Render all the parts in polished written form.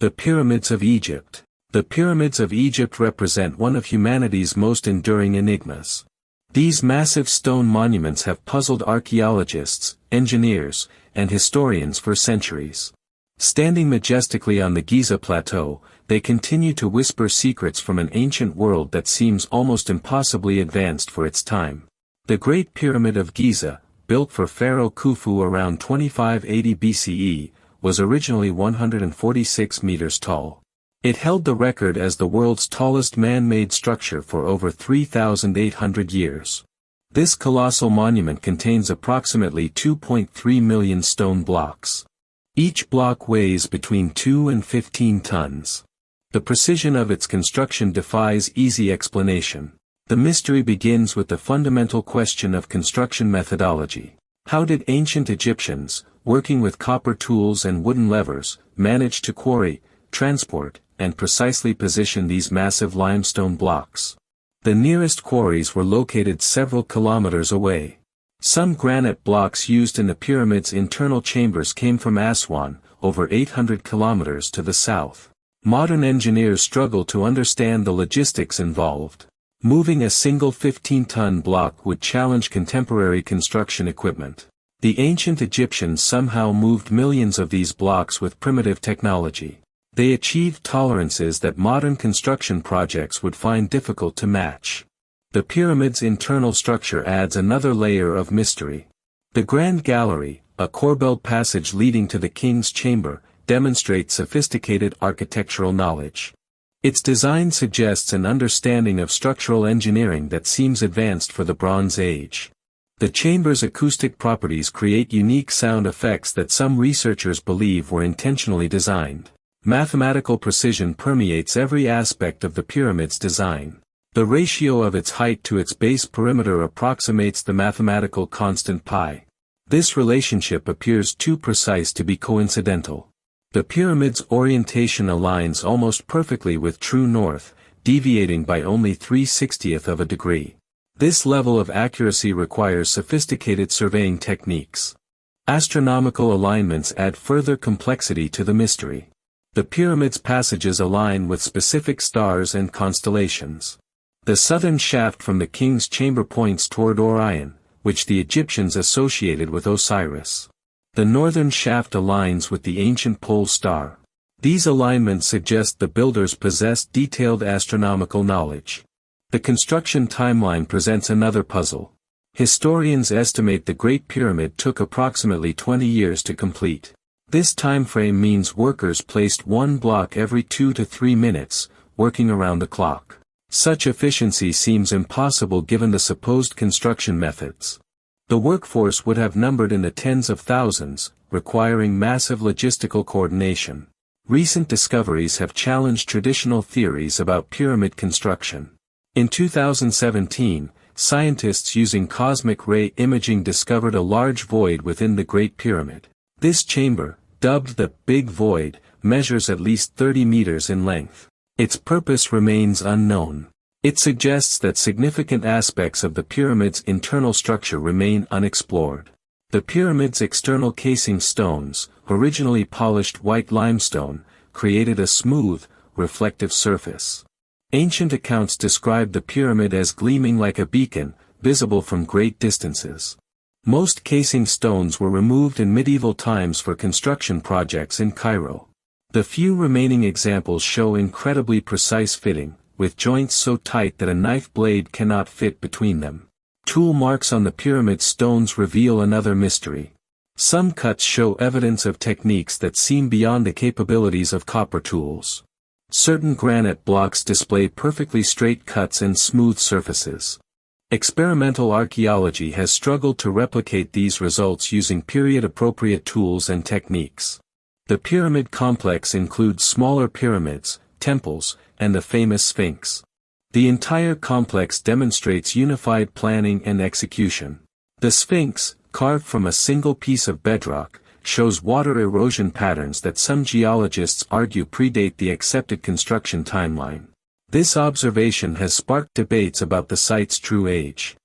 The Pyramids of Egypt. The Pyramids of Egypt represent one of humanity's most enduring enigmas. These massive stone monuments have puzzled archaeologists, engineers, and historians for centuries. Standing majestically on the Giza Plateau, they continue to whisper secrets from an ancient world that seems almost impossibly advanced for its time. The Great Pyramid of Giza, built for Pharaoh Khufu around 2580 BCE, was originally 146 meters tall. It held the record as the world's tallest man-made structure for over 3,800 years. This colossal monument contains approximately 2.3 million stone blocks. Each block weighs between 2 and 15 tons. The precision of its construction defies easy explanation. The mystery begins with the fundamental question of construction methodology. How did ancient Egyptians, working with copper tools and wooden levers, manage to quarry, transport, and precisely position these massive limestone blocks? The nearest quarries were located several kilometers away. Some granite blocks used in the pyramid's internal chambers came from Aswan, over 800 kilometers to the south. Modern engineers struggle to understand the logistics involved. Moving a single 15-ton block would challenge contemporary construction equipment. The ancient Egyptians somehow moved millions of these blocks with primitive technology. They achieved tolerances that modern construction projects would find difficult to match. The pyramid's internal structure adds another layer of mystery. The Grand Gallery, a corbelled passage leading to the king's chamber, demonstrates sophisticated architectural knowledge. Its design suggests an understanding of structural engineering that seems advanced for the Bronze Age. The chamber's acoustic properties create unique sound effects that some researchers believe were intentionally designed. Mathematical precision permeates every aspect of the pyramid's design. The ratio of its height to its base perimeter approximates the mathematical constant pi. This relationship appears too precise to be coincidental. The pyramid's orientation aligns almost perfectly with true north, deviating by only 3/60th of a degree. This level of accuracy requires sophisticated surveying techniques. Astronomical alignments add further complexity to the mystery. The pyramid's passages align with specific stars and constellations. The southern shaft from the king's chamber points toward Orion, which the Egyptians associated with Osiris. The northern shaft aligns with the ancient pole star. These alignments suggest the builders possessed detailed astronomical knowledge. The construction timeline presents another puzzle. Historians estimate the Great Pyramid took approximately 20 years to complete. This timeframe means workers placed one block every 2 to 3 minutes, working around the clock. Such efficiency seems impossible given the supposed construction methods. The workforce would have numbered in the tens of thousands, requiring massive logistical coordination. Recent discoveries have challenged traditional theories about pyramid construction. In 2017, scientists using cosmic ray imaging discovered a large void within the Great Pyramid. This chamber, dubbed the Big Void, measures at least 30 meters in length. Its purpose remains unknown. It suggests that significant aspects of the pyramid's internal structure remain unexplored. The pyramid's external casing stones, originally polished white limestone, created a smooth, reflective surface. Ancient accounts describe the pyramid as gleaming like a beacon, visible from great distances. Most casing stones were removed in medieval times for construction projects in Cairo. The few remaining examples show incredibly precise fitting, with joints so tight that a knife blade cannot fit between them. Tool marks on the pyramid stones reveal another mystery. Some cuts show evidence of techniques that seem beyond the capabilities of copper tools. Certain granite blocks display perfectly straight cuts and smooth surfaces. Experimental archaeology has struggled to replicate these results using period-appropriate tools and techniques. The pyramid complex includes smaller pyramids, temples, and the famous Sphinx. The entire complex demonstrates unified planning and execution. The Sphinx, carved from a single piece of bedrock, shows water erosion patterns that some geologists argue predate the accepted construction timeline. This observation has sparked debates about the site's true age.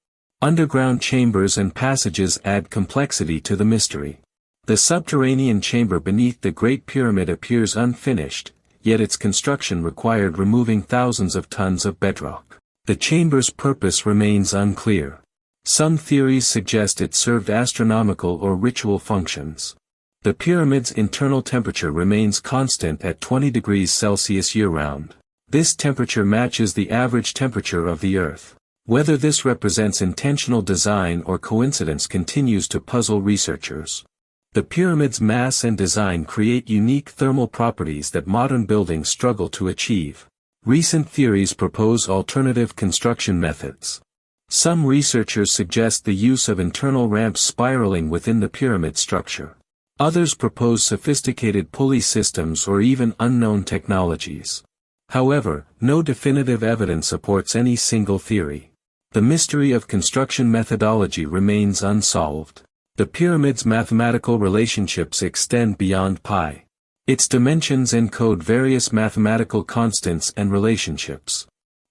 Underground chambers and passages add complexity to the mystery. The subterranean chamber beneath the Great Pyramid appears unfinished, yet its construction required removing thousands of tons of bedrock. The chamber's purpose remains unclear. Some theories suggest it served astronomical or ritual functions. The pyramid's internal temperature remains constant at 20 degrees Celsius year-round. This temperature matches the average temperature of the Earth. Whether this represents intentional design or coincidence continues to puzzle researchers. The pyramid's mass and design create unique thermal properties that modern buildings struggle to achieve. Recent theories propose alternative construction methods. Some researchers suggest the use of internal ramps spiraling within the pyramid structure. Others propose sophisticated pulley systems or even unknown technologies. However, no definitive evidence supports any single theory. The mystery of construction methodology remains unsolved. The pyramid's mathematical relationships extend beyond pi. Its dimensions encode various mathematical constants and relationships.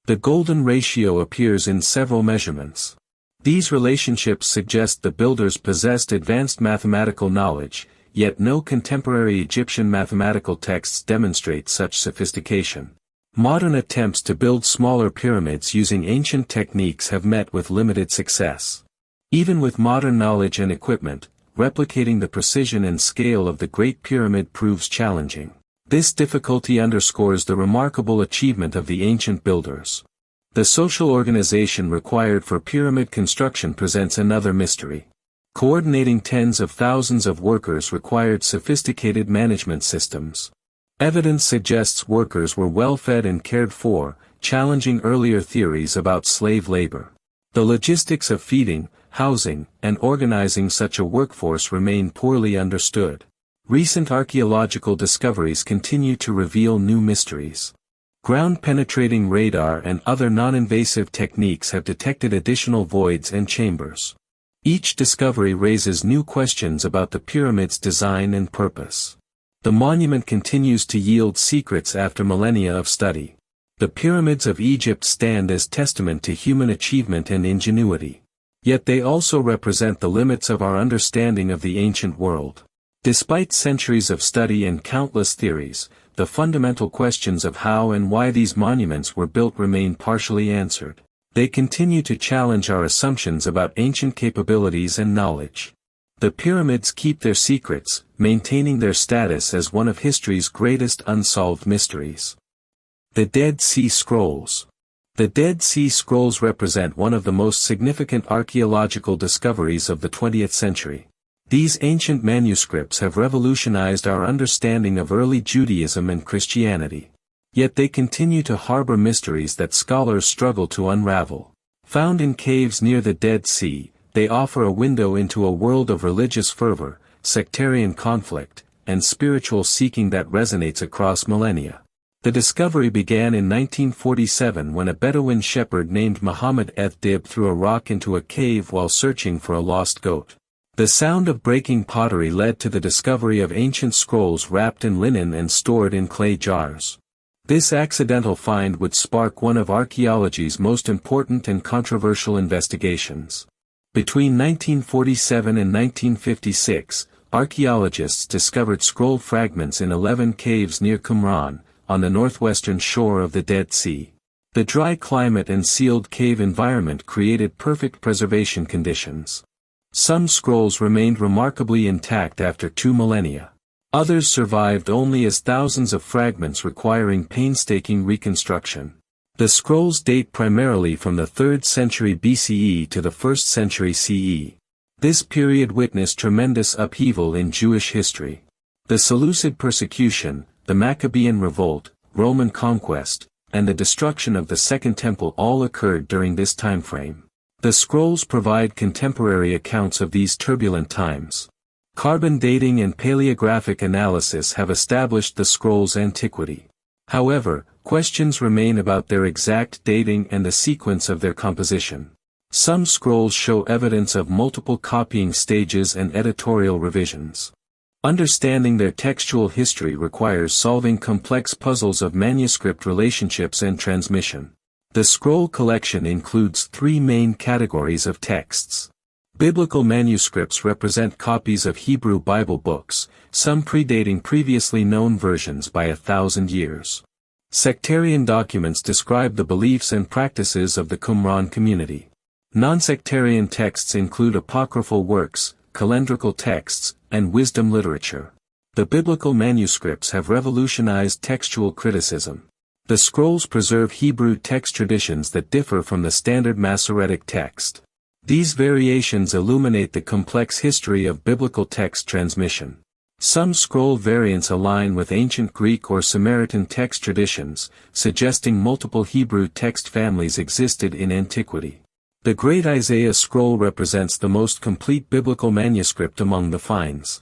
The golden ratio appears in several measurements. These relationships suggest the builders possessed advanced mathematical knowledge, yet no contemporary Egyptian mathematical texts demonstrate such sophistication. Modern attempts to build smaller pyramids using ancient techniques have met with limited success. Even with modern knowledge and equipment, replicating the precision and scale of the Great Pyramid proves challenging. This difficulty underscores the remarkable achievement of the ancient builders. The social organization required for pyramid construction presents another mystery. Coordinating tens of thousands of workers required sophisticated management systems. Evidence suggests workers were well-fed and cared for, challenging earlier theories about slave labor. The logistics of feeding, housing, and organizing such a workforce remain poorly understood. Recent archaeological discoveries continue to reveal new mysteries. Ground-penetrating radar and other non-invasive techniques have detected additional voids and chambers. Each discovery raises new questions about the pyramid's design and purpose. The monument continues to yield secrets after millennia of study. The pyramids of Egypt stand as testament to human achievement and ingenuity. Yet they also represent the limits of our understanding of the ancient world. Despite centuries of study and countless theories, the fundamental questions of how and why these monuments were built remain partially answered. They continue to challenge our assumptions about ancient capabilities and knowledge. The pyramids keep their secrets, maintaining their status as one of history's greatest unsolved mysteries. The Dead Sea Scrolls. The Dead Sea Scrolls represent one of the most significant archaeological discoveries of the 20th century. These ancient manuscripts have revolutionized our understanding of early Judaism and Christianity. Yet they continue to harbor mysteries that scholars struggle to unravel. Found in caves near the Dead Sea, they offer a window into a world of religious fervor, sectarian conflict, and spiritual seeking that resonates across millennia. The discovery began in 1947 when a Bedouin shepherd named Muhammad Dib threw a rock into a cave while searching for a lost goat. The sound of breaking pottery led to the discovery of ancient scrolls wrapped in linen and stored in clay jars. This accidental find would spark one of archaeology's most important and controversial investigations. Between 1947 and 1956, archaeologists discovered scroll fragments in 11 caves near Qumran, on the northwestern shore of the Dead Sea. The dry climate and sealed cave environment created perfect preservation conditions. Some scrolls remained remarkably intact after 2 millennia. Others survived only as thousands of fragments requiring painstaking reconstruction. The scrolls date primarily from the 3rd century BCE to the 1st century CE. This period witnessed tremendous upheaval in Jewish history. The Seleucid persecution, the Maccabean revolt, Roman conquest, and the destruction of the Second Temple all occurred during this timeframe. The scrolls provide contemporary accounts of these turbulent times. Carbon dating and paleographic analysis have established the scrolls' antiquity. However, questions remain about their exact dating and the sequence of their composition. Some scrolls show evidence of multiple copying stages and editorial revisions. Understanding their textual history requires solving complex puzzles of manuscript relationships and transmission. The scroll collection includes 3 main categories of texts. Biblical manuscripts represent copies of Hebrew Bible books, some predating previously known versions by 1,000 years. Sectarian documents describe the beliefs and practices of the Qumran community. Non-sectarian texts include apocryphal works, calendrical texts, and wisdom literature. The biblical manuscripts have revolutionized textual criticism. The scrolls preserve Hebrew text traditions that differ from the standard Masoretic text. These variations illuminate the complex history of biblical text transmission. Some scroll variants align with ancient Greek or Samaritan text traditions, suggesting multiple Hebrew text families existed in antiquity. The Great Isaiah Scroll represents the most complete biblical manuscript among the finds.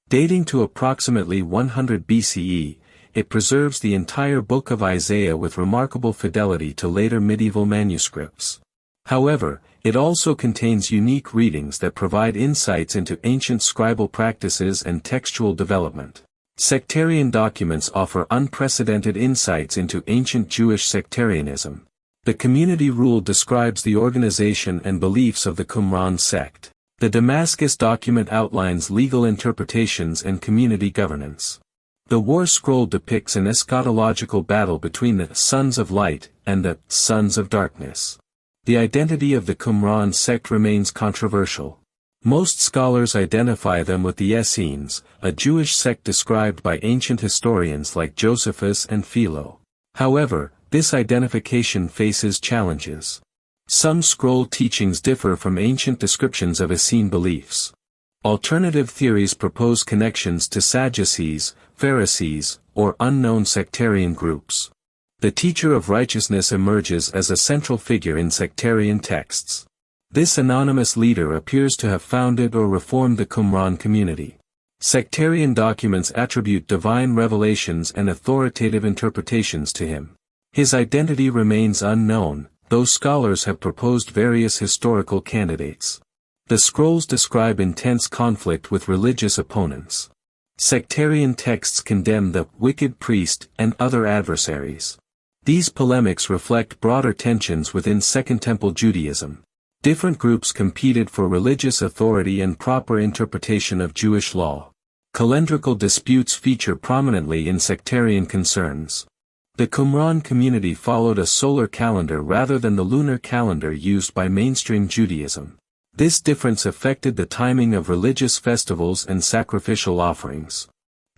Dating to approximately 100 BCE, it preserves the entire book of Isaiah with remarkable fidelity to later medieval manuscripts. However, it also contains unique readings that provide insights into ancient scribal practices and textual development. Sectarian documents offer unprecedented insights into ancient Jewish sectarianism. The community rule describes the organization and beliefs of the Qumran sect. The Damascus document outlines legal interpretations and community governance. The War Scroll depicts an eschatological battle between the sons of light and the sons of darkness. The identity of the Qumran sect remains controversial. Most scholars identify them with the Essenes, a Jewish sect described by ancient historians like Josephus and Philo. However, this identification faces challenges. Some scroll teachings differ from ancient descriptions of Essene beliefs. Alternative theories propose connections to Sadducees, Pharisees, or unknown sectarian groups. The teacher of righteousness emerges as a central figure in sectarian texts. This anonymous leader appears to have founded or reformed the Qumran community. Sectarian documents attribute divine revelations and authoritative interpretations to him. His identity remains unknown, though scholars have proposed various historical candidates. The scrolls describe intense conflict with religious opponents. Sectarian texts condemn the wicked priest and other adversaries. These polemics reflect broader tensions within Second Temple Judaism. Different groups competed for religious authority and proper interpretation of Jewish law. Calendrical disputes feature prominently in sectarian concerns. The Qumran community followed a solar calendar rather than the lunar calendar used by mainstream Judaism. This difference affected the timing of religious festivals and sacrificial offerings.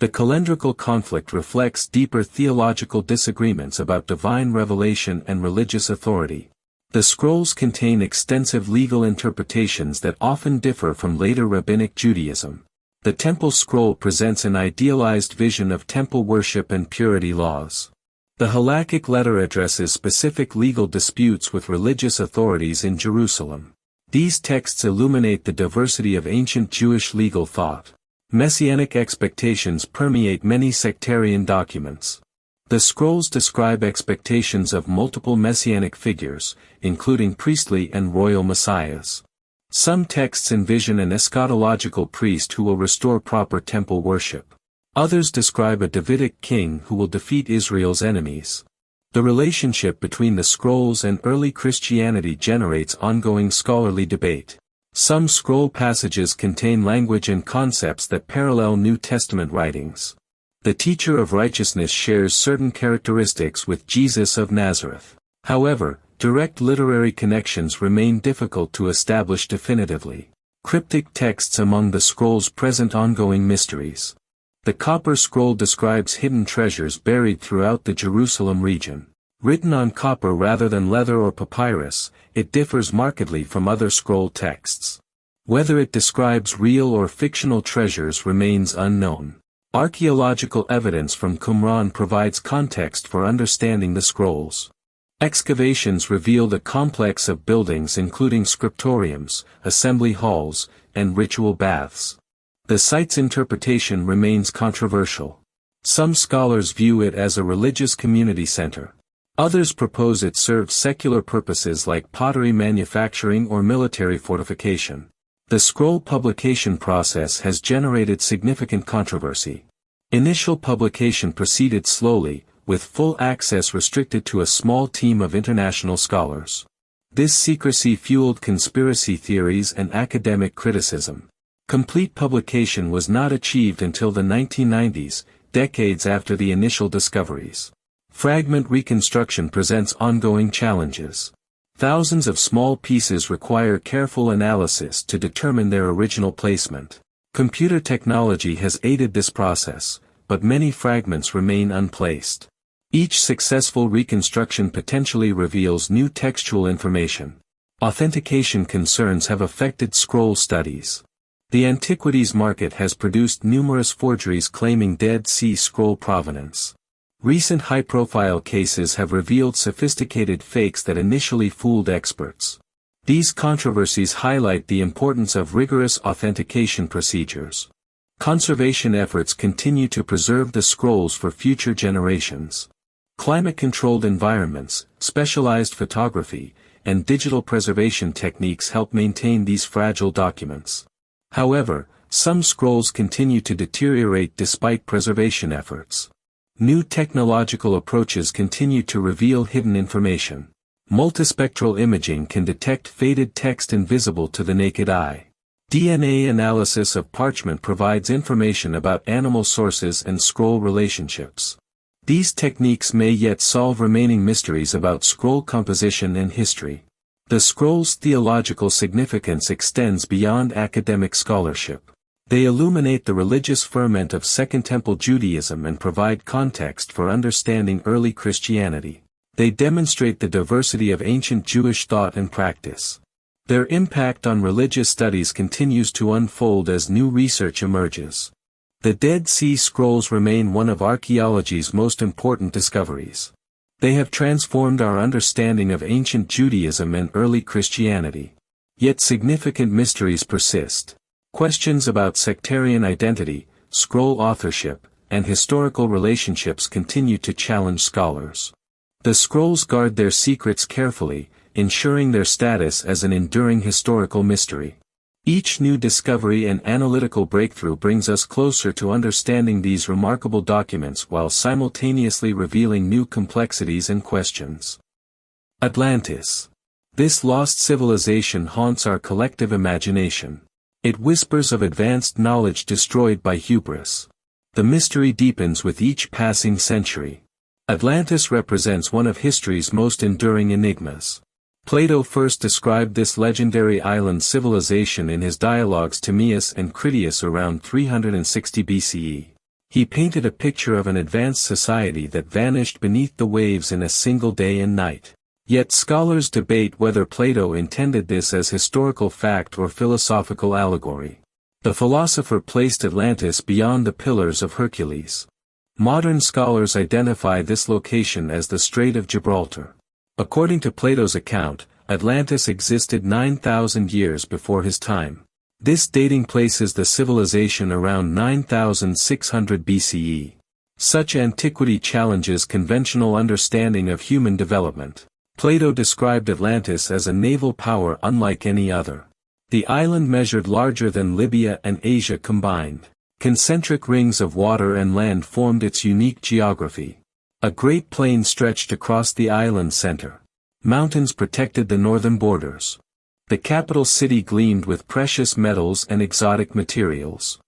The calendrical conflict reflects deeper theological disagreements about divine revelation and religious authority. The scrolls contain extensive legal interpretations that often differ from later rabbinic Judaism. The Temple Scroll presents an idealized vision of temple worship and purity laws. The halakhic letter addresses specific legal disputes with religious authorities in Jerusalem. These texts illuminate the diversity of ancient Jewish legal thought. Messianic expectations permeate many sectarian documents. The scrolls describe expectations of multiple messianic figures, including priestly and royal messiahs. Some texts envision an eschatological priest who will restore proper temple worship. Others describe a Davidic king who will defeat Israel's enemies. The relationship between the scrolls and early Christianity generates ongoing scholarly debate. Some scroll passages contain language and concepts that parallel New Testament writings. The teacher of righteousness shares certain characteristics with Jesus of Nazareth. However, direct literary connections remain difficult to establish definitively. Cryptic texts among the scrolls present ongoing mysteries. The copper scroll describes hidden treasures buried throughout the Jerusalem region. Written on copper rather than leather or papyrus, it differs markedly from other scroll texts. Whether it describes real or fictional treasures remains unknown. Archaeological evidence from Qumran provides context for understanding the scrolls. Excavations revealed a complex of buildings including scriptoriums, assembly halls, and ritual baths. The site's interpretation remains controversial. Some scholars view it as a religious community center. Others propose it served secular purposes like pottery manufacturing or military fortification. The scroll publication process has generated significant controversy. Initial publication proceeded slowly, with full access restricted to a small team of international scholars. This secrecy fueled conspiracy theories and academic criticism. Complete publication was not achieved until the 1990s, decades after the initial discoveries. Fragment reconstruction presents ongoing challenges. Thousands of small pieces require careful analysis to determine their original placement. Computer technology has aided this process, but many fragments remain unplaced. Each successful reconstruction potentially reveals new textual information. Authentication concerns have affected scroll studies. The antiquities market has produced numerous forgeries claiming Dead Sea Scroll provenance. Recent high-profile cases have revealed sophisticated fakes that initially fooled experts. These controversies highlight the importance of rigorous authentication procedures. Conservation efforts continue to preserve the scrolls for future generations. Climate-controlled environments, specialized photography, and digital preservation techniques help maintain these fragile documents. However, some scrolls continue to deteriorate despite preservation efforts. New technological approaches continue to reveal hidden information. Multispectral imaging can detect faded text invisible to the naked eye. DNA analysis of parchment provides information about animal sources and scroll relationships. These techniques may yet solve remaining mysteries about scroll composition and history. The scroll's theological significance extends beyond academic scholarship. They illuminate the religious ferment of Second Temple Judaism and provide context for understanding early Christianity. They demonstrate the diversity of ancient Jewish thought and practice. Their impact on religious studies continues to unfold as new research emerges. The Dead Sea Scrolls remain one of archaeology's most important discoveries. They have transformed our understanding of ancient Judaism and early Christianity. Yet significant mysteries persist. Questions about sectarian identity, scroll authorship, and historical relationships continue to challenge scholars. The scrolls guard their secrets carefully, ensuring their status as an enduring historical mystery. Each new discovery and analytical breakthrough brings us closer to understanding these remarkable documents while simultaneously revealing new complexities and questions. Atlantis. This lost civilization haunts our collective imagination. It whispers of advanced knowledge destroyed by hubris. The mystery deepens with each passing century. Atlantis represents one of history's most enduring enigmas. Plato first described this legendary island civilization in his dialogues Timaeus and Critias around 360 BCE. He painted a picture of an advanced society that vanished beneath the waves in a single day and night. Yet scholars debate whether Plato intended this as historical fact or philosophical allegory. The philosopher placed Atlantis beyond the Pillars of Hercules. Modern scholars identify this location as the Strait of Gibraltar. According to Plato's account, Atlantis existed 9,000 years before his time. This dating places the civilization around 9,600 BCE. Such antiquity challenges conventional understanding of human development. Plato described Atlantis as a naval power unlike any other. The island measured larger than Libya and Asia combined. Concentric rings of water and land formed its unique geography. A great plain stretched across the island's center. Mountains protected the northern borders. The capital city gleamed with precious metals and exotic materials.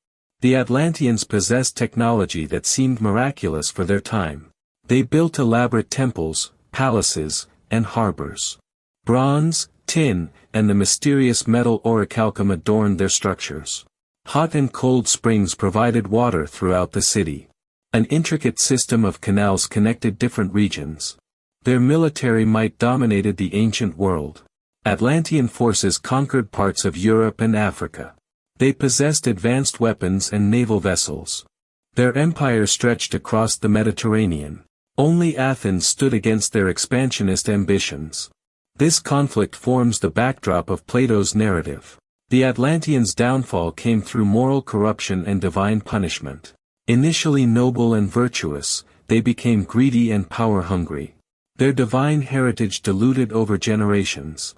The Atlanteans possessed technology that seemed miraculous for their time. They built elaborate temples, palaces, and harbors. Bronze, tin, and the mysterious metal orichalcum adorned their structures. Hot and cold springs provided water throughout the city. An intricate system of canals connected different regions. Their military might dominated the ancient world. Atlantean forces conquered parts of Europe and Africa. They possessed advanced weapons and naval vessels. Their empire stretched across the Mediterranean. Only Athens stood against their expansionist ambitions. This conflict forms the backdrop of Plato's narrative. The Atlanteans' downfall came through moral corruption and divine punishment. Initially noble and virtuous, they became greedy and power-hungry. Their divine heritage diluted over generations.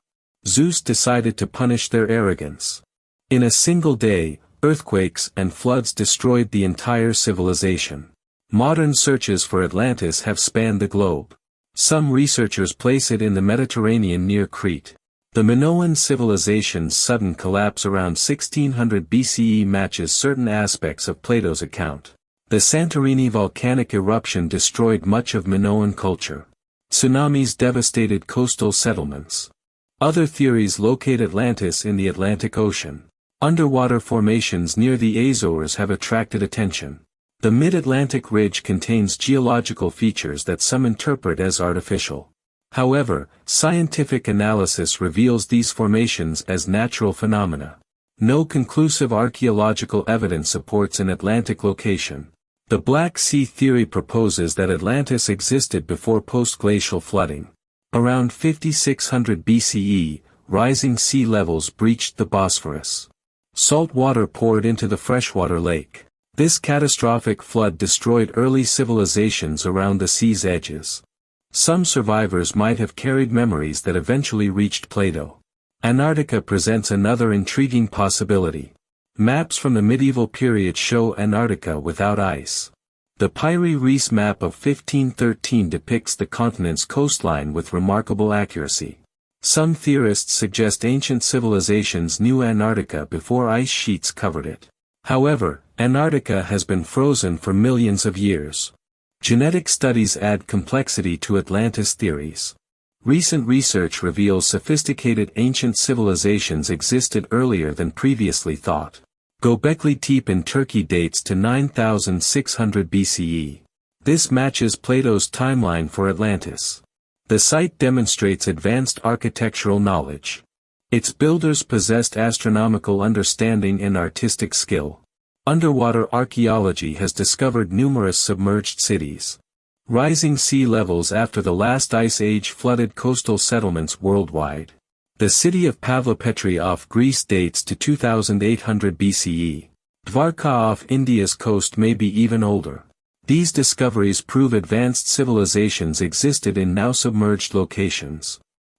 Zeus decided to punish their arrogance. In a single day, earthquakes and floods destroyed the entire civilization. Modern searches for Atlantis have spanned the globe. Some researchers place it in the Mediterranean near Crete. The Minoan civilization's sudden collapse around 1600 BCE matches certain aspects of Plato's account. The Santorini volcanic eruption destroyed much of Minoan culture. Tsunamis devastated coastal settlements. Other theories locate Atlantis in the Atlantic Ocean. Underwater formations near the Azores have attracted attention. The mid-Atlantic ridge contains geological features that some interpret as artificial. However, scientific analysis reveals these formations as natural phenomena. No conclusive archaeological evidence supports an Atlantic location. The Black Sea theory proposes that Atlantis existed before post-glacial flooding. Around 5600 BCE, rising sea levels breached the Bosphorus. Salt water poured into the freshwater lake. This catastrophic flood destroyed early civilizations around the sea's edges. Some survivors might have carried memories that eventually reached Plato. Antarctica presents another intriguing possibility. Maps from the medieval period show Antarctica without ice. The Piri-Reis map of 1513 depicts the continent's coastline with remarkable accuracy. Some theorists suggest ancient civilizations knew Antarctica before ice sheets covered it. However, Antarctica has been frozen for millions of years. Genetic studies add complexity to Atlantis theories. Recent research reveals sophisticated ancient civilizations existed earlier than previously thought. Göbekli Tepe in Turkey dates to 9600 BCE. This matches Plato's timeline for Atlantis. The site demonstrates advanced architectural knowledge. Its builders possessed astronomical understanding and artistic skill. Underwater archaeology has discovered numerous submerged cities. Rising sea levels after the last ice age flooded coastal settlements worldwide. The city of Pavlopetri off Greece dates to 2800 BCE. Dvarka off India's coast may be even older. These discoveries prove advanced civilizations existed in now submerged locations.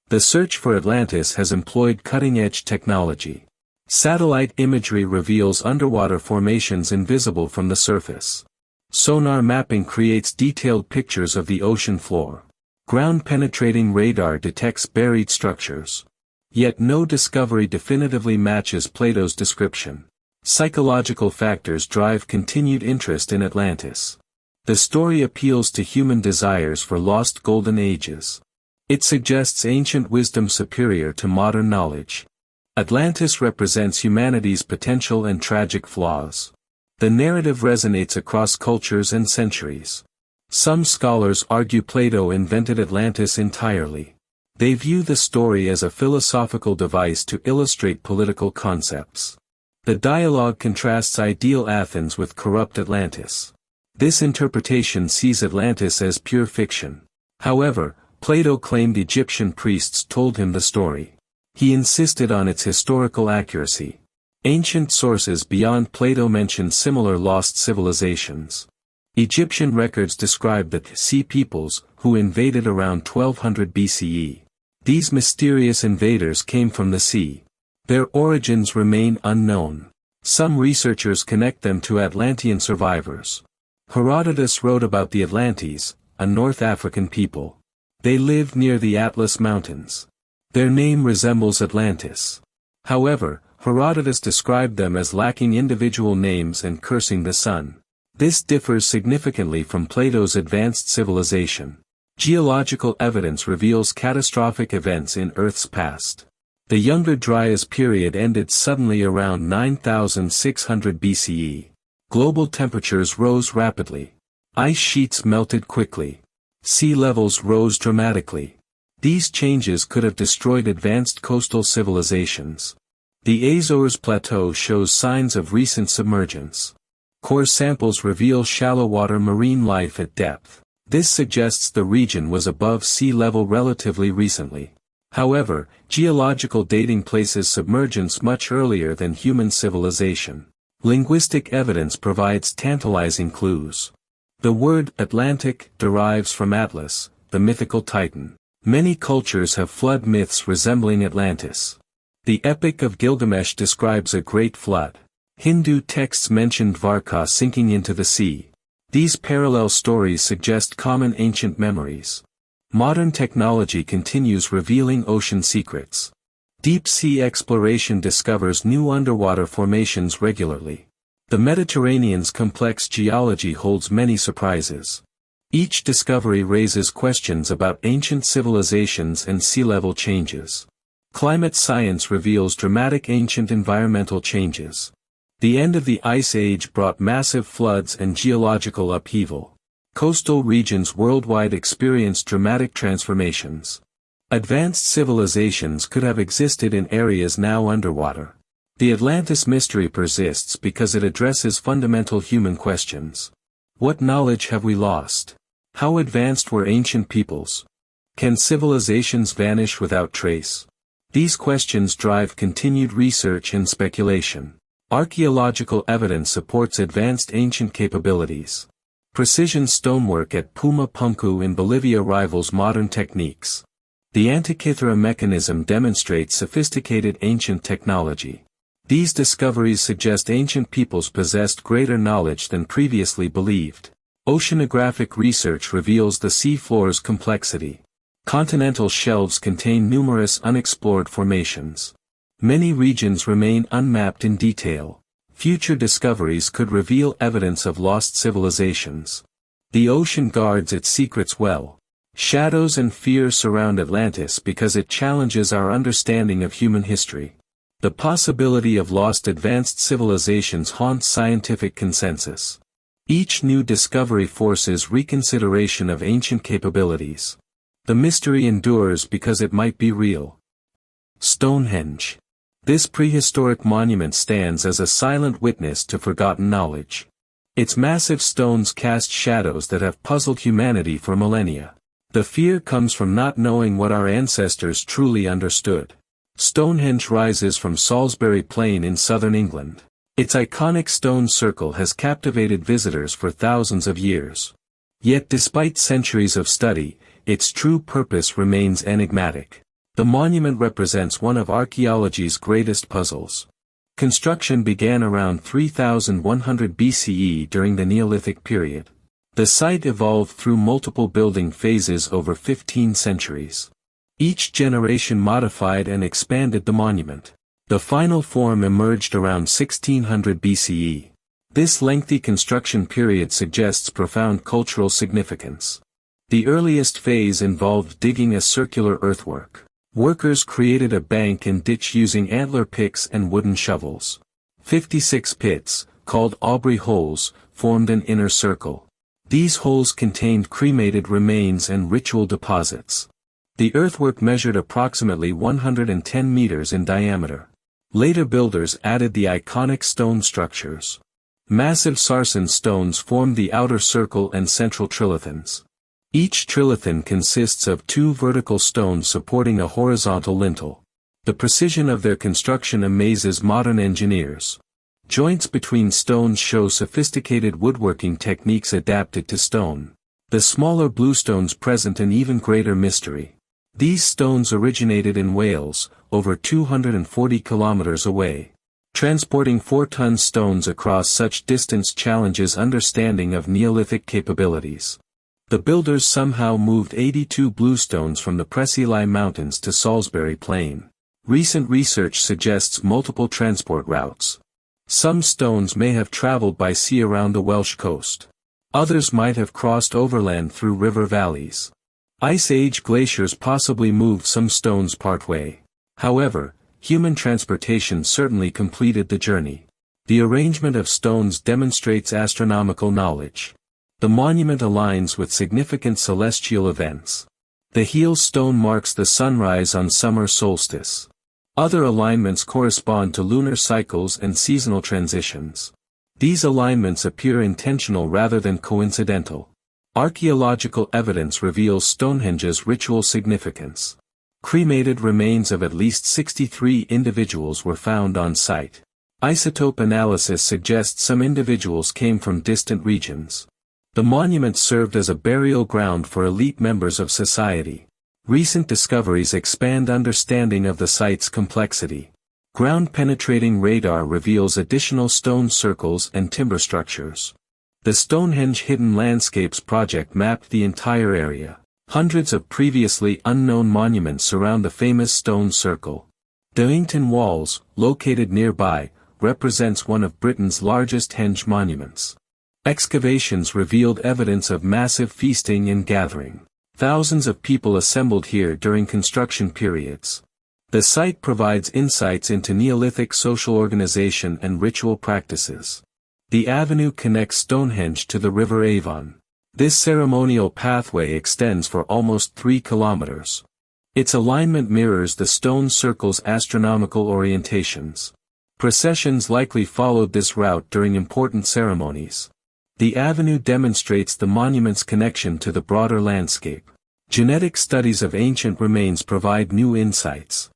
The search for Atlantis has employed cutting-edge technology. Satellite imagery reveals underwater formations invisible from the surface. Sonar mapping creates detailed pictures of the ocean floor. Ground-penetrating radar detects buried structures. Yet no discovery definitively matches Plato's description. Psychological factors drive continued interest in Atlantis. The story appeals to human desires for lost golden ages. It suggests ancient wisdom superior to modern knowledge. Atlantis represents humanity's potential and tragic flaws. The narrative resonates across cultures and centuries. Some scholars argue Plato invented Atlantis entirely. They view the story as a philosophical device to illustrate political concepts. The dialogue contrasts ideal Athens with corrupt Atlantis. This interpretation sees Atlantis as pure fiction. However, Plato claimed Egyptian priests told him the story. He insisted on its historical accuracy. Ancient sources beyond Plato mention similar lost civilizations. Egyptian records describe the sea peoples, who invaded around 1200 BCE. These mysterious invaders came from the sea. Their origins remain unknown. Some researchers connect them to Atlantean survivors. Herodotus wrote about the Atlantes, a North African people. They lived near the Atlas Mountains. Their name resembles Atlantis. However, Herodotus described them as lacking individual names and cursing the sun. This differs significantly from Plato's advanced civilization. Geological evidence reveals catastrophic events in Earth's past. The Younger Dryas period ended suddenly around 9600 BCE. Global temperatures rose rapidly. Ice sheets melted quickly. Sea levels rose dramatically. These changes could have destroyed advanced coastal civilizations. The Azores Plateau shows signs of recent submergence. Core samples reveal shallow water marine life at depth. This suggests the region was above sea level relatively recently. However, geological dating places submergence much earlier than human civilization. Linguistic evidence provides tantalizing clues. The word Atlantic derives from Atlas, the mythical titan. Many cultures have flood myths resembling Atlantis. The Epic of Gilgamesh describes a great flood. Hindu texts mention Dvarka sinking into the sea. These parallel stories suggest common ancient memories. Modern technology continues revealing ocean secrets. Deep-sea exploration discovers new underwater formations regularly. The Mediterranean's complex geology holds many surprises. Each discovery raises questions about ancient civilizations and sea level changes. Climate science reveals dramatic ancient environmental changes. The end of the Ice Age brought massive floods and geological upheaval. Coastal regions worldwide experienced dramatic transformations. Advanced civilizations could have existed in areas now underwater. The Atlantis mystery persists because it addresses fundamental human questions. What knowledge have we lost? How advanced were ancient peoples? Can civilizations vanish without trace? These questions drive continued research and speculation. Archaeological evidence supports advanced ancient capabilities. Precision stonework at Puma Punku in Bolivia rivals modern techniques. The Antikythera mechanism demonstrates sophisticated ancient technology. These discoveries suggest ancient peoples possessed greater knowledge than previously believed. Oceanographic research reveals the seafloor's complexity. Continental shelves contain numerous unexplored formations. Many regions remain unmapped in detail. Future discoveries could reveal evidence of lost civilizations. The ocean guards its secrets well. Shadows and fear surround Atlantis because it challenges our understanding of human history. The possibility of lost advanced civilizations haunts scientific consensus. Each new discovery forces reconsideration of ancient capabilities. The mystery endures because it might be real. Stonehenge. This prehistoric monument stands as a silent witness to forgotten knowledge. Its massive stones cast shadows that have puzzled humanity for millennia. The fear comes from not knowing what our ancestors truly understood. Stonehenge rises from Salisbury Plain in southern England. Its iconic stone circle has captivated visitors for thousands of years. Yet despite centuries of study, its true purpose remains enigmatic. The monument represents one of archaeology's greatest puzzles. Construction began around 3100 BCE during the Neolithic period. The site evolved through multiple building phases over 15 centuries. Each generation modified and expanded the monument. The final form emerged around 1600 BCE. This lengthy construction period suggests profound cultural significance. The earliest phase involved digging a circular earthwork. Workers created a bank and ditch using antler picks and wooden shovels. 56 pits, called Aubrey holes, formed an inner circle. These holes contained cremated remains and ritual deposits. The earthwork measured approximately 110 meters in diameter. Later builders added the iconic stone structures. Massive sarsen stones formed the outer circle and central trilithons. Each trilithon consists of two vertical stones supporting a horizontal lintel. The precision of their construction amazes modern engineers. Joints between stones show sophisticated woodworking techniques adapted to stone. The smaller bluestones present an even greater mystery. These stones originated in Wales, over 240 kilometers away. Transporting 4-ton stones across such distance challenges understanding of Neolithic capabilities. The builders somehow moved 82 bluestones from the Preseli Mountains to Salisbury Plain. Recent research suggests multiple transport routes. Some stones may have traveled by sea around the Welsh coast. Others might have crossed overland through river valleys. Ice Age glaciers possibly moved some stones partway. However, human transportation certainly completed the journey. The arrangement of stones demonstrates astronomical knowledge. The monument aligns with significant celestial events. The heel stone marks the sunrise on summer solstice. Other alignments correspond to lunar cycles and seasonal transitions. These alignments appear intentional rather than coincidental. Archaeological evidence reveals Stonehenge's ritual significance. Cremated remains of at least 63 individuals were found on site. Isotope analysis suggests some individuals came from distant regions. The monument served as a burial ground for elite members of society. Recent discoveries expand understanding of the site's complexity. Ground-penetrating radar reveals additional stone circles and timber structures. The Stonehenge Hidden Landscapes project mapped the entire area. Hundreds of previously unknown monuments surround the famous stone circle. Doington Walls, located nearby, represents one of Britain's largest henge monuments. Excavations revealed evidence of massive feasting and gathering. Thousands of people assembled here during construction periods. The site provides insights into Neolithic social organization and ritual practices. The avenue connects Stonehenge to the River Avon. This ceremonial pathway extends for almost 3 kilometers. Its alignment mirrors the stone circle's astronomical orientations. Processions likely followed this route during important ceremonies. The avenue demonstrates the monument's connection to the broader landscape. Genetic studies of ancient remains provide new insights.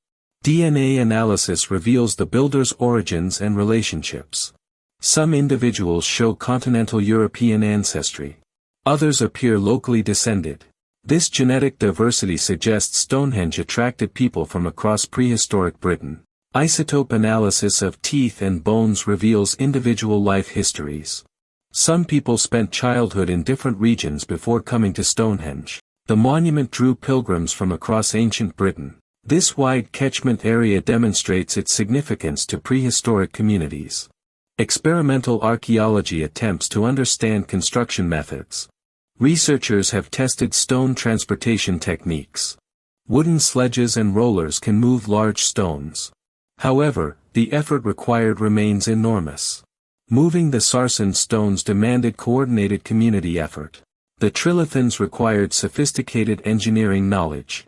DNA analysis reveals the builder's origins and relationships. Some individuals show continental European ancestry. Others appear locally descended. This genetic diversity suggests Stonehenge attracted people from across prehistoric Britain. Isotope analysis of teeth and bones reveals individual life histories. Some people spent childhood in different regions before coming to Stonehenge. The monument drew pilgrims from across ancient Britain. This wide catchment area demonstrates its significance to prehistoric communities. Experimental archaeology attempts to understand construction methods. Researchers have tested stone transportation techniques. Wooden sledges and rollers can move large stones. However, the effort required remains enormous. Moving the sarsen stones demanded coordinated community effort. The trilithons required sophisticated engineering knowledge.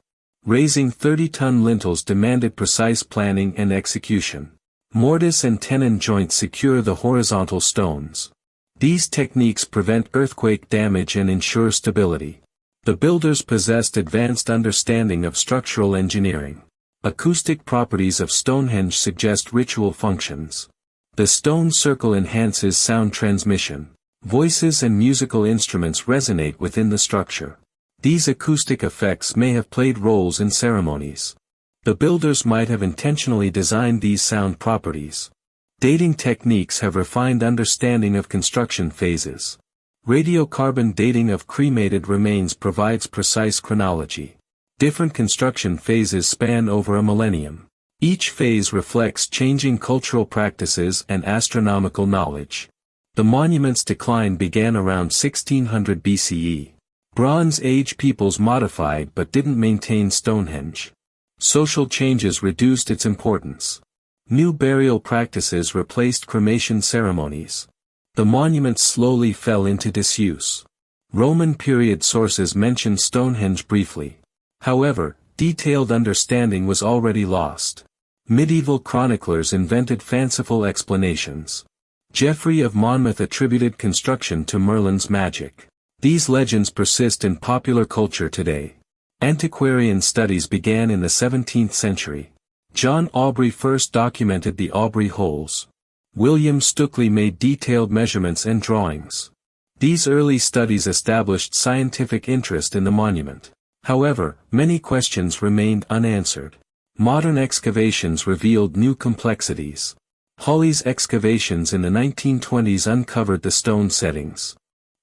Raising 30-ton lintels demanded precise planning and execution. Mortise and tenon joints secure the horizontal stones. These techniques prevent earthquake damage and ensure stability. The builders possessed advanced understanding of structural engineering. Acoustic properties of Stonehenge suggest ritual functions. The stone circle enhances sound transmission. Voices and musical instruments resonate within the structure. These acoustic effects may have played roles in ceremonies. The builders might have intentionally designed these sound properties. Dating techniques have refined understanding of construction phases. Radiocarbon dating of cremated remains provides precise chronology. Different construction phases span over a millennium. Each phase reflects changing cultural practices and astronomical knowledge. The monument's decline began around 1600 BCE. Bronze Age peoples modified but didn't maintain Stonehenge. Social changes reduced its importance. New burial practices replaced cremation ceremonies. The monument slowly fell into disuse. Roman period sources mention Stonehenge briefly. However, detailed understanding was already lost. Medieval chroniclers invented fanciful explanations. Geoffrey of Monmouth attributed construction to Merlin's magic. These legends persist in popular culture today. Antiquarian studies began in the 17th century. John Aubrey first documented the Aubrey holes. William Stukeley made detailed measurements and drawings. These early studies established scientific interest in the monument. However, many questions remained unanswered. Modern excavations revealed new complexities. Hawley's excavations in the 1920s uncovered the stone settings.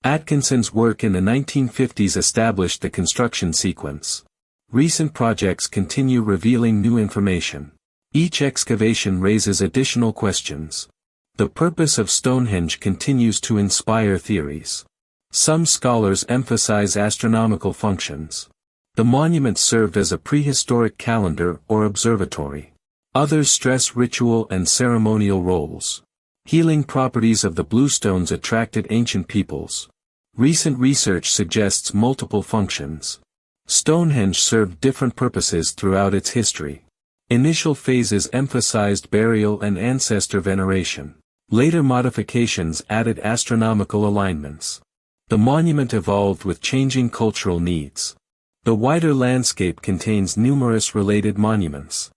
Atkinson's work in the 1950s established the construction sequence. Recent projects continue revealing new information. Each excavation raises additional questions. The purpose of Stonehenge continues to inspire theories. Some scholars emphasize astronomical functions. The monument served as a prehistoric calendar or observatory. Others stress ritual and ceremonial roles. Healing properties of the bluestones attracted ancient peoples. Recent research suggests multiple functions. Stonehenge served different purposes throughout its history. Initial phases emphasized burial and ancestor veneration. Later modifications added astronomical alignments. The monument evolved with changing cultural needs. The wider landscape contains numerous related monuments.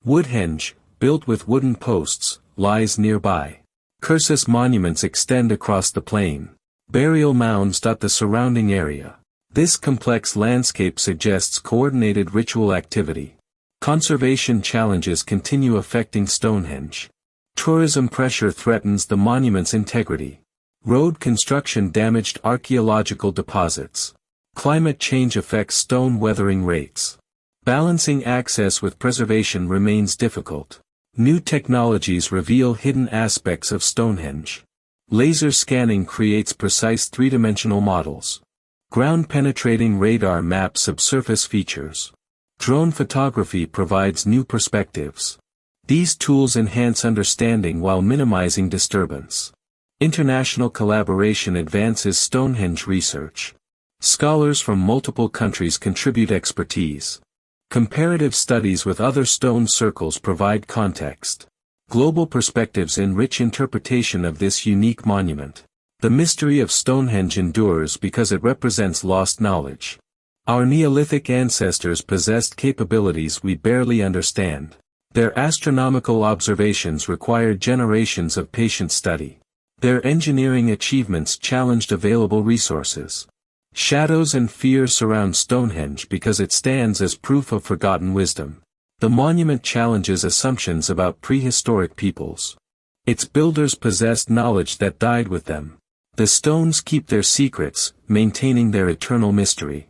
Woodhenge, built with wooden posts, lies nearby. Cursus monuments extend across the plain. Burial mounds dot the surrounding area. This complex landscape suggests coordinated ritual activity. Conservation challenges continue affecting Stonehenge. Tourism pressure threatens the monument's integrity. Road construction damaged archaeological deposits. Climate change affects stone weathering rates. Balancing access with preservation remains difficult. New technologies reveal hidden aspects of Stonehenge. Laser scanning creates precise three-dimensional models. Ground-penetrating radar maps subsurface features. Drone photography provides new perspectives. These tools enhance understanding while minimizing disturbance. International collaboration advances Stonehenge research. Scholars from multiple countries contribute expertise. Comparative studies with other stone circles provide context. Global perspectives enrich interpretation of this unique monument. The mystery of Stonehenge endures because it represents lost knowledge. Our Neolithic ancestors possessed capabilities we barely understand. Their astronomical observations required generations of patient study. Their engineering achievements challenged available resources. Shadows and fear surround Stonehenge because it stands as proof of forgotten wisdom. The monument challenges assumptions about prehistoric peoples. Its builders possessed knowledge that died with them. The stones keep their secrets, maintaining their eternal mystery.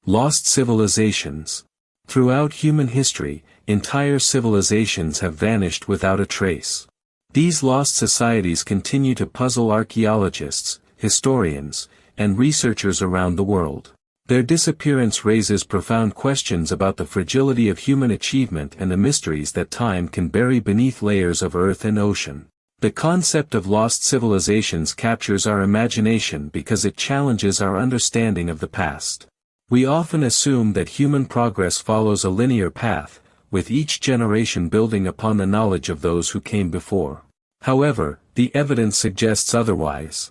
Lost civilizations. Throughout human history, entire civilizations have vanished without a trace. These lost societies continue to puzzle archaeologists, historians, and researchers around the world. Their disappearance raises profound questions about the fragility of human achievement and the mysteries that time can bury beneath layers of earth and ocean. The concept of lost civilizations captures our imagination because it challenges our understanding of the past. We often assume that human progress follows a linear path, with each generation building upon the knowledge of those who came before. However, the evidence suggests otherwise.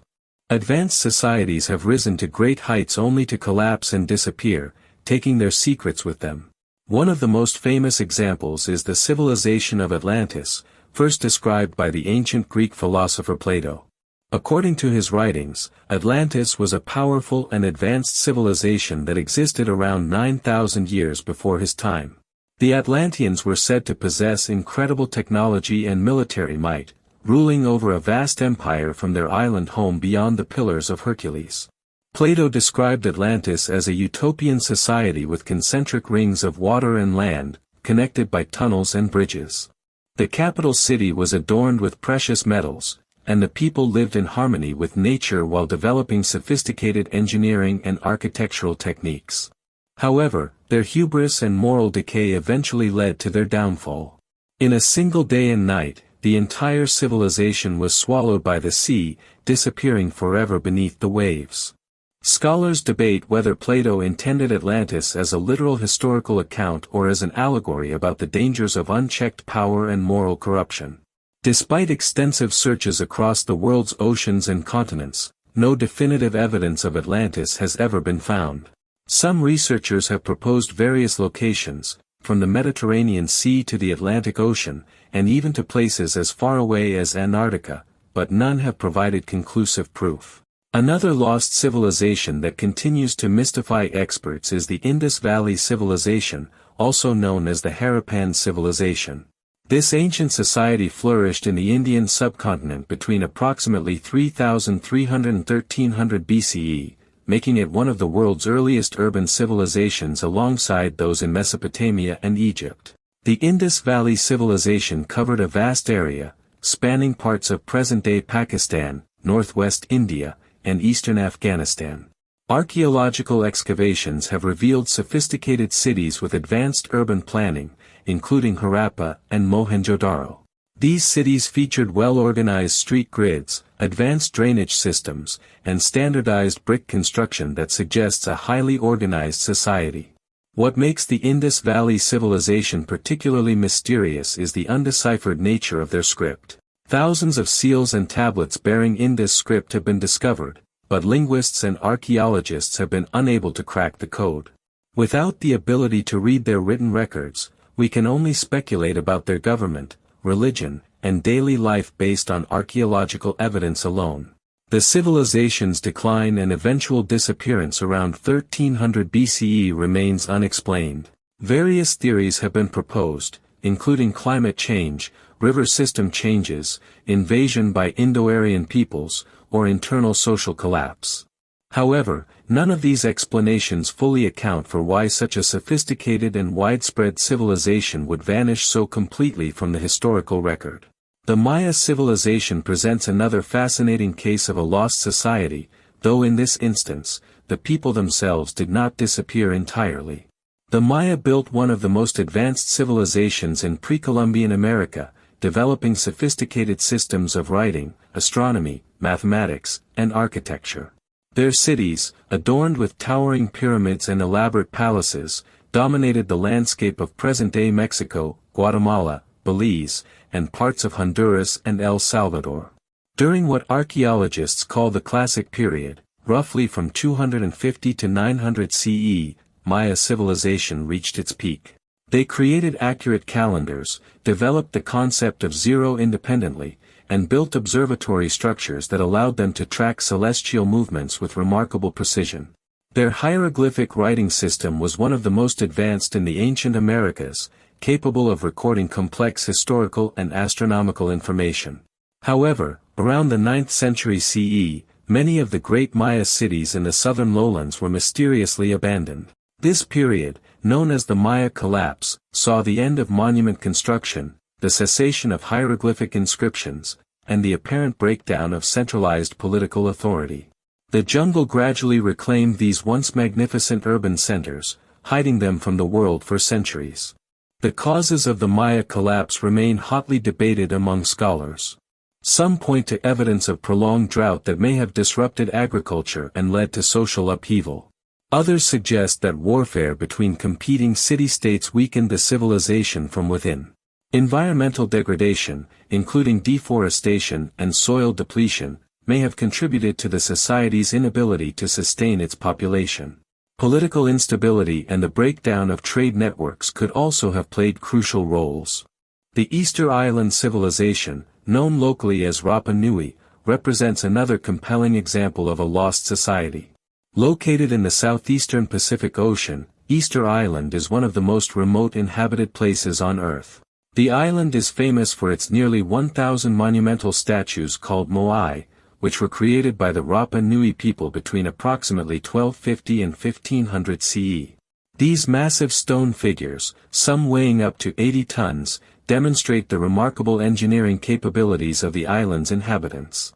Advanced societies have risen to great heights only to collapse and disappear, taking their secrets with them. One of the most famous examples is the civilization of Atlantis, first described by the ancient Greek philosopher Plato. According to his writings, Atlantis was a powerful and advanced civilization that existed around 9,000 years before his time. The Atlanteans were said to possess incredible technology and military might, ruling over a vast empire from their island home beyond the Pillars of Hercules. Plato described Atlantis as a utopian society with concentric rings of water and land, connected by tunnels and bridges. The capital city was adorned with precious metals, and the people lived in harmony with nature while developing sophisticated engineering and architectural techniques. However, their hubris and moral decay eventually led to their downfall. In a single day and night, the entire civilization was swallowed by the sea, disappearing forever beneath the waves. Scholars debate whether Plato intended Atlantis as a literal historical account or as an allegory about the dangers of unchecked power and moral corruption. Despite extensive searches across the world's oceans and continents, no definitive evidence of Atlantis has ever been found. Some researchers have proposed various locations, from the Mediterranean Sea to the Atlantic Ocean, and even to places as far away as Antarctica, but none have provided conclusive proof. Another lost civilization that continues to mystify experts is the Indus Valley Civilization, also known as the Harappan Civilization. This ancient society flourished in the Indian subcontinent between approximately 3,300 and 1300 BCE, making it one of the world's earliest urban civilizations alongside those in Mesopotamia and Egypt. The Indus Valley Civilization covered a vast area, spanning parts of present-day Pakistan, northwest India, and eastern Afghanistan. Archaeological excavations have revealed sophisticated cities with advanced urban planning, including Harappa and Mohenjo-daro. These cities featured well-organized street grids, advanced drainage systems, and standardized brick construction that suggests a highly organized society. What makes the Indus Valley Civilization particularly mysterious is the undeciphered nature of their script. Thousands of seals and tablets bearing Indus script have been discovered, but linguists and archaeologists have been unable to crack the code. Without the ability to read their written records, we can only speculate about their government, religion, and daily life based on archaeological evidence alone. The civilization's decline and eventual disappearance around 1300 BCE remains unexplained. Various theories have been proposed, including climate change, river system changes, invasion by Indo-Aryan peoples, or internal social collapse. However, None of these explanations fully account for why such a sophisticated and widespread civilization would vanish so completely from the historical record. The Maya civilization presents another fascinating case of a lost society, though in this instance, the people themselves did not disappear entirely. The Maya built one of the most advanced civilizations in pre-Columbian America, developing sophisticated systems of writing, astronomy, mathematics, and architecture. Their cities, adorned with towering pyramids and elaborate palaces, dominated the landscape of present-day Mexico, Guatemala, Belize, and parts of Honduras and El Salvador. During what archaeologists call the Classic Period, roughly from 250 to 900 CE, Maya civilization reached its peak. They created accurate calendars, developed the concept of zero independently, and built observatory structures that allowed them to track celestial movements with remarkable precision. Their hieroglyphic writing system was one of the most advanced in the ancient Americas, capable of recording complex historical and astronomical information. However, around the 9th century CE, many of the great Maya cities in the southern lowlands were mysteriously abandoned. This period, known as the Maya collapse, saw the end of monument construction, the cessation of hieroglyphic inscriptions, and the apparent breakdown of centralized political authority. The jungle gradually reclaimed these once magnificent urban centers, hiding them from the world for centuries. The causes of the Maya collapse remain hotly debated among scholars. Some point to evidence of prolonged drought that may have disrupted agriculture and led to social upheaval. Others suggest that warfare between competing city-states weakened the civilization from within. Environmental degradation, including deforestation and soil depletion, may have contributed to the society's inability to sustain its population. Political instability and the breakdown of trade networks could also have played crucial roles. The Easter Island civilization, known locally as Rapa Nui, represents another compelling example of a lost society. Located in the southeastern Pacific Ocean, Easter Island is one of the most remote inhabited places on Earth. The island is famous for its nearly 1,000 monumental statues called moai, which were created by the Rapa Nui people between approximately 1250 and 1500 CE. These massive stone figures, some weighing up to 80 tons, demonstrate the remarkable engineering capabilities of the island's inhabitants.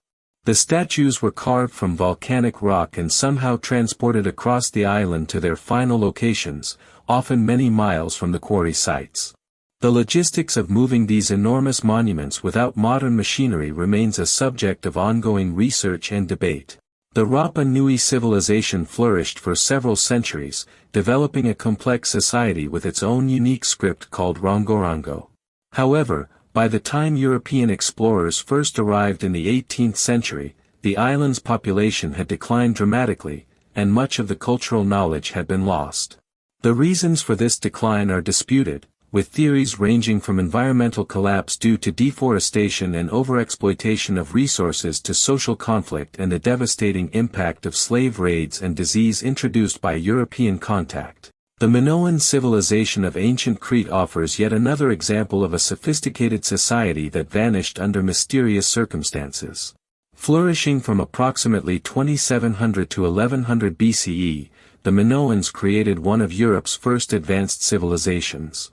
The statues were carved from volcanic rock and somehow transported across the island to their final locations, often many miles from the quarry sites. The logistics of moving these enormous monuments without modern machinery remains a subject of ongoing research and debate. The Rapa Nui civilization flourished for several centuries, developing a complex society with its own unique script called Rongorongo. However, by the time European explorers first arrived in the 18th century, the island's population had declined dramatically, and much of the cultural knowledge had been lost. The reasons for this decline are disputed, with theories ranging from environmental collapse due to deforestation and overexploitation of resources to social conflict and the devastating impact of slave raids and disease introduced by European contact. The Minoan civilization of ancient Crete offers yet another example of a sophisticated society that vanished under mysterious circumstances. Flourishing from approximately 2700 to 1100 BCE, the Minoans created one of Europe's first advanced civilizations.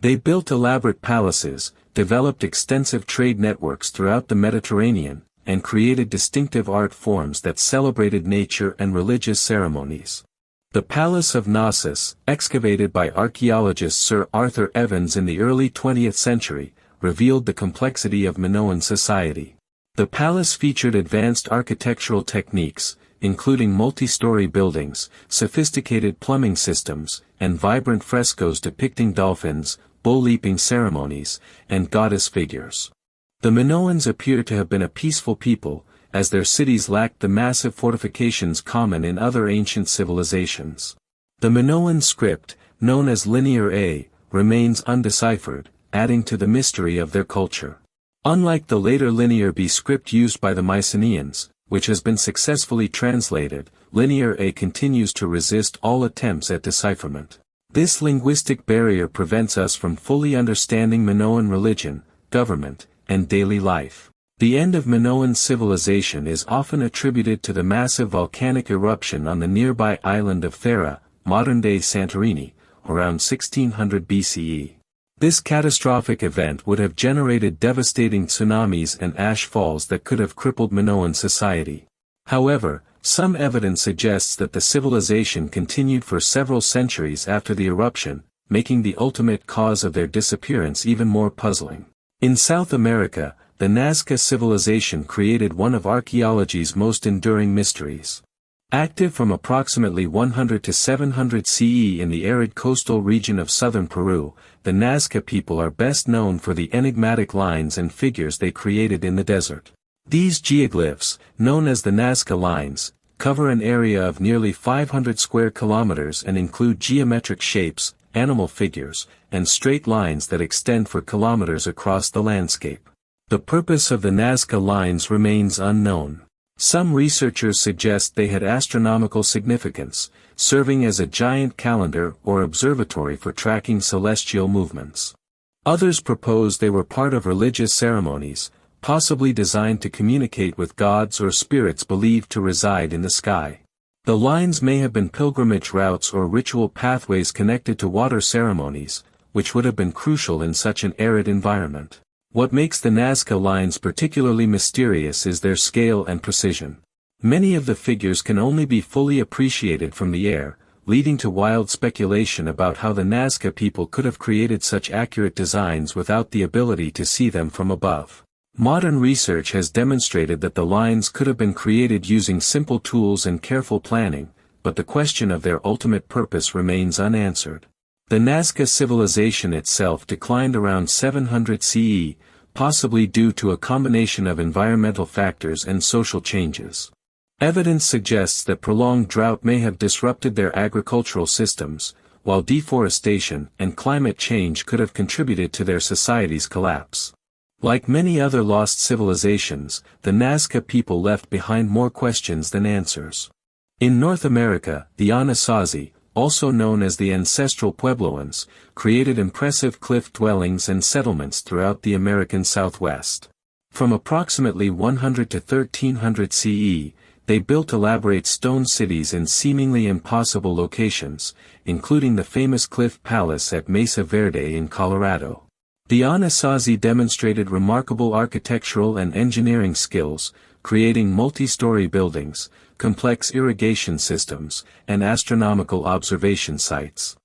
They built elaborate palaces, developed extensive trade networks throughout the Mediterranean, and created distinctive art forms that celebrated nature and religious ceremonies. The Palace of Knossos, excavated by archaeologist Sir Arthur Evans in the early 20th century, revealed the complexity of Minoan society. The palace featured advanced architectural techniques, including multi-story buildings, sophisticated plumbing systems, and vibrant frescoes depicting dolphins, bull-leaping ceremonies, and goddess figures. The Minoans appear to have been a peaceful people, as their cities lacked the massive fortifications common in other ancient civilizations. The Minoan script, known as Linear A, remains undeciphered, adding to the mystery of their culture. Unlike the later Linear B script used by the Mycenaeans, which has been successfully translated, Linear A continues to resist all attempts at decipherment. This linguistic barrier prevents us from fully understanding Minoan religion, government, and daily life. The end of Minoan civilization is often attributed to the massive volcanic eruption on the nearby island of Thera, modern-day Santorini, around 1600 BCE. This catastrophic event would have generated devastating tsunamis and ash falls that could have crippled Minoan society. However, some evidence suggests that the civilization continued for several centuries after the eruption, making the ultimate cause of their disappearance even more puzzling. In South America, the Nazca civilization created one of archaeology's most enduring mysteries. Active from approximately 100 to 700 CE in the arid coastal region of southern Peru, the Nazca people are best known for the enigmatic lines and figures they created in the desert. These geoglyphs, known as the Nazca lines, cover an area of nearly 500 square kilometers and include geometric shapes, animal figures, and straight lines that extend for kilometers across the landscape. The purpose of the Nazca lines remains unknown. Some researchers suggest they had astronomical significance, serving as a giant calendar or observatory for tracking celestial movements. Others propose they were part of religious ceremonies, possibly designed to communicate with gods or spirits believed to reside in the sky. The lines may have been pilgrimage routes or ritual pathways connected to water ceremonies, which would have been crucial in such an arid environment. What makes the Nazca lines particularly mysterious is their scale and precision. Many of the figures can only be fully appreciated from the air, leading to wild speculation about how the Nazca people could have created such accurate designs without the ability to see them from above. Modern research has demonstrated that the lines could have been created using simple tools and careful planning, but the question of their ultimate purpose remains unanswered. The Nazca civilization itself declined around 700 CE, possibly due to a combination of environmental factors and social changes. Evidence suggests that prolonged drought may have disrupted their agricultural systems, while deforestation and climate change could have contributed to their society's collapse. Like many other lost civilizations, the Nazca people left behind more questions than answers. In North America, the Anasazi, also known as the ancestral Puebloans, created impressive cliff dwellings and settlements throughout the American Southwest. From approximately 100 to 1300 CE, they built elaborate stone cities in seemingly impossible locations, including the famous Cliff Palace at Mesa Verde in Colorado. The Anasazi demonstrated remarkable architectural and engineering skills, creating multi-story buildings, complex irrigation systems, and astronomical observation sites.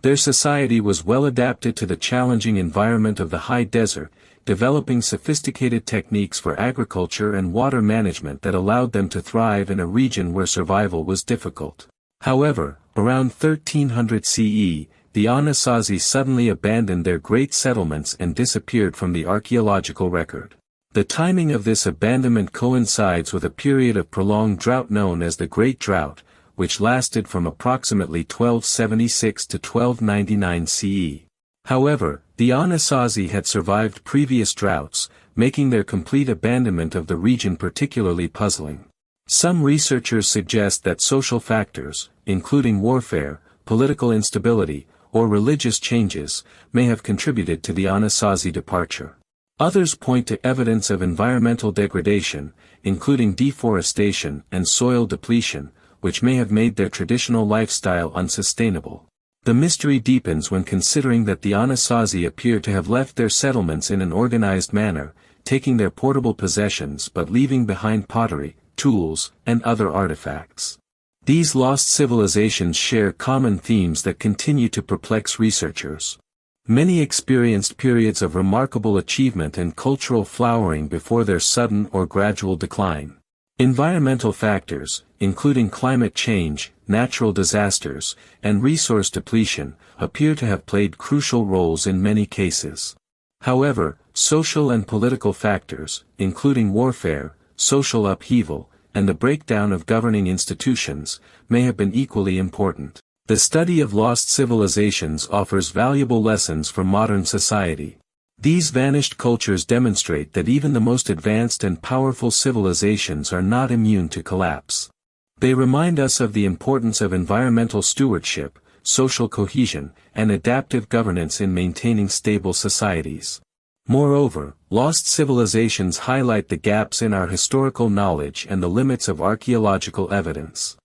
Their society was well adapted to the challenging environment of the high desert, developing sophisticated techniques for agriculture and water management that allowed them to thrive in a region where survival was difficult. However, around 1300 CE, the Anasazi suddenly abandoned their great settlements and disappeared from the archaeological record. The timing of this abandonment coincides with a period of prolonged drought known as the Great Drought, which lasted from approximately 1276 to 1299 CE. However, the Anasazi had survived previous droughts, making their complete abandonment of the region particularly puzzling. Some researchers suggest that social factors, including warfare, political instability, or religious changes, may have contributed to the Anasazi departure. Others point to evidence of environmental degradation, including deforestation and soil depletion, which may have made their traditional lifestyle unsustainable. The mystery deepens when considering that the Anasazi appear to have left their settlements in an organized manner, taking their portable possessions but leaving behind pottery, tools, and other artifacts. These lost civilizations share common themes that continue to perplex researchers. Many experienced periods of remarkable achievement and cultural flowering before their sudden or gradual decline. Environmental factors, including climate change, natural disasters, and resource depletion, appear to have played crucial roles in many cases. However, social and political factors, including warfare, social upheaval, and the breakdown of governing institutions, may have been equally important. The study of lost civilizations offers valuable lessons for modern society. These vanished cultures demonstrate that even the most advanced and powerful civilizations are not immune to collapse. They remind us of the importance of environmental stewardship, social cohesion, and adaptive governance in maintaining stable societies. Moreover, lost civilizations highlight the gaps in our historical knowledge and the limits of archaeological evidence.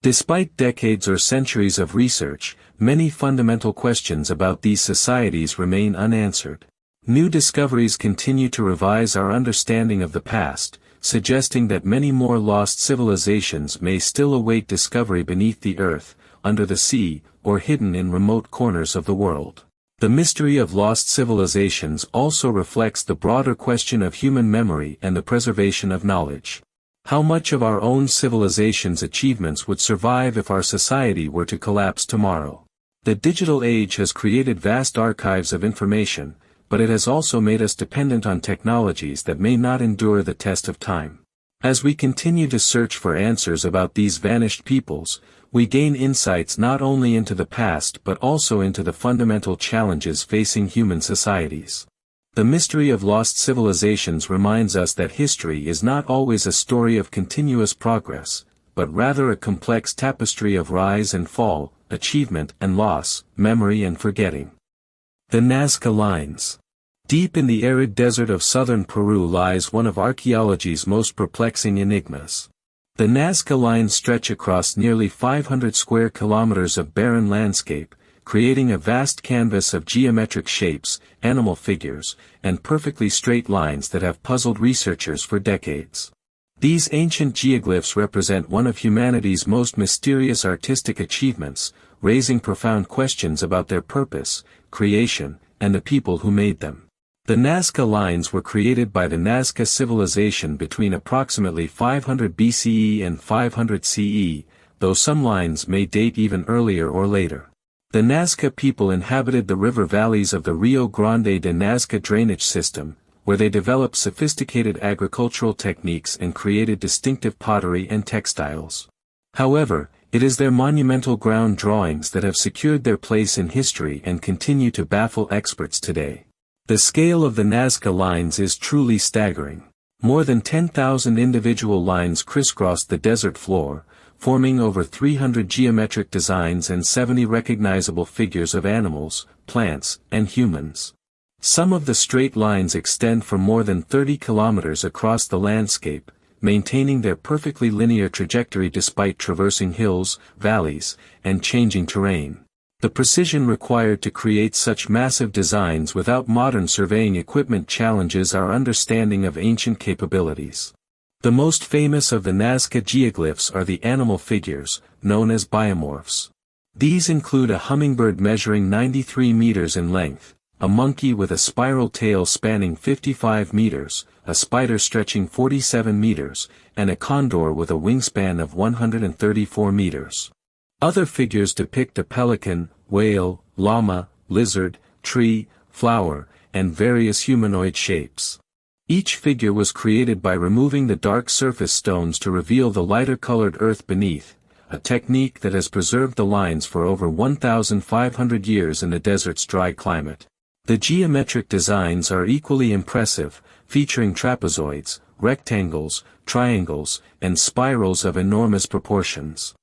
Despite decades or centuries of research, many fundamental questions about these societies remain unanswered. New discoveries continue to revise our understanding of the past, suggesting that many more lost civilizations may still await discovery beneath the earth, under the sea, or hidden in remote corners of the world. The mystery of lost civilizations also reflects the broader question of human memory and the preservation of knowledge. How much of our own civilization's achievements would survive if our society were to collapse tomorrow? The digital age has created vast archives of information, but it has also made us dependent on technologies that may not endure the test of time. As we continue to search for answers about these vanished peoples, we gain insights not only into the past but also into the fundamental challenges facing human societies. The mystery of lost civilizations reminds us that history is not always a story of continuous progress, but rather a complex tapestry of rise and fall, achievement and loss, memory and forgetting. The Nazca Lines. Deep in the arid desert of southern Peru lies one of archaeology's most perplexing enigmas. The Nazca Lines stretch across nearly 500 square kilometers of barren landscape, creating a vast canvas of geometric shapes, animal figures, and perfectly straight lines that have puzzled researchers for decades. These ancient geoglyphs represent one of humanity's most mysterious artistic achievements, raising profound questions about their purpose, creation, and the people who made them. The Nazca Lines were created by the Nazca civilization between approximately 500 BCE and 500 CE, though some lines may date even earlier or later. The Nazca people inhabited the river valleys of the Rio Grande de Nazca drainage system, where they developed sophisticated agricultural techniques and created distinctive pottery and textiles. However, it is their monumental ground drawings that have secured their place in history and continue to baffle experts today. The scale of the Nazca Lines is truly staggering. More than 10,000 individual lines crisscrossed the desert floor, forming over 300 geometric designs and 70 recognizable figures of animals, plants, and humans. Some of the straight lines extend for more than 30 kilometers across the landscape, maintaining their perfectly linear trajectory despite traversing hills, valleys, and changing terrain. The precision required to create such massive designs without modern surveying equipment challenges our understanding of ancient capabilities. The most famous of the Nazca geoglyphs are the animal figures, known as biomorphs. These include a hummingbird measuring 93 meters in length, a monkey with a spiral tail spanning 55 meters, a spider stretching 47 meters, and a condor with a wingspan of 134 meters. Other figures depict a pelican, whale, llama, lizard, tree, flower, and various humanoid shapes. Each figure was created by removing the dark surface stones to reveal the lighter-colored earth beneath, a technique that has preserved the lines for over 1,500 years in the desert's dry climate. The geometric designs are equally impressive, featuring trapezoids, rectangles, triangles, and spirals of enormous proportions.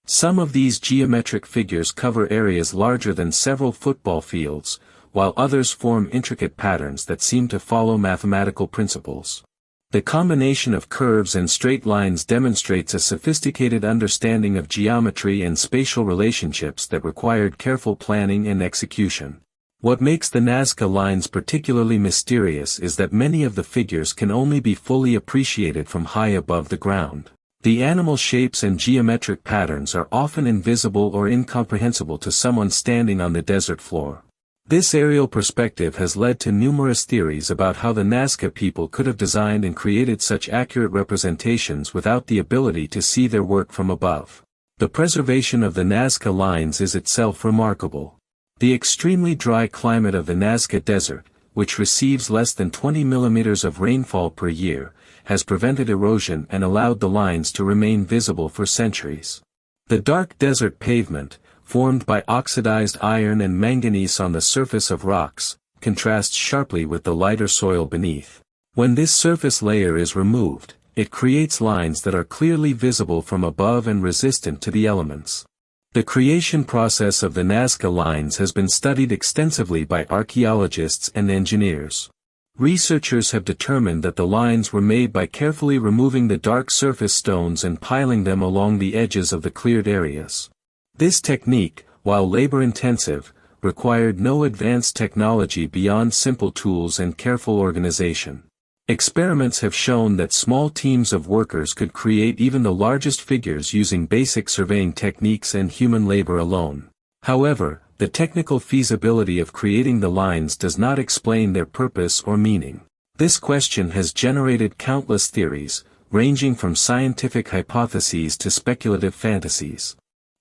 Some of these geometric figures cover areas larger than several football fields, while others form intricate patterns that seem to follow mathematical principles. The combination of curves and straight lines demonstrates a sophisticated understanding of geometry and spatial relationships that required careful planning and execution. What makes the Nazca Lines particularly mysterious is that many of the figures can only be fully appreciated from high above the ground. The animal shapes and geometric patterns are often invisible or incomprehensible to someone standing on the desert floor. This aerial perspective has led to numerous theories about how the Nazca people could have designed and created such accurate representations without the ability to see their work from above. The preservation of the Nazca Lines is itself remarkable. The extremely dry climate of the Nazca Desert, which receives less than 20 millimeters of rainfall per year, has prevented erosion and allowed the lines to remain visible for centuries. The dark desert pavement, formed by oxidized iron and manganese on the surface of rocks, contrasts sharply with the lighter soil beneath. When this surface layer is removed, it creates lines that are clearly visible from above and resistant to the elements. The creation process of the Nazca Lines has been studied extensively by archaeologists and engineers. Researchers have determined that the lines were made by carefully removing the dark surface stones and piling them along the edges of the cleared areas. This technique, while labor-intensive, required no advanced technology beyond simple tools and careful organization. Experiments have shown that small teams of workers could create even the largest figures using basic surveying techniques and human labor alone. However, the technical feasibility of creating the lines does not explain their purpose or meaning. This question has generated countless theories, ranging from scientific hypotheses to speculative fantasies.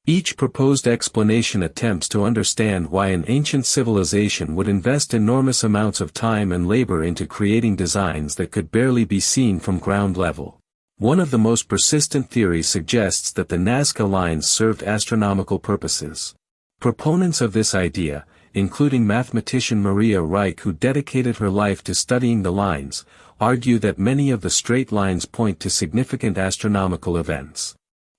Each proposed explanation attempts to understand why an ancient civilization would invest enormous amounts of time and labor into creating designs that could barely be seen from ground level. One of the most persistent theories suggests that the Nazca lines served astronomical purposes. Proponents of this idea, including mathematician Maria Reich, who dedicated her life to studying the lines, argue that many of the straight lines point to significant astronomical events.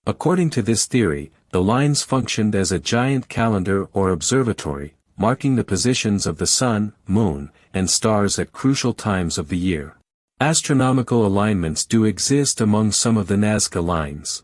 According to this theory, the lines functioned as a giant calendar or observatory, marking the positions of the sun, moon, and stars at crucial times of the year. Astronomical alignments do exist among some of the Nazca lines.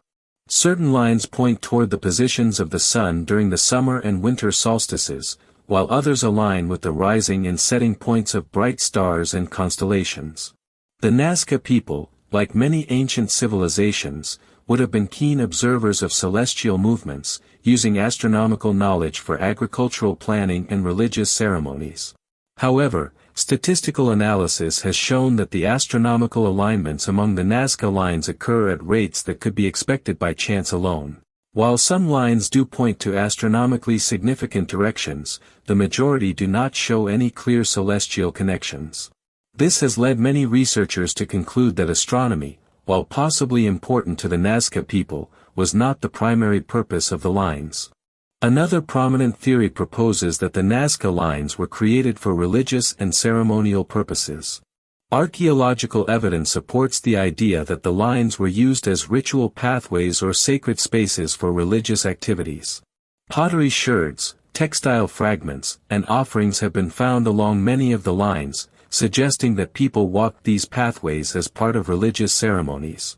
Certain lines point toward the positions of the sun during the summer and winter solstices, while others align with the rising and setting points of bright stars and constellations. The Nazca people, like many ancient civilizations, would have been keen observers of celestial movements, using astronomical knowledge for agricultural planning and religious ceremonies. However, statistical analysis has shown that the astronomical alignments among the Nazca lines occur at rates that could be expected by chance alone. While some lines do point to astronomically significant directions, the majority do not show any clear celestial connections. This has led many researchers to conclude that astronomy, while possibly important to the Nazca people, was not the primary purpose of the lines. Another prominent theory proposes that the Nazca lines were created for religious and ceremonial purposes. Archaeological evidence supports the idea that the lines were used as ritual pathways or sacred spaces for religious activities. Pottery sherds, textile fragments, and offerings have been found along many of the lines, suggesting that people walked these pathways as part of religious ceremonies.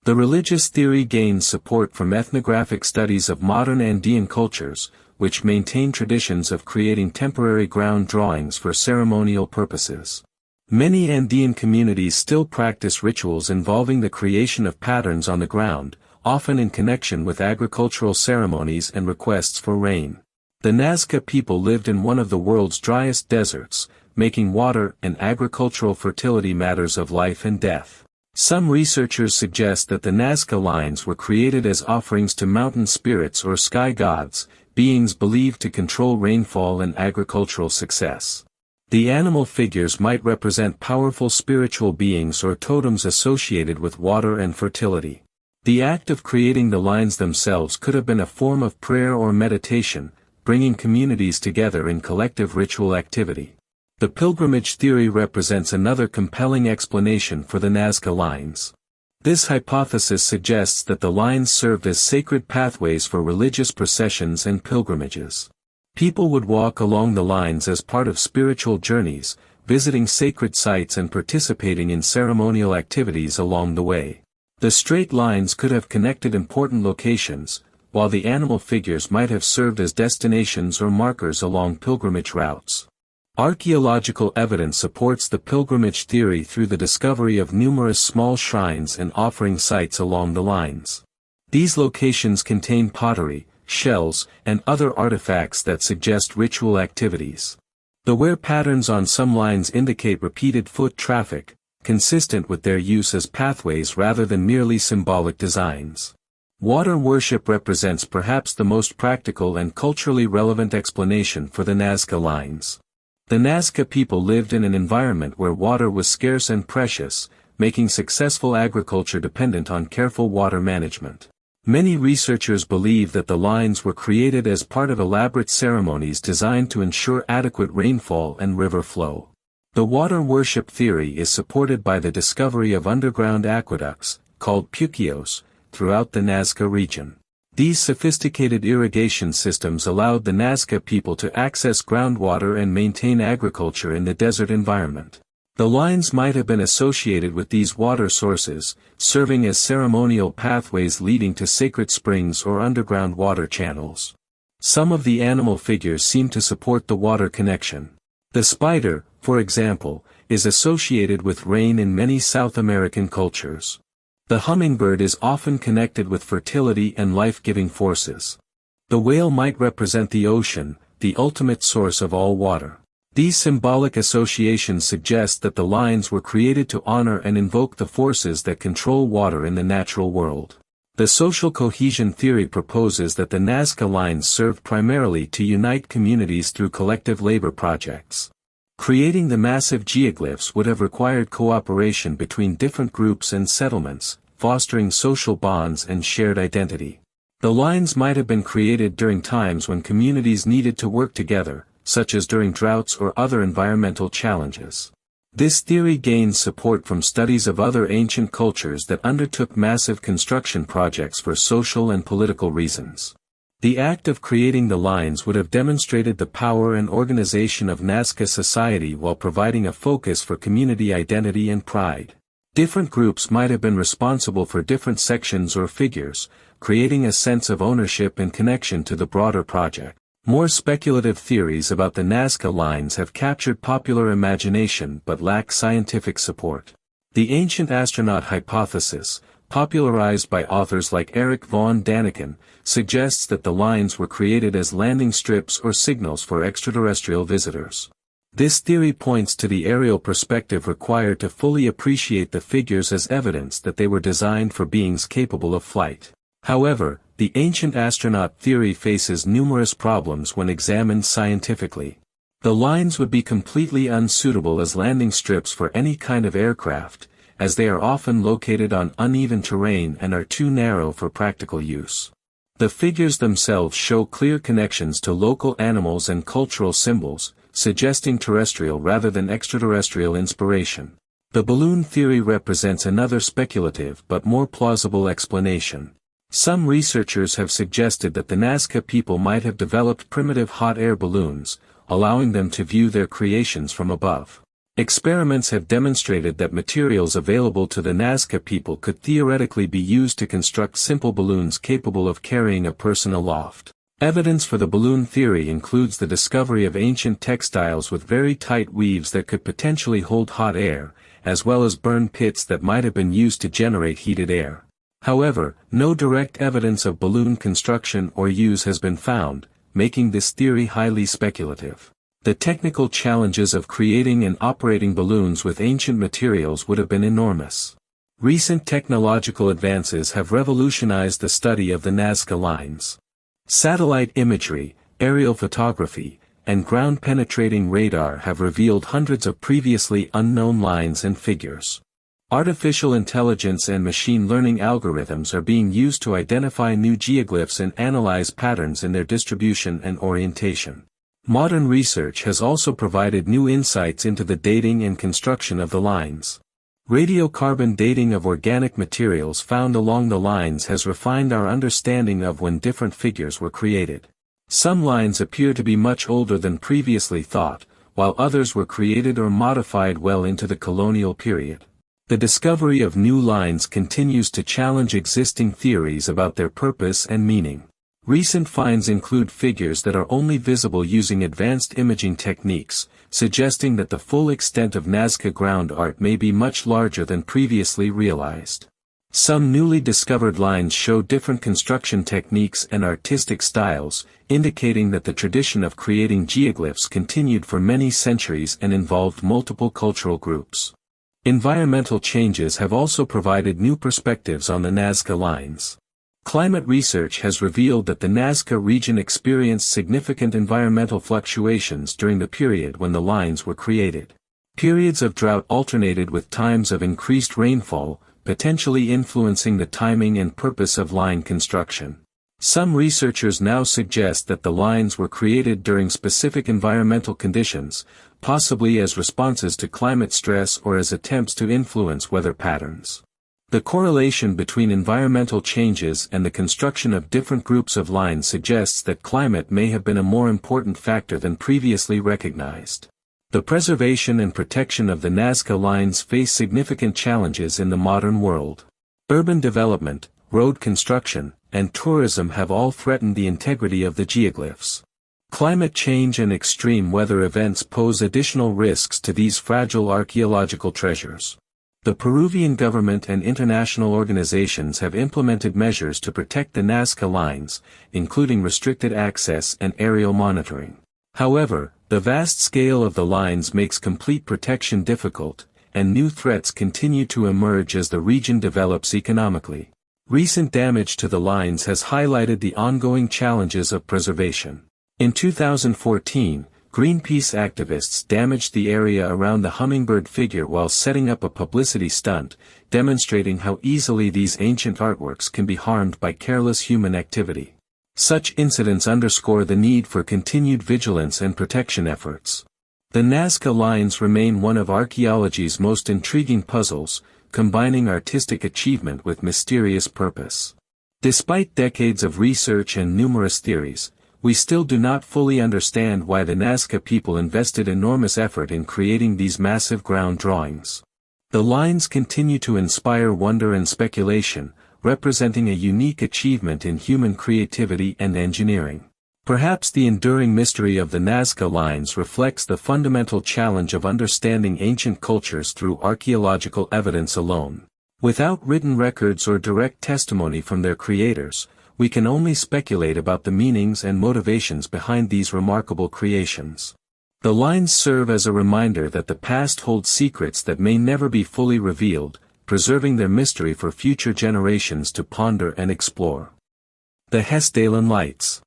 The religious theory gains support from ethnographic studies of modern Andean cultures, which maintain traditions of creating temporary ground drawings for ceremonial purposes. Many Andean communities still practice rituals involving the creation of patterns on the ground, often in connection with agricultural ceremonies and requests for rain. The Nazca people lived in one of the world's driest deserts, making water and agricultural fertility matters of life and death. Some researchers suggest that the Nazca lines were created as offerings to mountain spirits or sky gods, beings believed to control rainfall and agricultural success. The animal figures might represent powerful spiritual beings or totems associated with water and fertility. The act of creating the lines themselves could have been a form of prayer or meditation, bringing communities together in collective ritual activity. The pilgrimage theory represents another compelling explanation for the Nazca lines. This hypothesis suggests that the lines served as sacred pathways for religious processions and pilgrimages. People would walk along the lines as part of spiritual journeys, visiting sacred sites and participating in ceremonial activities along the way. The straight lines could have connected important locations, while the animal figures might have served as destinations or markers along pilgrimage routes. Archaeological evidence supports the pilgrimage theory through the discovery of numerous small shrines and offering sites along the lines. These locations contain pottery, shells, and other artifacts that suggest ritual activities. The wear patterns on some lines indicate repeated foot traffic, consistent with their use as pathways rather than merely symbolic designs. Water worship represents perhaps the most practical and culturally relevant explanation for the Nazca lines. The Nazca people lived in an environment where water was scarce and precious, making successful agriculture dependent on careful water management. Many researchers believe that the lines were created as part of elaborate ceremonies designed to ensure adequate rainfall and river flow. The water worship theory is supported by the discovery of underground aqueducts, called puquios, throughout the Nazca region. These sophisticated irrigation systems allowed the Nazca people to access groundwater and maintain agriculture in the desert environment. The lines might have been associated with these water sources, serving as ceremonial pathways leading to sacred springs or underground water channels. Some of the animal figures seem to support the water connection. The spider, for example, is associated with rain in many South American cultures. The hummingbird is often connected with fertility and life-giving forces. The whale might represent the ocean, the ultimate source of all water. These symbolic associations suggest that the lines were created to honor and invoke the forces that control water in the natural world. The social cohesion theory proposes that the Nazca lines served primarily to unite communities through collective labor projects. Creating the massive geoglyphs would have required cooperation between different groups and settlements, fostering social bonds and shared identity. The lines might have been created during times when communities needed to work together, such as during droughts or other environmental challenges. This theory gains support from studies of other ancient cultures that undertook massive construction projects for social and political reasons. The act of creating the lines would have demonstrated the power and organization of Nazca society while providing a focus for community identity and pride. Different groups might have been responsible for different sections or figures, creating a sense of ownership and connection to the broader project. More speculative theories about the Nazca lines have captured popular imagination but lack scientific support. The ancient astronaut hypothesis, popularized by authors like Erich von Däniken, suggests that the lines were created as landing strips or signals for extraterrestrial visitors. This theory points to the aerial perspective required to fully appreciate the figures as evidence that they were designed for beings capable of flight. However, the ancient astronaut theory faces numerous problems when examined scientifically. The lines would be completely unsuitable as landing strips for any kind of aircraft, as they are often located on uneven terrain and are too narrow for practical use. The figures themselves show clear connections to local animals and cultural symbols, suggesting terrestrial rather than extraterrestrial inspiration. The balloon theory represents another speculative but more plausible explanation. Some researchers have suggested that the Nazca people might have developed primitive hot air balloons, allowing them to view their creations from above. Experiments have demonstrated that materials available to the Nazca people could theoretically be used to construct simple balloons capable of carrying a person aloft. Evidence for the balloon theory includes the discovery of ancient textiles with very tight weaves that could potentially hold hot air, as well as burn pits that might have been used to generate heated air. However, no direct evidence of balloon construction or use has been found, making this theory highly speculative. The technical challenges of creating and operating balloons with ancient materials would have been enormous. Recent technological advances have revolutionized the study of the Nazca lines. Satellite imagery, aerial photography, and ground-penetrating radar have revealed hundreds of previously unknown lines and figures. Artificial intelligence and machine learning algorithms are being used to identify new geoglyphs and analyze patterns in their distribution and orientation. Modern research has also provided new insights into the dating and construction of the lines. Radiocarbon dating of organic materials found along the lines has refined our understanding of when different figures were created. Some lines appear to be much older than previously thought, while others were created or modified well into the colonial period. The discovery of new lines continues to challenge existing theories about their purpose and meaning. Recent finds include figures that are only visible using advanced imaging techniques, suggesting that the full extent of Nazca ground art may be much larger than previously realized. Some newly discovered lines show different construction techniques and artistic styles, indicating that the tradition of creating geoglyphs continued for many centuries and involved multiple cultural groups. Environmental changes have also provided new perspectives on the Nazca lines. Climate research has revealed that the Nazca region experienced significant environmental fluctuations during the period when the lines were created. Periods of drought alternated with times of increased rainfall, potentially influencing the timing and purpose of line construction. Some researchers now suggest that the lines were created during specific environmental conditions, possibly as responses to climate stress or as attempts to influence weather patterns. The correlation between environmental changes and the construction of different groups of lines suggests that climate may have been a more important factor than previously recognized. The preservation and protection of the Nazca Lines face significant challenges in the modern world. Urban development, road construction, and tourism have all threatened the integrity of the geoglyphs. Climate change and extreme weather events pose additional risks to these fragile archaeological treasures. The Peruvian government and international organizations have implemented measures to protect the Nazca Lines, including restricted access and aerial monitoring. However, the vast scale of the lines makes complete protection difficult, and new threats continue to emerge as the region develops economically. Recent damage to the lines has highlighted the ongoing challenges of preservation. In 2014, Greenpeace activists damaged the area around the hummingbird figure while setting up a publicity stunt, demonstrating how easily these ancient artworks can be harmed by careless human activity. Such incidents underscore the need for continued vigilance and protection efforts. The Nazca Lines remain one of archaeology's most intriguing puzzles, combining artistic achievement with mysterious purpose. Despite decades of research and numerous theories, we still do not fully understand why the Nazca people invested enormous effort in creating these massive ground drawings. The lines continue to inspire wonder and speculation, representing a unique achievement in human creativity and engineering. Perhaps the enduring mystery of the Nazca Lines reflects the fundamental challenge of understanding ancient cultures through archaeological evidence alone. Without written records or direct testimony from their creators, we can only speculate about the meanings and motivations behind these remarkable creations. The lines serve as a reminder that the past holds secrets that may never be fully revealed, preserving their mystery for future generations to ponder and explore. The Hessdalen Lights.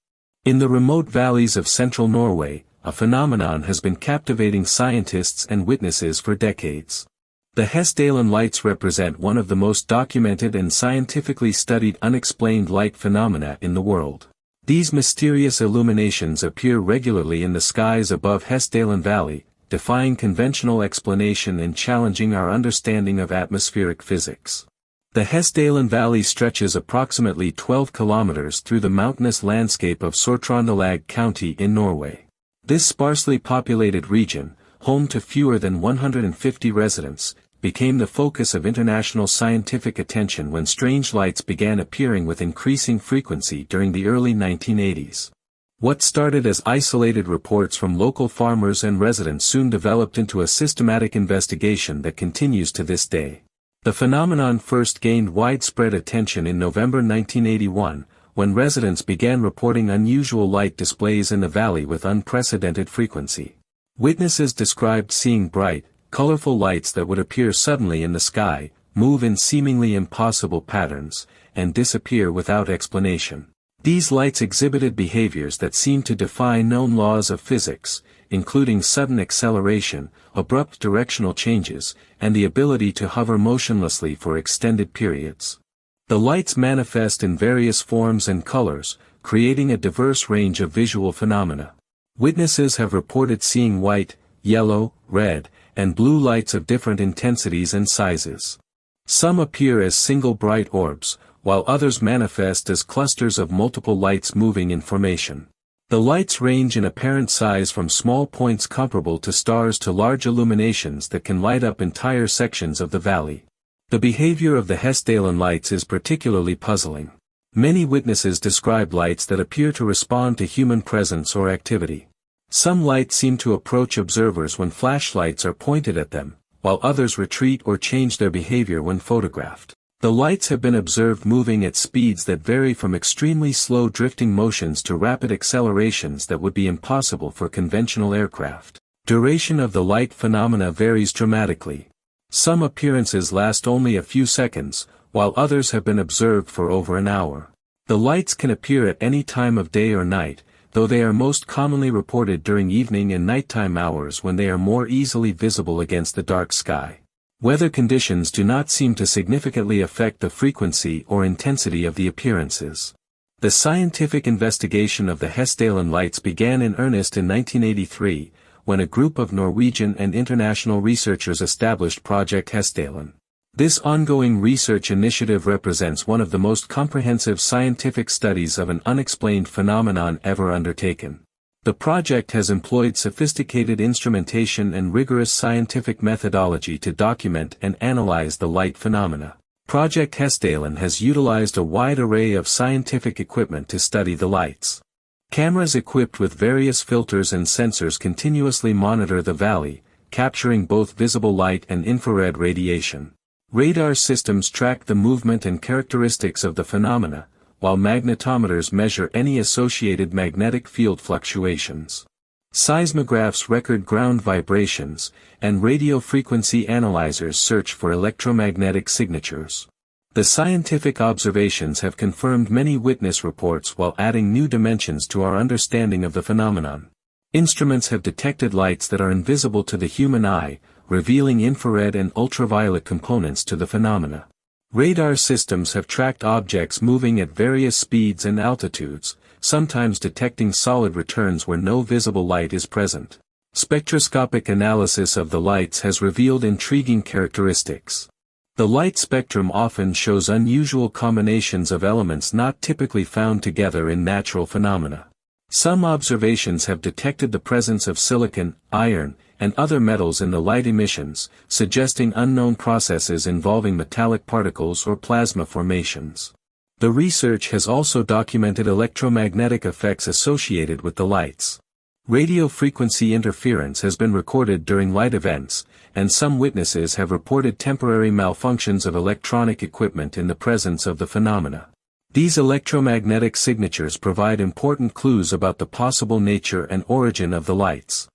In the remote valleys of central Norway, a phenomenon has been captivating scientists and witnesses for decades. The Hessdalen Lights represent one of the most documented and scientifically studied unexplained light phenomena in the world. These mysterious illuminations appear regularly in the skies above Hessdalen Valley, defying conventional explanation and challenging our understanding of atmospheric physics. The Hessdalen Valley stretches approximately 12 kilometers through the mountainous landscape of Sør-Trøndelag County in Norway. This sparsely populated region, home to fewer than 150 residents, became the focus of international scientific attention when strange lights began appearing with increasing frequency during the early 1980s. What started as isolated reports from local farmers and residents soon developed into a systematic investigation that continues to this day. The phenomenon first gained widespread attention in November 1981, when residents began reporting unusual light displays in the valley with unprecedented frequency. Witnesses described seeing bright, colorful lights that would appear suddenly in the sky, move in seemingly impossible patterns, and disappear without explanation. These lights exhibited behaviors that seemed to defy known laws of physics, including sudden acceleration, abrupt directional changes, and the ability to hover motionlessly for extended periods. The lights manifest in various forms and colors, creating a diverse range of visual phenomena. Witnesses have reported seeing white, yellow, red, and blue lights of different intensities and sizes. Some appear as single bright orbs, while others manifest as clusters of multiple lights moving in formation. The lights range in apparent size from small points comparable to stars to large illuminations that can light up entire sections of the valley. The behavior of the Hessdalen lights is particularly puzzling. Many witnesses describe lights that appear to respond to human presence or activity. Some lights seem to approach observers when flashlights are pointed at them, while others retreat or change their behavior when photographed. The lights have been observed moving at speeds that vary from extremely slow drifting motions to rapid accelerations that would be impossible for conventional aircraft. Duration of the light phenomena varies dramatically. Some appearances last only a few seconds, while others have been observed for over an hour. The lights can appear at any time of day or night, though they are most commonly reported during evening and nighttime hours when they are more easily visible against the dark sky. Weather conditions do not seem to significantly affect the frequency or intensity of the appearances. The scientific investigation of the Hessdalen lights began in earnest in 1983, when a group of Norwegian and international researchers established Project Hessdalen. This ongoing research initiative represents one of the most comprehensive scientific studies of an unexplained phenomenon ever undertaken. The project has employed sophisticated instrumentation and rigorous scientific methodology to document and analyze the light phenomena. Project HESDALEN has utilized a wide array of scientific equipment to study the lights. Cameras equipped with various filters and sensors continuously monitor the valley, capturing both visible light and infrared radiation. Radar systems track the movement and characteristics of the phenomena, while magnetometers measure any associated magnetic field fluctuations. Seismographs record ground vibrations, and radio frequency analyzers search for electromagnetic signatures. The scientific observations have confirmed many witness reports while adding new dimensions to our understanding of the phenomenon. Instruments have detected lights that are invisible to the human eye, revealing infrared and ultraviolet components to the phenomena. Radar systems have tracked objects moving at various speeds and altitudes, sometimes detecting solid returns where no visible light is present. Spectroscopic analysis of the lights has revealed intriguing characteristics. The light spectrum often shows unusual combinations of elements not typically found together in natural phenomena. Some observations have detected the presence of silicon, iron, and other metals in the light emissions, suggesting unknown processes involving metallic particles or plasma formations. The research has also documented electromagnetic effects associated with the lights. Radio frequency interference has been recorded during light events, and some witnesses have reported temporary malfunctions of electronic equipment in the presence of the phenomena. These electromagnetic signatures provide important clues about the possible nature and origin of the lights.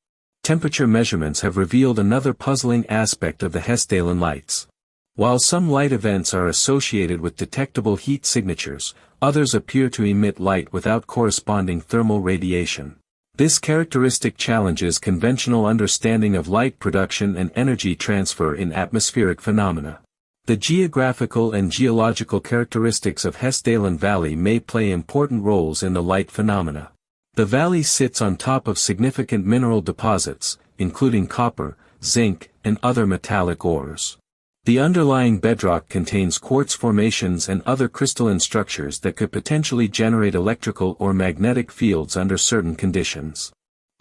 Temperature measurements have revealed another puzzling aspect of the HESDALEN lights. While some light events are associated with detectable heat signatures, others appear to emit light without corresponding thermal radiation. This characteristic challenges conventional understanding of light production and energy transfer in atmospheric phenomena. The geographical and geological characteristics of HESDALEN Valley may play important roles in the light phenomena. The valley sits on top of significant mineral deposits, including copper, zinc, and other metallic ores. The underlying bedrock contains quartz formations and other crystalline structures that could potentially generate electrical or magnetic fields under certain conditions.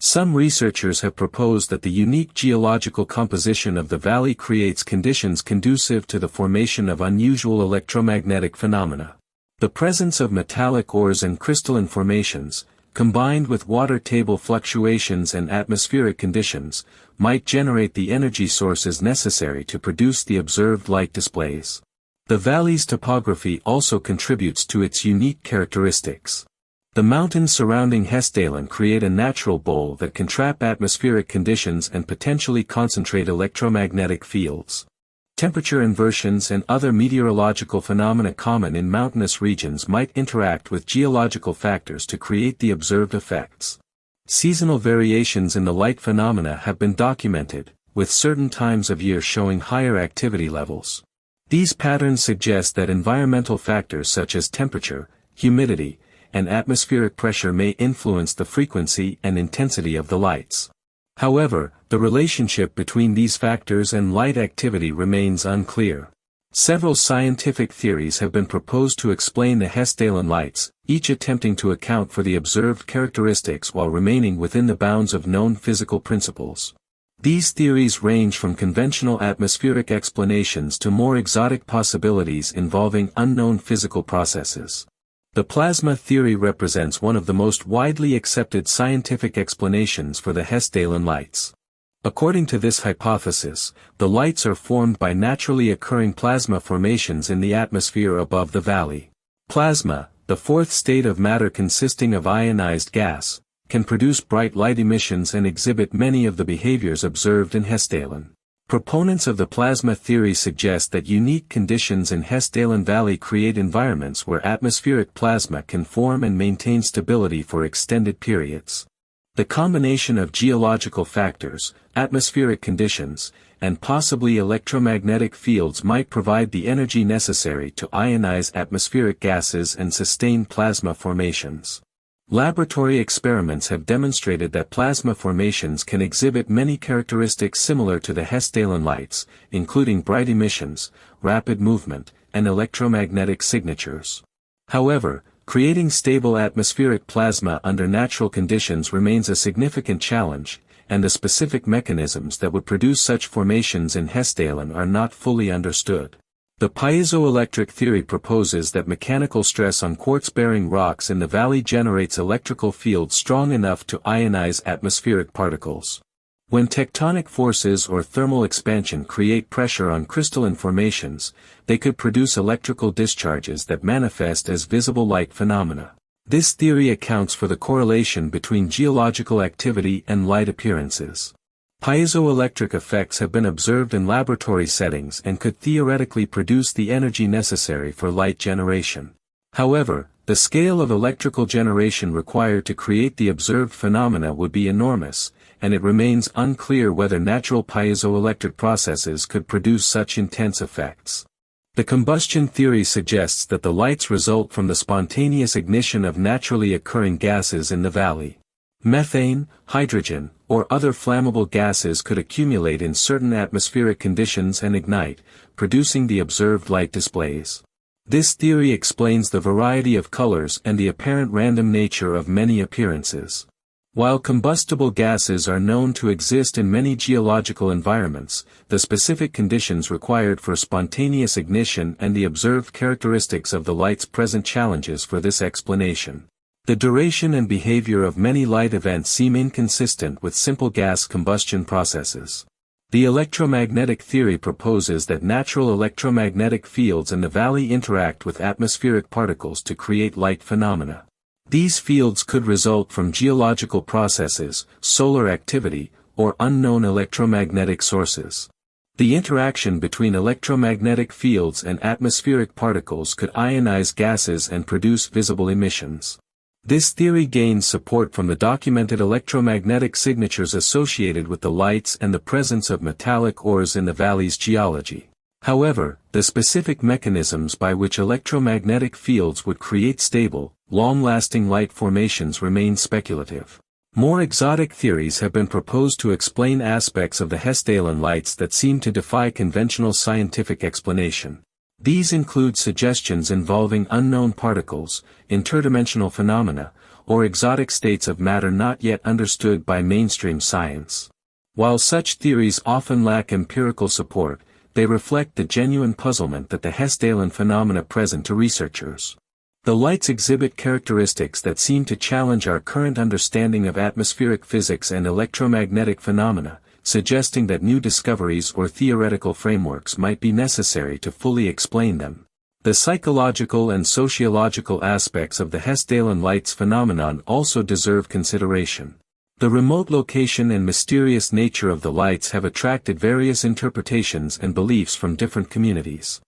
Some researchers have proposed that the unique geological composition of the valley creates conditions conducive to the formation of unusual electromagnetic phenomena. The presence of metallic ores and crystalline formations, combined with water table fluctuations and atmospheric conditions, might generate the energy sources necessary to produce the observed light displays. The valley's topography also contributes to its unique characteristics. The mountains surrounding HESDALEN create a natural bowl that can trap atmospheric conditions and potentially concentrate electromagnetic fields. Temperature inversions and other meteorological phenomena common in mountainous regions might interact with geological factors to create the observed effects. Seasonal variations in the light phenomena have been documented, with certain times of year showing higher activity levels. These patterns suggest that environmental factors such as temperature, humidity, and atmospheric pressure may influence the frequency and intensity of the lights. However, the relationship between these factors and light activity remains unclear. Several scientific theories have been proposed to explain the HESDALEN lights, each attempting to account for the observed characteristics while remaining within the bounds of known physical principles. These theories range from conventional atmospheric explanations to more exotic possibilities involving unknown physical processes. The plasma theory represents one of the most widely accepted scientific explanations for the HESDALEN lights. According to this hypothesis, the lights are formed by naturally occurring plasma formations in the atmosphere above the valley. Plasma, the fourth state of matter consisting of ionized gas, can produce bright light emissions and exhibit many of the behaviors observed in HESDALEN. Proponents of the plasma theory suggest that unique conditions in HESDALEN Valley create environments where atmospheric plasma can form and maintain stability for extended periods. The combination of geological factors, atmospheric conditions, and possibly electromagnetic fields might provide the energy necessary to ionize atmospheric gases and sustain plasma formations. Laboratory experiments have demonstrated that plasma formations can exhibit many characteristics similar to the HESDALEN lights, including bright emissions, rapid movement, and electromagnetic signatures. However, Creating stable atmospheric plasma under natural conditions remains a significant challenge, and the specific mechanisms that would produce such formations in Hessdalen are not fully understood. The piezoelectric theory proposes that mechanical stress on quartz-bearing rocks in the valley generates electrical fields strong enough to ionize atmospheric particles. When tectonic forces or thermal expansion create pressure on crystalline formations, they could produce electrical discharges that manifest as visible light phenomena. This theory accounts for the correlation between geological activity and light appearances. Piezoelectric effects have been observed in laboratory settings and could theoretically produce the energy necessary for light generation. However, the scale of electrical generation required to create the observed phenomena would be enormous, and it remains unclear whether natural piezoelectric processes could produce such intense effects. The combustion theory suggests that the lights result from the spontaneous ignition of naturally occurring gases in the valley. Methane, hydrogen, or other flammable gases could accumulate in certain atmospheric conditions and ignite, producing the observed light displays. This theory explains the variety of colors and the apparent random nature of many appearances. While combustible gases are known to exist in many geological environments, the specific conditions required for spontaneous ignition and the observed characteristics of the lights present challenges for this explanation. The duration and behavior of many light events seem inconsistent with simple gas combustion processes. The electromagnetic theory proposes that natural electromagnetic fields in the valley interact with atmospheric particles to create light phenomena. These fields could result from geological processes, solar activity, or unknown electromagnetic sources. The interaction between electromagnetic fields and atmospheric particles could ionize gases and produce visible emissions. This theory gains support from the documented electromagnetic signatures associated with the lights and the presence of metallic ores in the valley's geology. However, the specific mechanisms by which electromagnetic fields would create stable, long-lasting light formations remain speculative. More exotic theories have been proposed to explain aspects of the Hessdalen lights that seem to defy conventional scientific explanation. These include suggestions involving unknown particles, interdimensional phenomena, or exotic states of matter not yet understood by mainstream science. While such theories often lack empirical support, they reflect the genuine puzzlement that the Hessdalen phenomena present to researchers. The lights exhibit characteristics that seem to challenge our current understanding of atmospheric physics and electromagnetic phenomena, suggesting that new discoveries or theoretical frameworks might be necessary to fully explain them. The psychological and sociological aspects of the Hessdalen lights phenomenon also deserve consideration. The remote location and mysterious nature of the lights have attracted various interpretations and beliefs from different communities.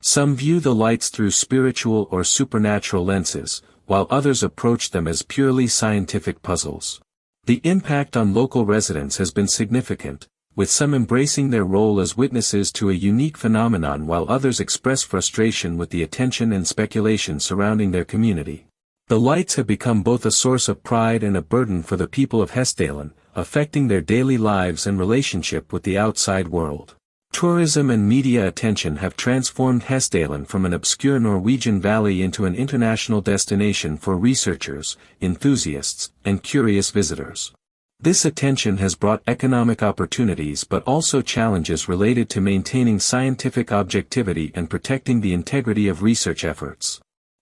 Some view the lights through spiritual or supernatural lenses, while others approach them as purely scientific puzzles. The impact on local residents has been significant, with some embracing their role as witnesses to a unique phenomenon while others express frustration with the attention and speculation surrounding their community. The lights have become both a source of pride and a burden for the people of Hessdalen, affecting their daily lives and relationship with the outside world. Tourism and media attention have transformed Hessdalen from an obscure Norwegian valley into an international destination for researchers, enthusiasts, and curious visitors. This attention has brought economic opportunities but also challenges related to maintaining scientific objectivity and protecting the integrity of research efforts.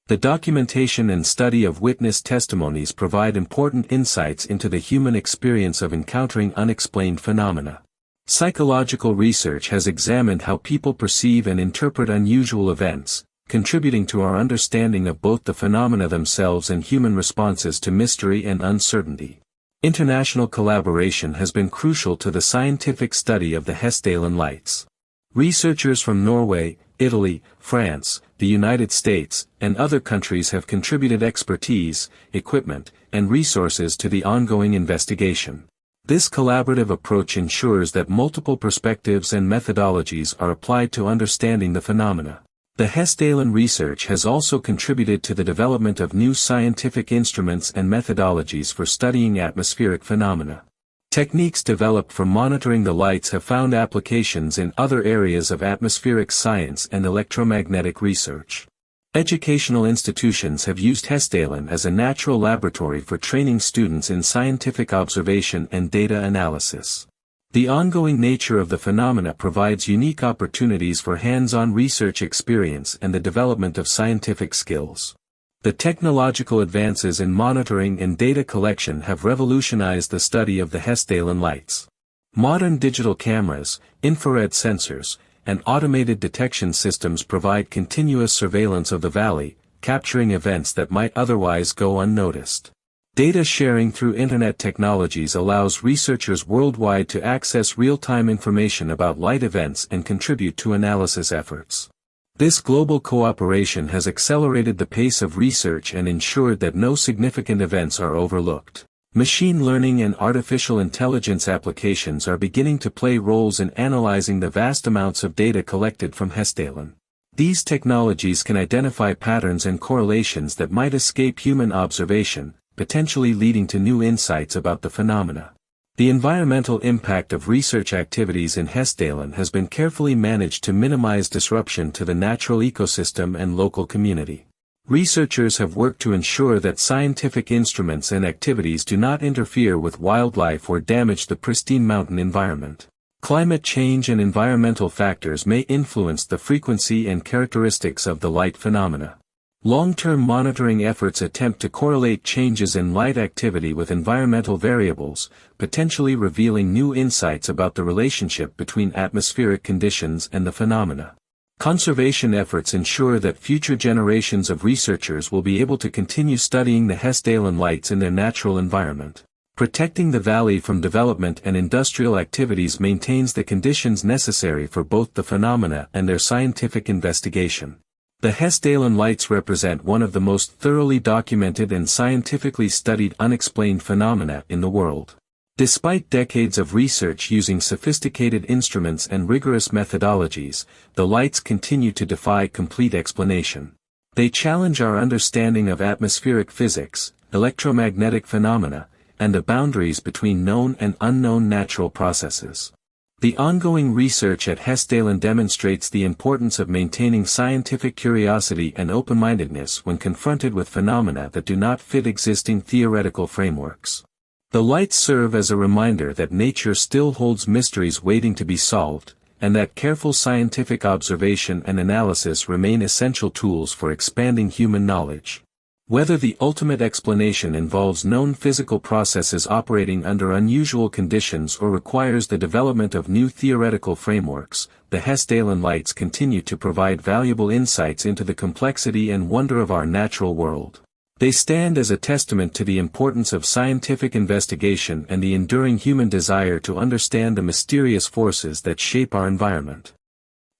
The documentation and study of witness testimonies provide important insights into the human experience of encountering unexplained phenomena. Psychological research has examined how people perceive and interpret unusual events, contributing to our understanding of both the phenomena themselves and human responses to mystery and uncertainty. International collaboration has been crucial to the scientific study of the Hessdalen lights. Researchers from Norway, Italy, France, the United States, and other countries have contributed expertise, equipment, and resources to the ongoing investigation. This collaborative approach ensures that multiple perspectives and methodologies are applied to understanding the phenomena. The Hessdalen research has also contributed to the development of new scientific instruments and methodologies for studying atmospheric phenomena. Techniques developed for monitoring the lights have found applications in other areas of atmospheric science and electromagnetic research. Educational institutions have used Hessdalen as a natural laboratory for training students in scientific observation and data analysis. The ongoing nature of the phenomena provides unique opportunities for hands-on research experience and the development of scientific skills. The technological advances in monitoring and data collection have revolutionized the study of the Hessdalen lights. Modern digital cameras, infrared sensors, and automated detection systems provide continuous surveillance of the valley, capturing events that might otherwise go unnoticed. Data sharing through Internet technologies allows researchers worldwide to access real-time information about light events and contribute to analysis efforts. This global cooperation has accelerated the pace of research and ensured that no significant events are overlooked. Machine learning and artificial intelligence applications are beginning to play roles in analyzing the vast amounts of data collected from Hessdalen. These technologies can identify patterns and correlations that might escape human observation, potentially leading to new insights about the phenomena. The environmental impact of research activities in Hessdalen has been carefully managed to minimize disruption to the natural ecosystem and local community. Researchers have worked to ensure that scientific instruments and activities do not interfere with wildlife or damage the pristine mountain environment. Climate change and environmental factors may influence the frequency and characteristics of the light phenomena. Long-term monitoring efforts attempt to correlate changes in light activity with environmental variables, potentially revealing new insights about the relationship between atmospheric conditions and the phenomena. Conservation efforts ensure that future generations of researchers will be able to continue studying the Hessdalen lights in their natural environment. Protecting the valley from development and industrial activities maintains the conditions necessary for both the phenomena and their scientific investigation. The Hessdalen lights represent one of the most thoroughly documented and scientifically studied unexplained phenomena in the world. Despite decades of research using sophisticated instruments and rigorous methodologies, the lights continue to defy complete explanation. They challenge our understanding of atmospheric physics, electromagnetic phenomena, and the boundaries between known and unknown natural processes. The ongoing research at Hessdalen demonstrates the importance of maintaining scientific curiosity and open-mindedness when confronted with phenomena that do not fit existing theoretical frameworks. The lights serve as a reminder that nature still holds mysteries waiting to be solved, and that careful scientific observation and analysis remain essential tools for expanding human knowledge. Whether the ultimate explanation involves known physical processes operating under unusual conditions or requires the development of new theoretical frameworks, the Hessdalen lights continue to provide valuable insights into the complexity and wonder of our natural world. They stand as a testament to the importance of scientific investigation and the enduring human desire to understand the mysterious forces that shape our environment.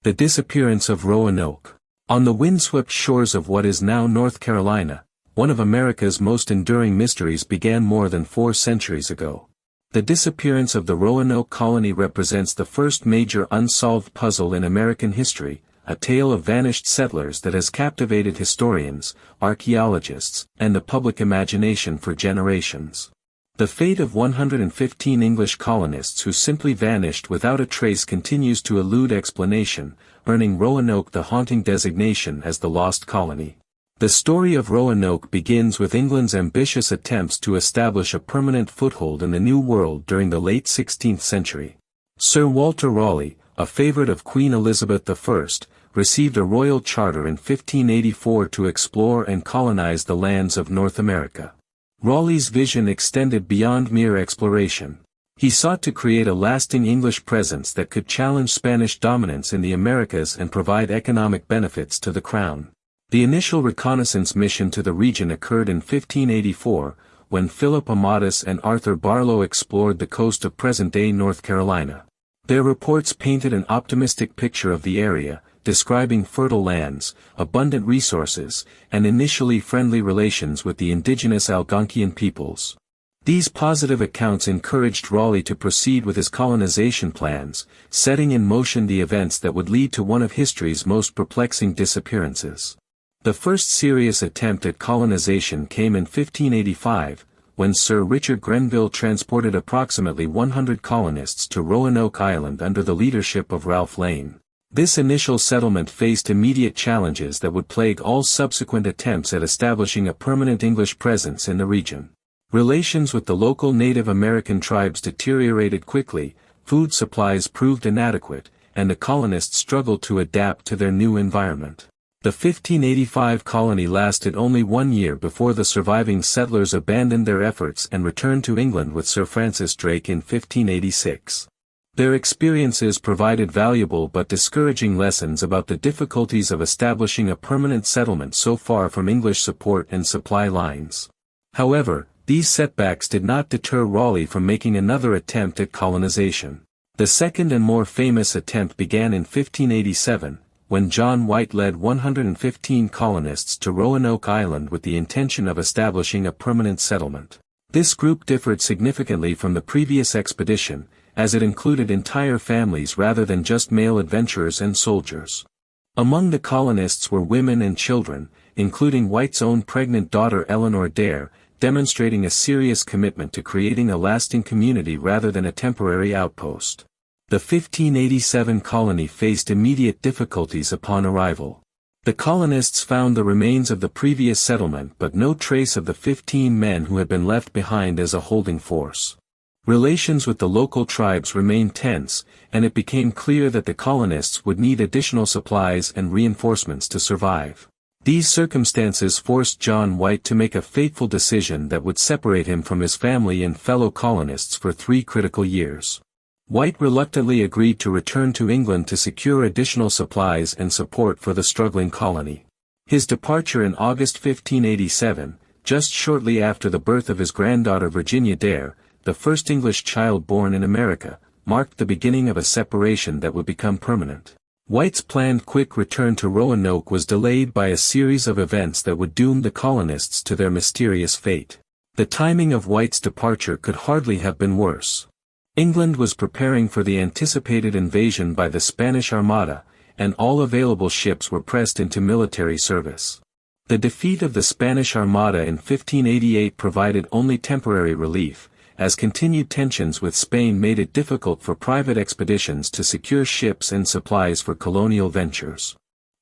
The disappearance of Roanoke. On the windswept shores of what is now North Carolina, one of America's most enduring mysteries began more than 4 centuries ago. The disappearance of the Roanoke colony represents the first major unsolved puzzle in American history, a tale of vanished settlers that has captivated historians, archaeologists, and the public imagination for generations. The fate of 115 English colonists who simply vanished without a trace continues to elude explanation, earning Roanoke the haunting designation as the lost colony. The story of Roanoke begins with England's ambitious attempts to establish a permanent foothold in the New World during the late 16th century. Sir Walter Raleigh, a favorite of Queen Elizabeth I, received a royal charter in 1584 to explore and colonize the lands of North America. Raleigh's vision extended beyond mere exploration. He sought to create a lasting English presence that could challenge Spanish dominance in the Americas and provide economic benefits to the crown. The initial reconnaissance mission to the region occurred in 1584, when Philip Amatus and Arthur Barlow explored the coast of present-day North Carolina. Their reports painted an optimistic picture of the area, describing fertile lands, abundant resources, and initially friendly relations with the indigenous Algonquian peoples. These positive accounts encouraged Raleigh to proceed with his colonization plans, setting in motion the events that would lead to one of history's most perplexing disappearances. The first serious attempt at colonization came in 1585, when Sir Richard Grenville transported approximately 100 colonists to Roanoke Island under the leadership of Ralph Lane. This initial settlement faced immediate challenges that would plague all subsequent attempts at establishing a permanent English presence in the region. Relations with the local Native American tribes deteriorated quickly, food supplies proved inadequate, and the colonists struggled to adapt to their new environment. The 1585 colony lasted only 1 year before the surviving settlers abandoned their efforts and returned to England with Sir Francis Drake in 1586. Their experiences provided valuable but discouraging lessons about the difficulties of establishing a permanent settlement so far from English support and supply lines. However, these setbacks did not deter Raleigh from making another attempt at colonization. The second and more famous attempt began in 1587, when John White led 115 colonists to Roanoke Island with the intention of establishing a permanent settlement. This group differed significantly from the previous expedition, as it included entire families rather than just male adventurers and soldiers. Among the colonists were women and children, including White's own pregnant daughter Eleanor Dare, demonstrating a serious commitment to creating a lasting community rather than a temporary outpost. The 1587 colony faced immediate difficulties upon arrival. The colonists found the remains of the previous settlement but no trace of the 15 men who had been left behind as a holding force. Relations with the local tribes remained tense, and it became clear that the colonists would need additional supplies and reinforcements to survive. These circumstances forced John White to make a fateful decision that would separate him from his family and fellow colonists for 3 critical years. White reluctantly agreed to return to England to secure additional supplies and support for the struggling colony. His departure in August 1587, just shortly after the birth of his granddaughter Virginia Dare, the first English child born in America, marked the beginning of a separation that would become permanent. White's planned quick return to Roanoke was delayed by a series of events that would doom the colonists to their mysterious fate. The timing of White's departure could hardly have been worse. England was preparing for the anticipated invasion by the Spanish Armada, and all available ships were pressed into military service. The defeat of the Spanish Armada in 1588 provided only temporary relief, as continued tensions with Spain made it difficult for private expeditions to secure ships and supplies for colonial ventures.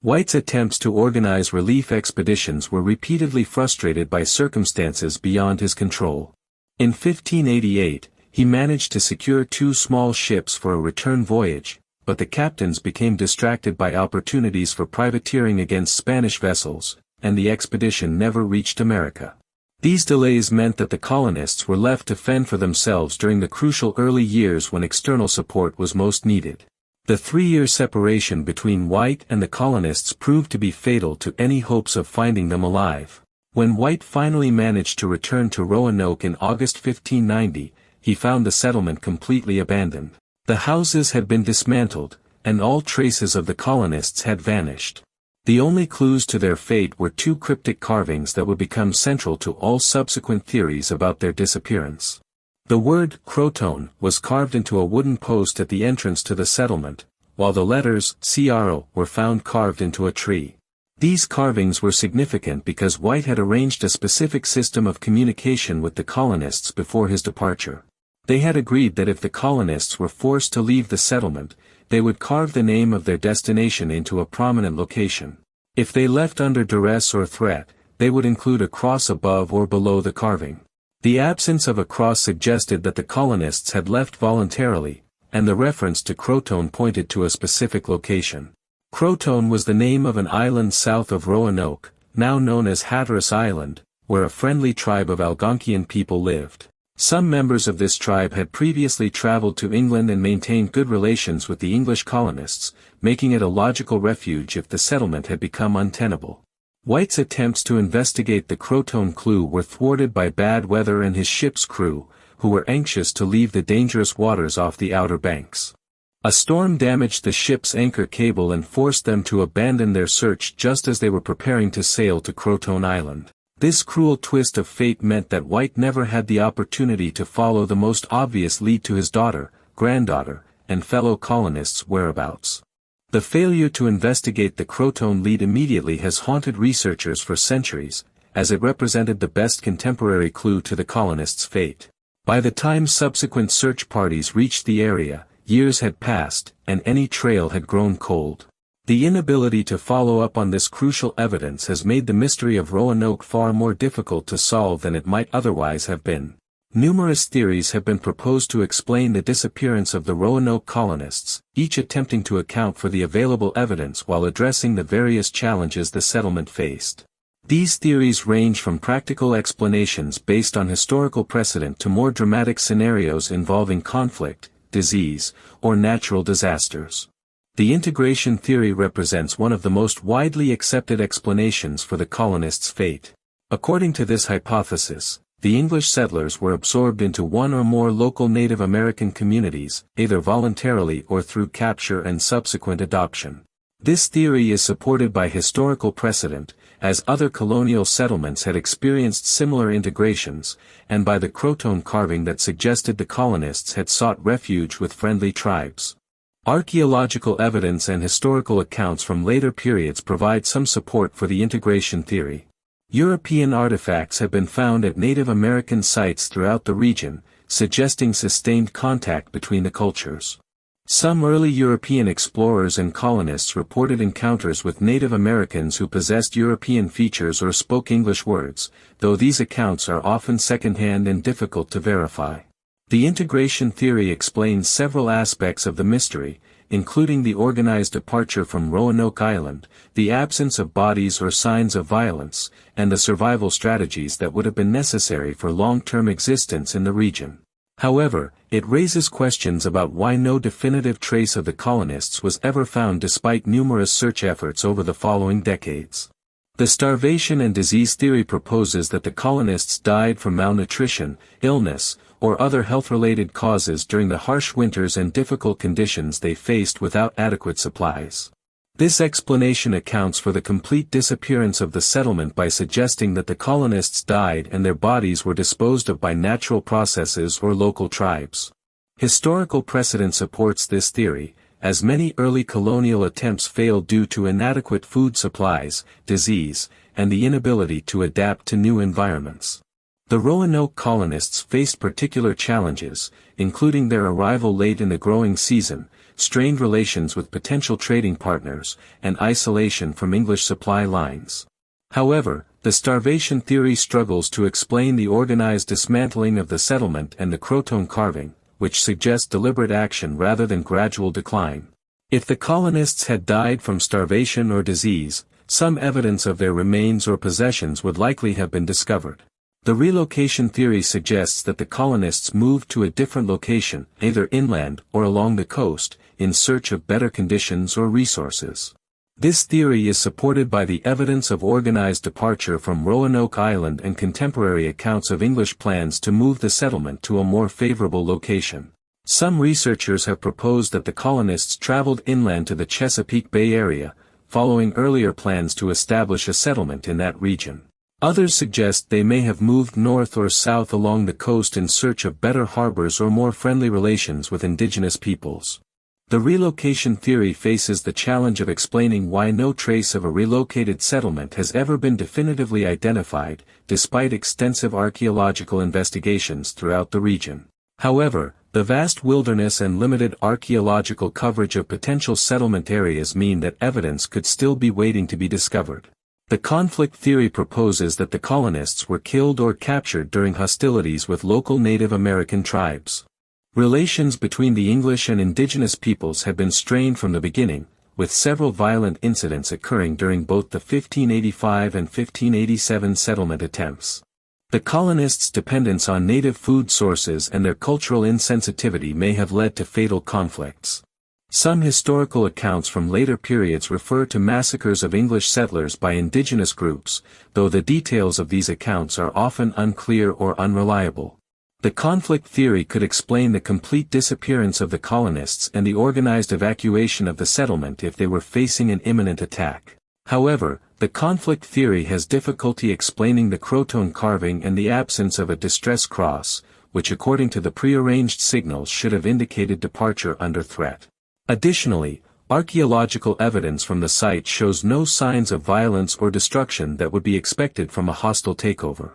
White's attempts to organize relief expeditions were repeatedly frustrated by circumstances beyond his control. In 1588, he managed to secure 2 small ships for a return voyage, but the captains became distracted by opportunities for privateering against Spanish vessels, and the expedition never reached America. These delays meant that the colonists were left to fend for themselves during the crucial early years when external support was most needed. The 3-year separation between White and the colonists proved to be fatal to any hopes of finding them alive. When White finally managed to return to Roanoke in August 1590, he found the settlement completely abandoned. The houses had been dismantled, and all traces of the colonists had vanished. The only clues to their fate were 2 cryptic carvings that would become central to all subsequent theories about their disappearance. The word Croton was carved into a wooden post at the entrance to the settlement, while the letters CRO were found carved into a tree. These carvings were significant because White had arranged a specific system of communication with the colonists before his departure. They had agreed that if the colonists were forced to leave the settlement, they would carve the name of their destination into a prominent location. If they left under duress or threat, they would include a cross above or below the carving. The absence of a cross suggested that the colonists had left voluntarily, and the reference to Croton pointed to a specific location. Croton was the name of an island south of Roanoke, now known as Hatteras Island, where a friendly tribe of Algonquian people lived. Some members of this tribe had previously traveled to England and maintained good relations with the English colonists, making it a logical refuge if the settlement had become untenable. White's attempts to investigate the Croton clue were thwarted by bad weather and his ship's crew, who were anxious to leave the dangerous waters off the Outer Banks. A storm damaged the ship's anchor cable and forced them to abandon their search just as they were preparing to sail to Croton Island. This cruel twist of fate meant that White never had the opportunity to follow the most obvious lead to his daughter, granddaughter, and fellow colonists' whereabouts. The failure to investigate the Croton lead immediately has haunted researchers for centuries, as it represented the best contemporary clue to the colonists' fate. By the time subsequent search parties reached the area, years had passed, and any trail had grown cold. The inability to follow up on this crucial evidence has made the mystery of Roanoke far more difficult to solve than it might otherwise have been. Numerous theories have been proposed to explain the disappearance of the Roanoke colonists, each attempting to account for the available evidence while addressing the various challenges the settlement faced. These theories range from practical explanations based on historical precedent to more dramatic scenarios involving conflict, disease, or natural disasters. The integration theory represents one of the most widely accepted explanations for the colonists' fate. According to this hypothesis, the English settlers were absorbed into one or more local Native American communities, either voluntarily or through capture and subsequent adoption. This theory is supported by historical precedent, as other colonial settlements had experienced similar integrations, and by the Croton carving that suggested the colonists had sought refuge with friendly tribes. Archaeological evidence and historical accounts from later periods provide some support for the integration theory. European artifacts have been found at Native American sites throughout the region, suggesting sustained contact between the cultures. Some early European explorers and colonists reported encounters with Native Americans who possessed European features or spoke English words, though these accounts are often secondhand and difficult to verify. The integration theory explains several aspects of the mystery, including the organized departure from Roanoke Island, the absence of bodies or signs of violence, and the survival strategies that would have been necessary for long-term existence in the region. However, it raises questions about why no definitive trace of the colonists was ever found despite numerous search efforts over the following decades. The starvation and disease theory proposes that the colonists died from malnutrition, illness, or other health-related causes during the harsh winters and difficult conditions they faced without adequate supplies. This explanation accounts for the complete disappearance of the settlement by suggesting that the colonists died and their bodies were disposed of by natural processes or local tribes. Historical precedent supports this theory, as many early colonial attempts failed due to inadequate food supplies, disease, and the inability to adapt to new environments. The Roanoke colonists faced particular challenges, including their arrival late in the growing season, strained relations with potential trading partners, and isolation from English supply lines. However, the starvation theory struggles to explain the organized dismantling of the settlement and the Croton carving, which suggests deliberate action rather than gradual decline. If the colonists had died from starvation or disease, some evidence of their remains or possessions would likely have been discovered. The relocation theory suggests that the colonists moved to a different location, either inland or along the coast, in search of better conditions or resources. This theory is supported by the evidence of organized departure from Roanoke Island and contemporary accounts of English plans to move the settlement to a more favorable location. Some researchers have proposed that the colonists traveled inland to the Chesapeake Bay area, following earlier plans to establish a settlement in that region. Others suggest they may have moved north or south along the coast in search of better harbors or more friendly relations with indigenous peoples. The relocation theory faces the challenge of explaining why no trace of a relocated settlement has ever been definitively identified, despite extensive archaeological investigations throughout the region. However, the vast wilderness and limited archaeological coverage of potential settlement areas mean that evidence could still be waiting to be discovered. The conflict theory proposes that the colonists were killed or captured during hostilities with local Native American tribes. Relations between the English and indigenous peoples had been strained from the beginning, with several violent incidents occurring during both the 1585 and 1587 settlement attempts. The colonists' dependence on native food sources and their cultural insensitivity may have led to fatal conflicts. Some historical accounts from later periods refer to massacres of English settlers by indigenous groups, though the details of these accounts are often unclear or unreliable. The conflict theory could explain the complete disappearance of the colonists and the organized evacuation of the settlement if they were facing an imminent attack. However, the conflict theory has difficulty explaining the Croton carving and the absence of a distress cross, which according to the prearranged signals should have indicated departure under threat. Additionally, archaeological evidence from the site shows no signs of violence or destruction that would be expected from a hostile takeover.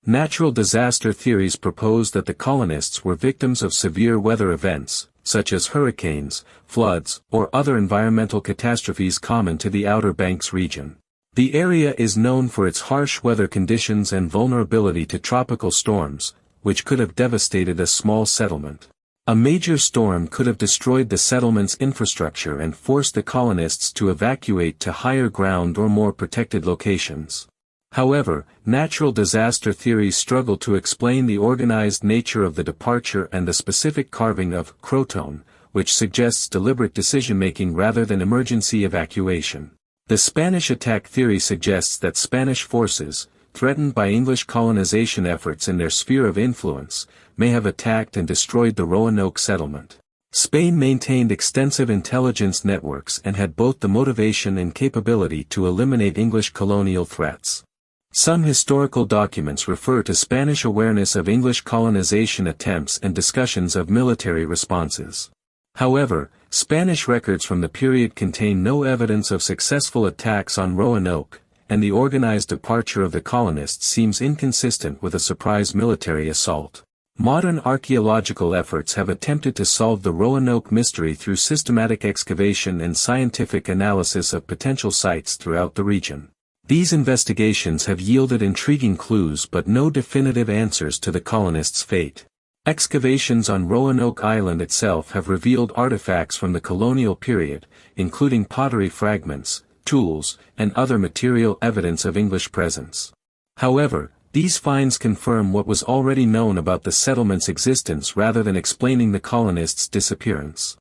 Natural disaster theories propose that the colonists were victims of severe weather events, such as hurricanes, floods, or other environmental catastrophes common to the Outer Banks region. The area is known for its harsh weather conditions and vulnerability to tropical storms, which could have devastated a small settlement. A major storm could have destroyed the settlement's infrastructure and forced the colonists to evacuate to higher ground or more protected locations. However, natural disaster theories struggle to explain the organized nature of the departure and the specific carving of Croton, which suggests deliberate decision-making rather than emergency evacuation. The Spanish attack theory suggests that Spanish forces, threatened by English colonization efforts in their sphere of influence, may have attacked and destroyed the Roanoke settlement. Spain maintained extensive intelligence networks and had both the motivation and capability to eliminate English colonial threats. Some historical documents refer to Spanish awareness of English colonization attempts and discussions of military responses. However, Spanish records from the period contain no evidence of successful attacks on Roanoke, and the organized departure of the colonists seems inconsistent with a surprise military assault. Modern archaeological efforts have attempted to solve the Roanoke mystery through systematic excavation and scientific analysis of potential sites throughout the region. These investigations have yielded intriguing clues but no definitive answers to the colonists' fate. Excavations on Roanoke Island itself have revealed artifacts from the colonial period, including pottery fragments, tools, and other material evidence of English presence. However, these finds confirm what was already known about the settlement's existence rather than explaining the colonists' disappearance.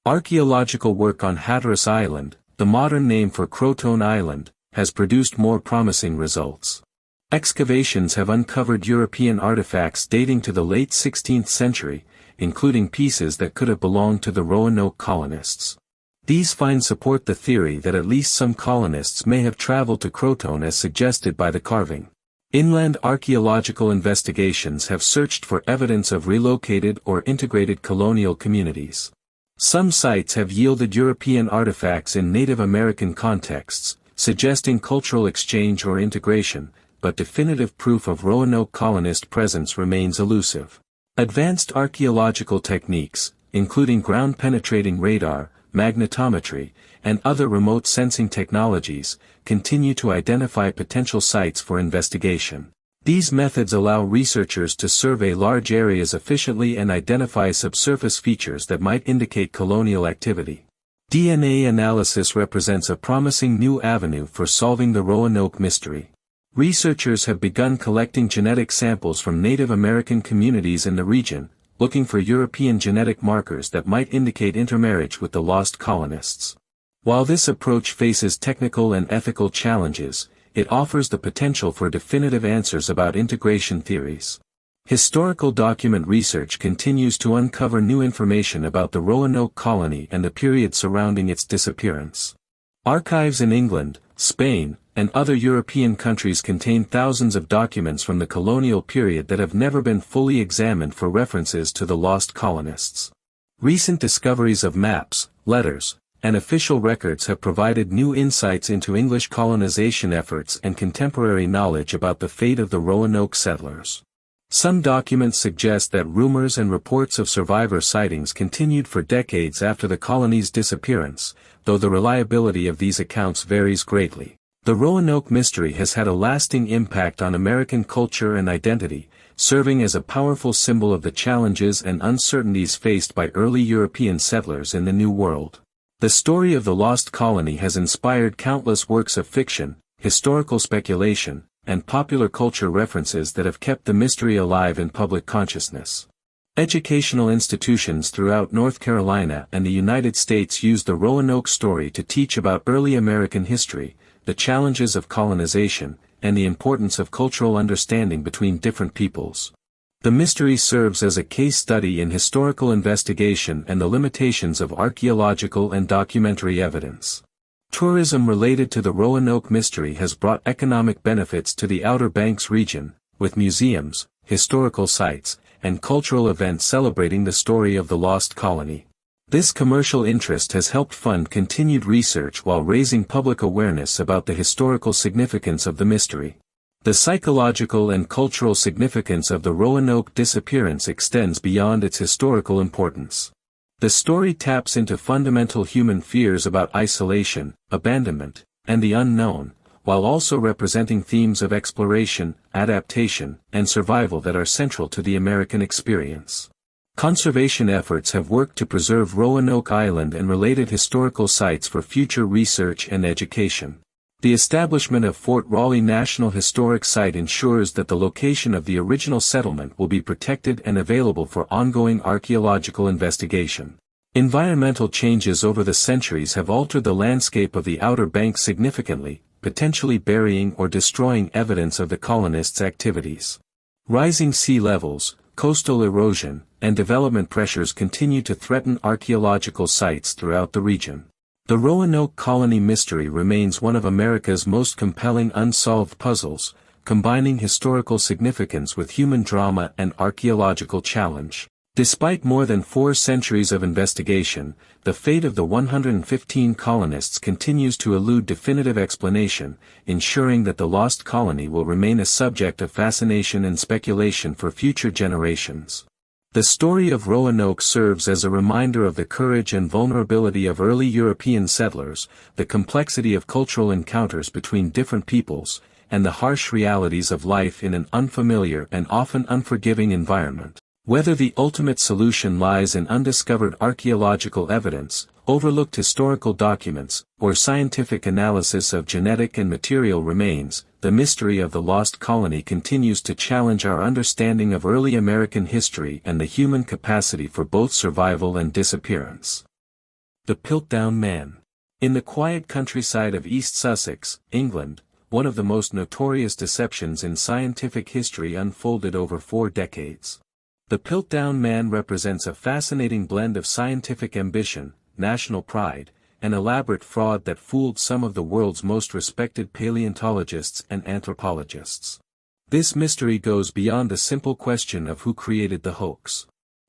Archaeological work on Hatteras Island, the modern name for Croton Island, has produced more promising results. Excavations have uncovered European artifacts dating to the late 16th century, including pieces that could have belonged to the Roanoke colonists. These finds support the theory that at least some colonists may have traveled to Croton as suggested by the carving. Inland archaeological investigations have searched for evidence of relocated or integrated colonial communities. Some sites have yielded European artifacts in Native American contexts, suggesting cultural exchange or integration, but definitive proof of Roanoke colonist presence remains elusive. Advanced archaeological techniques, including ground-penetrating radar, magnetometry, and other remote sensing technologies, continue to identify potential sites for investigation. These methods allow researchers to survey large areas efficiently and identify subsurface features that might indicate colonial activity. DNA analysis represents a promising new avenue for solving the Roanoke mystery. Researchers have begun collecting genetic samples from Native American communities in the region, looking for European genetic markers that might indicate intermarriage with the lost colonists. While this approach faces technical and ethical challenges, it offers the potential for definitive answers about integration theories. Historical document research continues to uncover new information about the Roanoke colony and the period surrounding its disappearance. Archives in England, Spain, and other European countries contain thousands of documents from the colonial period that have never been fully examined for references to the lost colonists. Recent discoveries of maps, letters, and official records have provided new insights into English colonization efforts and contemporary knowledge about the fate of the Roanoke settlers. Some documents suggest that rumors and reports of survivor sightings continued for decades after the colony's disappearance, though the reliability of these accounts varies greatly. The Roanoke mystery has had a lasting impact on American culture and identity, serving as a powerful symbol of the challenges and uncertainties faced by early European settlers in the New World. The story of the lost colony has inspired countless works of fiction, historical speculation, and popular culture references that have kept the mystery alive in public consciousness. Educational institutions throughout North Carolina and the United States use the Roanoke story to teach about early American history, the challenges of colonization, and the importance of cultural understanding between different peoples. The mystery serves as a case study in historical investigation and the limitations of archaeological and documentary evidence. Tourism related to the Roanoke mystery has brought economic benefits to the Outer Banks region, with museums, historical sites, and cultural events celebrating the story of the lost colony. This commercial interest has helped fund continued research while raising public awareness about the historical significance of the mystery. The psychological and cultural significance of the Roanoke disappearance extends beyond its historical importance. The story taps into fundamental human fears about isolation, abandonment, and the unknown, while also representing themes of exploration, adaptation, and survival that are central to the American experience. Conservation efforts have worked to preserve Roanoke Island and related historical sites for future research and education. The establishment of Fort Raleigh National Historic Site ensures that the location of the original settlement will be protected and available for ongoing archaeological investigation. Environmental changes over the centuries have altered the landscape of the Outer Banks significantly, potentially burying or destroying evidence of the colonists' activities. Rising sea levels, coastal erosion, and development pressures continue to threaten archaeological sites throughout the region. The Roanoke Colony mystery remains one of America's most compelling unsolved puzzles, combining historical significance with human drama and archaeological challenge. Despite more than 4 centuries of investigation, the fate of the 115 colonists continues to elude definitive explanation, ensuring that the lost colony will remain a subject of fascination and speculation for future generations. The story of Roanoke serves as a reminder of the courage and vulnerability of early European settlers, the complexity of cultural encounters between different peoples, and the harsh realities of life in an unfamiliar and often unforgiving environment. Whether the ultimate solution lies in undiscovered archaeological evidence, overlooked historical documents, or scientific analysis of genetic and material remains, the mystery of the lost colony continues to challenge our understanding of early American history and the human capacity for both survival and disappearance. The Piltdown Man. In the quiet countryside of East Sussex, England, one of the most notorious deceptions in scientific history unfolded over 4 decades. The Piltdown Man represents a fascinating blend of scientific ambition, national pride, and elaborate fraud that fooled some of the world's most respected paleontologists and anthropologists. This mystery goes beyond the simple question of who created the hoax.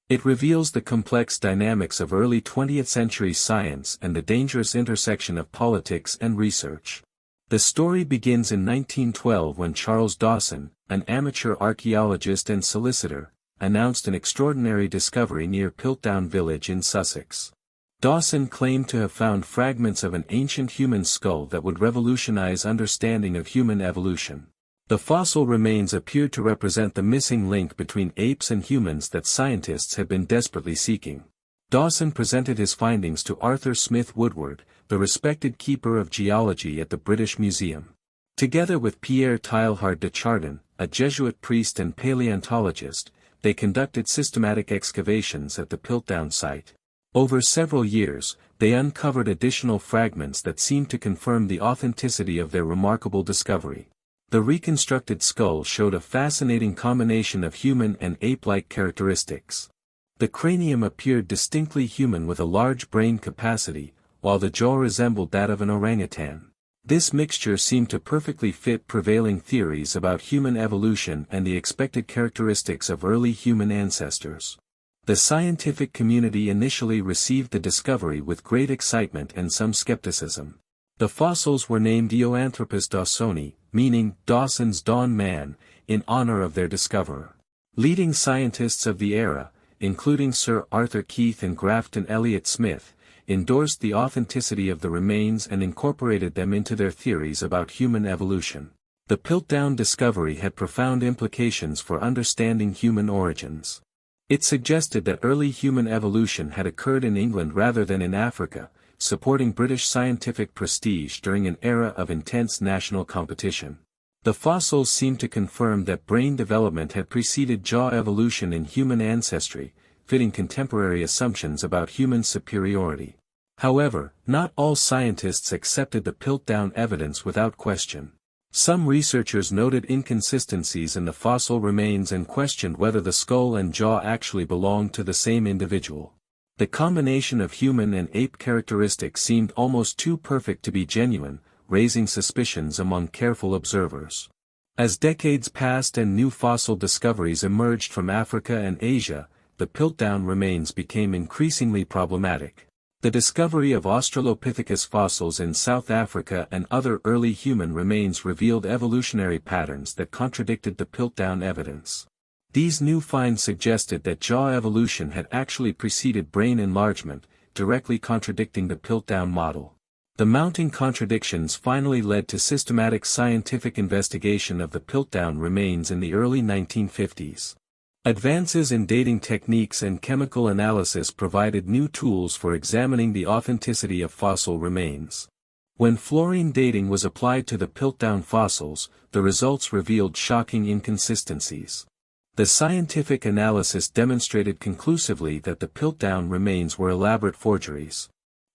It reveals the complex dynamics of early 20th century science and the dangerous intersection of politics and research. The story begins in 1912 when Charles Dawson, an amateur archaeologist and solicitor, announced an extraordinary discovery near Piltdown village in Sussex. Dawson claimed to have found fragments of an ancient human skull that would revolutionize understanding of human evolution. The fossil remains appeared to represent the missing link between apes and humans that scientists had been desperately seeking. Dawson presented his findings to Arthur Smith Woodward, the respected keeper of geology at the British Museum. Together with Pierre Teilhard de Chardin, a Jesuit priest and paleontologist, they conducted systematic excavations at the Piltdown site. Over several years, they uncovered additional fragments that seemed to confirm the authenticity of their remarkable discovery. The reconstructed skull showed a fascinating combination of human and ape-like characteristics. The cranium appeared distinctly human with a large brain capacity, while the jaw resembled that of an orangutan. This mixture seemed to perfectly fit prevailing theories about human evolution and the expected characteristics of early human ancestors. The scientific community initially received the discovery with great excitement and some skepticism. The fossils were named Eoanthropus dawsoni, meaning Dawson's Dawn Man, in honor of their discoverer. Leading scientists of the era, including Sir Arthur Keith and Grafton Elliott Smith, endorsed the authenticity of the remains and incorporated them into their theories about human evolution. The Piltdown discovery had profound implications for understanding human origins. It suggested that early human evolution had occurred in England rather than in Africa, supporting British scientific prestige during an era of intense national competition. The fossils seemed to confirm that brain development had preceded jaw evolution in human ancestry, fitting contemporary assumptions about human superiority. However, not all scientists accepted the Piltdown evidence without question. Some researchers noted inconsistencies in the fossil remains and questioned whether the skull and jaw actually belonged to the same individual. The combination of human and ape characteristics seemed almost too perfect to be genuine, raising suspicions among careful observers. As decades passed and new fossil discoveries emerged from Africa and Asia, the Piltdown remains became increasingly problematic. The discovery of Australopithecus fossils in South Africa and other early human remains revealed evolutionary patterns that contradicted the Piltdown evidence. These new finds suggested that jaw evolution had actually preceded brain enlargement, directly contradicting the Piltdown model. The mounting contradictions finally led to systematic scientific investigation of the Piltdown remains in the early 1950s. Advances in dating techniques and chemical analysis provided new tools for examining the authenticity of fossil remains. When fluorine dating was applied to the Piltdown fossils, the results revealed shocking inconsistencies. The scientific analysis demonstrated conclusively that the Piltdown remains were elaborate forgeries.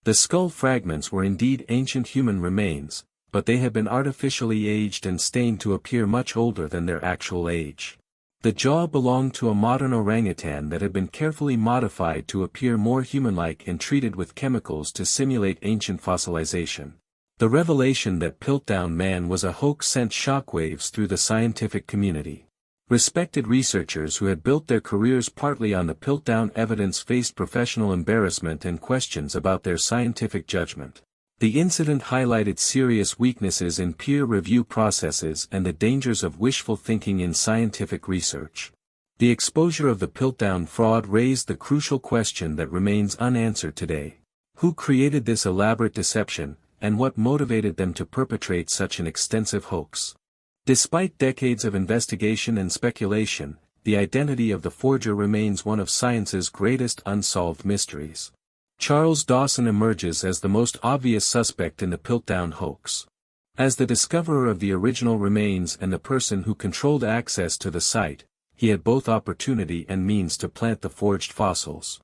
The skull fragments were indeed ancient human remains, but they had been artificially aged and stained to appear much older than their actual age. The jaw belonged to a modern orangutan that had been carefully modified to appear more human-like and treated with chemicals to simulate ancient fossilization. The revelation that Piltdown man was a hoax sent shockwaves through the scientific community. Respected researchers who had built their careers partly on the Piltdown evidence faced professional embarrassment and questions about their scientific judgment. The incident highlighted serious weaknesses in peer review processes and the dangers of wishful thinking in scientific research. The exposure of the Piltdown fraud raised the crucial question that remains unanswered today. Who created this elaborate deception, and what motivated them to perpetrate such an extensive hoax? Despite decades of investigation and speculation, the identity of the forger remains one of science's greatest unsolved mysteries. Charles Dawson emerges as the most obvious suspect in the Piltdown hoax. As the discoverer of the original remains and the person who controlled access to the site, he had both opportunity and means to plant the forged fossils.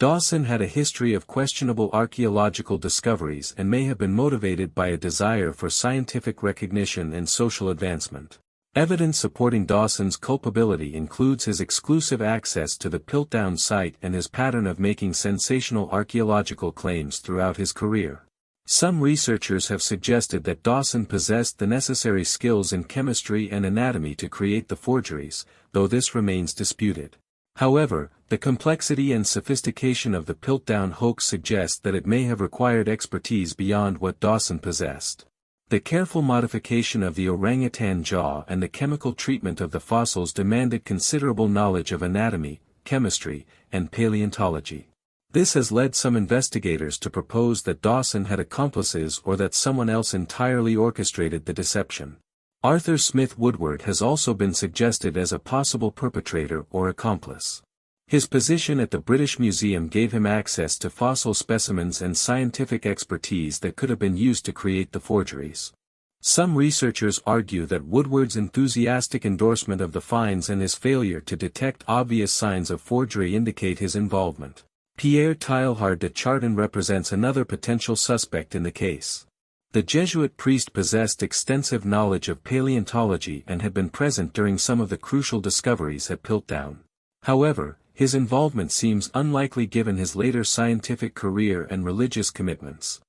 Dawson had a history of questionable archaeological discoveries and may have been motivated by a desire for scientific recognition and social advancement. Evidence supporting Dawson's culpability includes his exclusive access to the Piltdown site and his pattern of making sensational archaeological claims throughout his career. Some researchers have suggested that Dawson possessed the necessary skills in chemistry and anatomy to create the forgeries, though this remains disputed. However, the complexity and sophistication of the Piltdown hoax suggest that it may have required expertise beyond what Dawson possessed. The careful modification of the orangutan jaw and the chemical treatment of the fossils demanded considerable knowledge of anatomy, chemistry, and paleontology. This has led some investigators to propose that Dawson had accomplices or that someone else entirely orchestrated the deception. Arthur Smith Woodward has also been suggested as a possible perpetrator or accomplice. His position at the British Museum gave him access to fossil specimens and scientific expertise that could have been used to create the forgeries. Some researchers argue that Woodward's enthusiastic endorsement of the finds and his failure to detect obvious signs of forgery indicate his involvement. Pierre Teilhard de Chardin represents another potential suspect in the case. The Jesuit priest possessed extensive knowledge of paleontology and had been present during some of the crucial discoveries at Piltdown. However, his involvement seems unlikely given his later scientific career and religious commitments.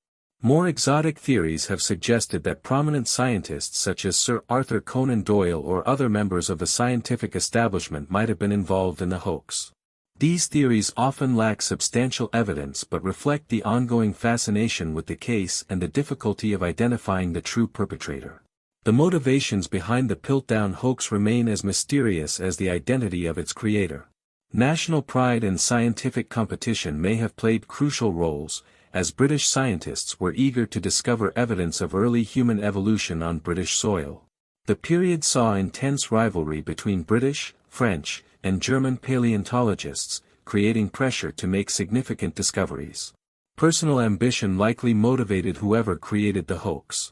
More exotic theories have suggested that prominent scientists such as Sir Arthur Conan Doyle or other members of the scientific establishment might have been involved in the hoax. These theories often lack substantial evidence but reflect the ongoing fascination with the case and the difficulty of identifying the true perpetrator. The motivations behind the Piltdown hoax remain as mysterious as the identity of its creator. National pride and scientific competition may have played crucial roles, as British scientists were eager to discover evidence of early human evolution on British soil. The period saw intense rivalry between British, French, and German paleontologists, creating pressure to make significant discoveries. Personal ambition likely motivated whoever created the hoax.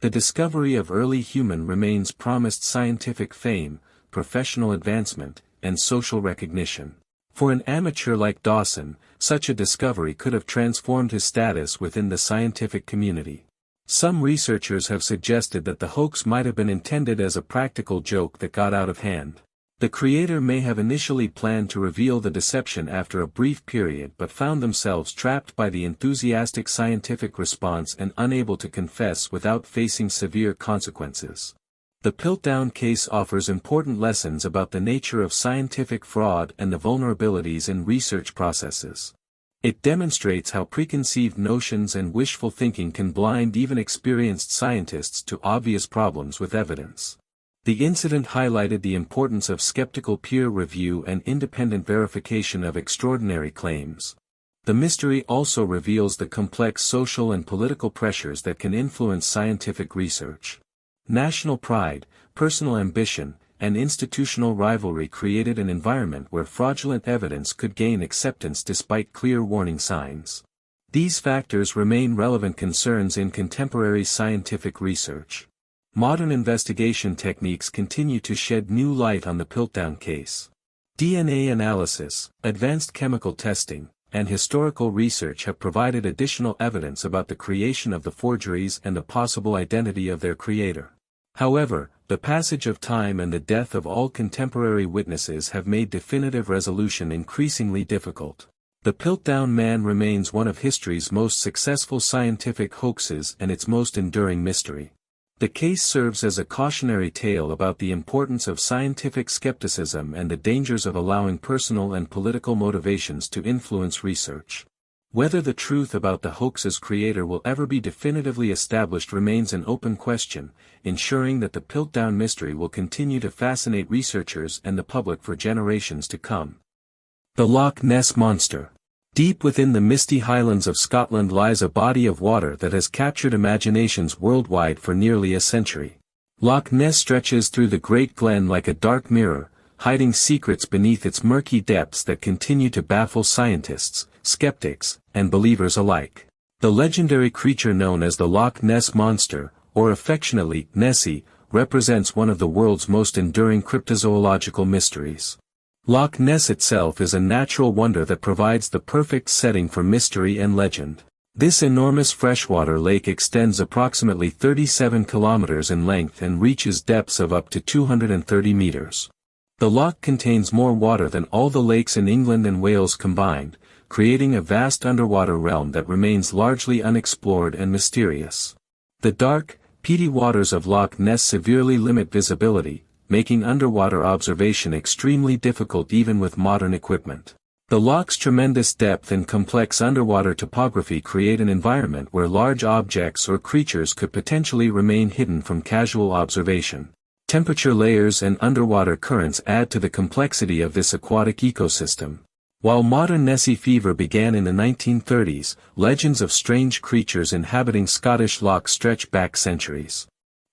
The discovery of early human remains promised scientific fame, professional advancement, and social recognition. For an amateur like Dawson, such a discovery could have transformed his status within the scientific community. Some researchers have suggested that the hoax might have been intended as a practical joke that got out of hand. The creator may have initially planned to reveal the deception after a brief period but found themselves trapped by the enthusiastic scientific response and unable to confess without facing severe consequences. The Piltdown case offers important lessons about the nature of scientific fraud and the vulnerabilities in research processes. It demonstrates how preconceived notions and wishful thinking can blind even experienced scientists to obvious problems with evidence. The incident highlighted the importance of skeptical peer review and independent verification of extraordinary claims. The mystery also reveals the complex social and political pressures that can influence scientific research. National pride, personal ambition, and institutional rivalry created an environment where fraudulent evidence could gain acceptance despite clear warning signs. These factors remain relevant concerns in contemporary scientific research. Modern investigation techniques continue to shed new light on the Piltdown case. DNA analysis, advanced chemical testing, and historical research have provided additional evidence about the creation of the forgeries and the possible identity of their creator. However, the passage of time and the death of all contemporary witnesses have made definitive resolution increasingly difficult. The Piltdown Man remains one of history's most successful scientific hoaxes and its most enduring mystery. The case serves as a cautionary tale about the importance of scientific skepticism and the dangers of allowing personal and political motivations to influence research. Whether the truth about the hoax's creator will ever be definitively established remains an open question, ensuring that the Piltdown mystery will continue to fascinate researchers and the public for generations to come. The Loch Ness Monster. Deep within the misty highlands of Scotland lies a body of water that has captured imaginations worldwide for nearly a century. Loch Ness stretches through the Great Glen like a dark mirror, hiding secrets beneath its murky depths that continue to baffle scientists, skeptics, and believers alike. The legendary creature known as the Loch Ness Monster, or affectionately Nessie, represents one of the world's most enduring cryptozoological mysteries. Loch Ness itself is a natural wonder that provides the perfect setting for mystery and legend. This enormous freshwater lake extends approximately 37 kilometers in length and reaches depths of up to 230 meters. The loch contains more water than all the lakes in England and Wales combined, creating a vast underwater realm that remains largely unexplored and mysterious. The dark, peaty waters of Loch Ness severely limit visibility, making underwater observation extremely difficult even with modern equipment. The loch's tremendous depth and complex underwater topography create an environment where large objects or creatures could potentially remain hidden from casual observation. Temperature layers and underwater currents add to the complexity of this aquatic ecosystem. While modern Nessie fever began in the 1930s, legends of strange creatures inhabiting Scottish lochs stretch back centuries.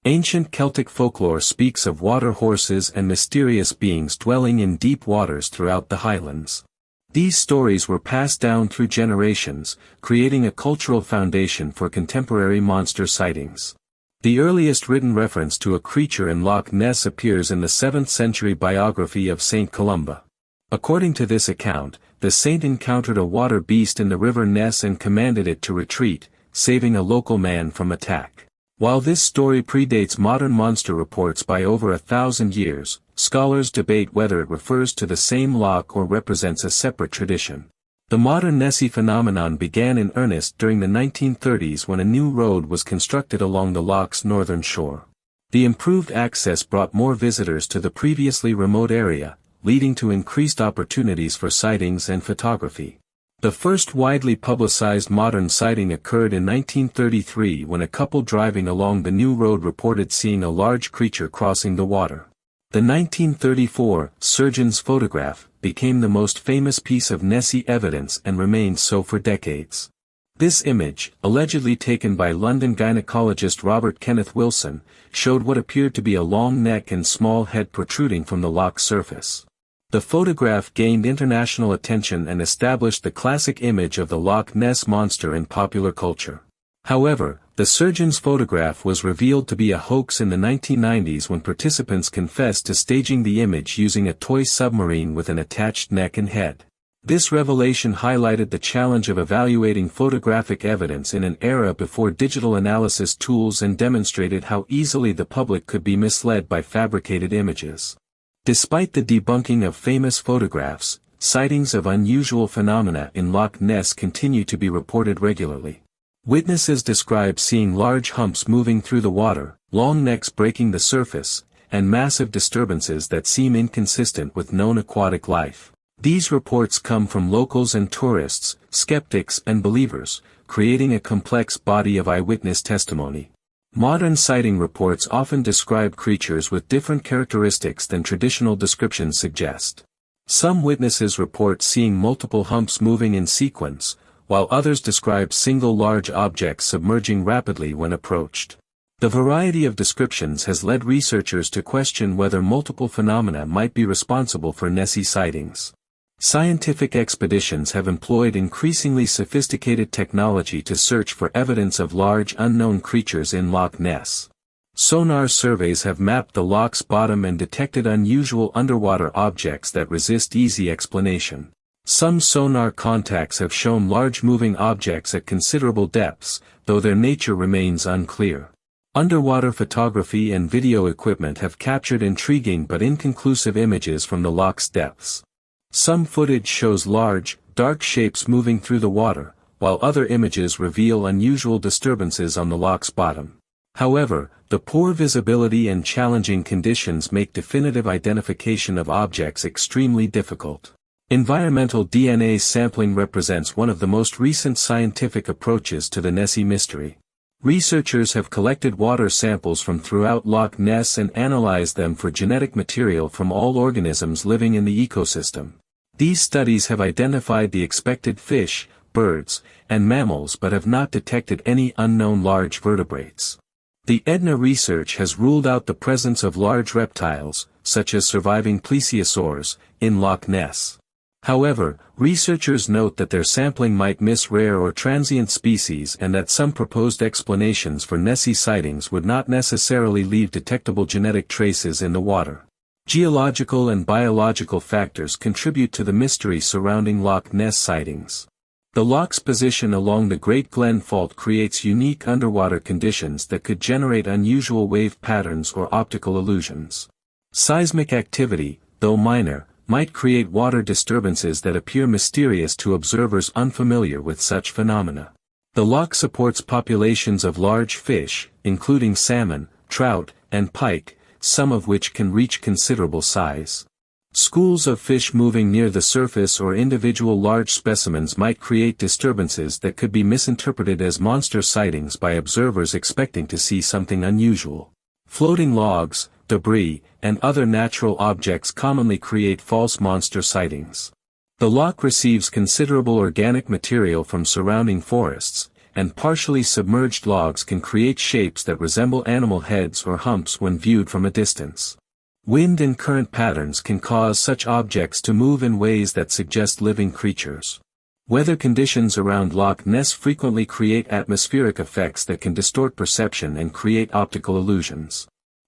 Ancient Celtic folklore speaks of water horses and mysterious beings dwelling in deep waters throughout the Highlands. These stories were passed down through generations, creating a cultural foundation for contemporary monster sightings. The earliest written reference to a creature in Loch Ness appears in the 7th century biography of Saint Columba. According to this account, the saint encountered a water beast in the river Ness and commanded it to retreat, saving a local man from attack. While this story predates modern monster reports by over 1,000 years, scholars debate whether it refers to the same loch or represents a separate tradition. The modern Nessie phenomenon began in earnest during the 1930s when a new road was constructed along the loch's northern shore. The improved access brought more visitors to the previously remote area, leading to increased opportunities for sightings and photography. The first widely publicized modern sighting occurred in 1933 when a couple driving along the new road reported seeing a large creature crossing the water. The 1934 surgeon's photograph became the most famous piece of Nessie evidence and remained so for decades. This image, allegedly taken by London gynecologist Robert Kenneth Wilson, showed what appeared to be a long neck and small head protruding from the loch's surface. The photograph gained international attention and established the classic image of the Loch Ness Monster in popular culture. However, the surgeon's photograph was revealed to be a hoax in the 1990s when participants confessed to staging the image using a toy submarine with an attached neck and head. This revelation highlighted the challenge of evaluating photographic evidence in an era before digital analysis tools and demonstrated how easily the public could be misled by fabricated images. Despite the debunking of famous photographs, sightings of unusual phenomena in Loch Ness continue to be reported regularly. Witnesses describe seeing large humps moving through the water, long necks breaking the surface, and massive disturbances that seem inconsistent with known aquatic life. These reports come from locals and tourists, skeptics and believers, creating a complex body of eyewitness testimony. Modern sighting reports often describe creatures with different characteristics than traditional descriptions suggest. Some witnesses report seeing multiple humps moving in sequence, while others describe single large objects submerging rapidly when approached. The variety of descriptions has led researchers to question whether multiple phenomena might be responsible for Nessie sightings. Scientific expeditions have employed increasingly sophisticated technology to search for evidence of large unknown creatures in Loch Ness. Sonar surveys have mapped the loch's bottom and detected unusual underwater objects that resist easy explanation. Some sonar contacts have shown large moving objects at considerable depths, though their nature remains unclear. Underwater photography and video equipment have captured intriguing but inconclusive images from the loch's depths. Some footage shows large, dark shapes moving through the water, while other images reveal unusual disturbances on the loch's bottom. However, the poor visibility and challenging conditions make definitive identification of objects extremely difficult. Environmental DNA sampling represents one of the most recent scientific approaches to the Nessie mystery. Researchers have collected water samples from throughout Loch Ness and analyzed them for genetic material from all organisms living in the ecosystem. These studies have identified the expected fish, birds, and mammals but have not detected any unknown large vertebrates. The EDNA research has ruled out the presence of large reptiles, such as surviving plesiosaurs, in Loch Ness. However, researchers note that their sampling might miss rare or transient species and that some proposed explanations for Nessie sightings would not necessarily leave detectable genetic traces in the water. Geological and biological factors contribute to the mystery surrounding Loch Ness sightings. The loch's position along the Great Glen Fault creates unique underwater conditions that could generate unusual wave patterns or optical illusions. Seismic activity, though minor, might create water disturbances that appear mysterious to observers unfamiliar with such phenomena. The loch supports populations of large fish, including salmon, trout, and pike, some of which can reach considerable size. Schools of fish moving near the surface or individual large specimens might create disturbances that could be misinterpreted as monster sightings by observers expecting to see something unusual. Floating logs, debris, and other natural objects commonly create false monster sightings. The loch receives considerable organic material from surrounding forests, and partially submerged logs can create shapes that resemble animal heads or humps when viewed from a distance. Wind and current patterns can cause such objects to move in ways that suggest living creatures. Weather conditions around Loch Ness frequently create atmospheric effects that can distort perception and create optical illusions.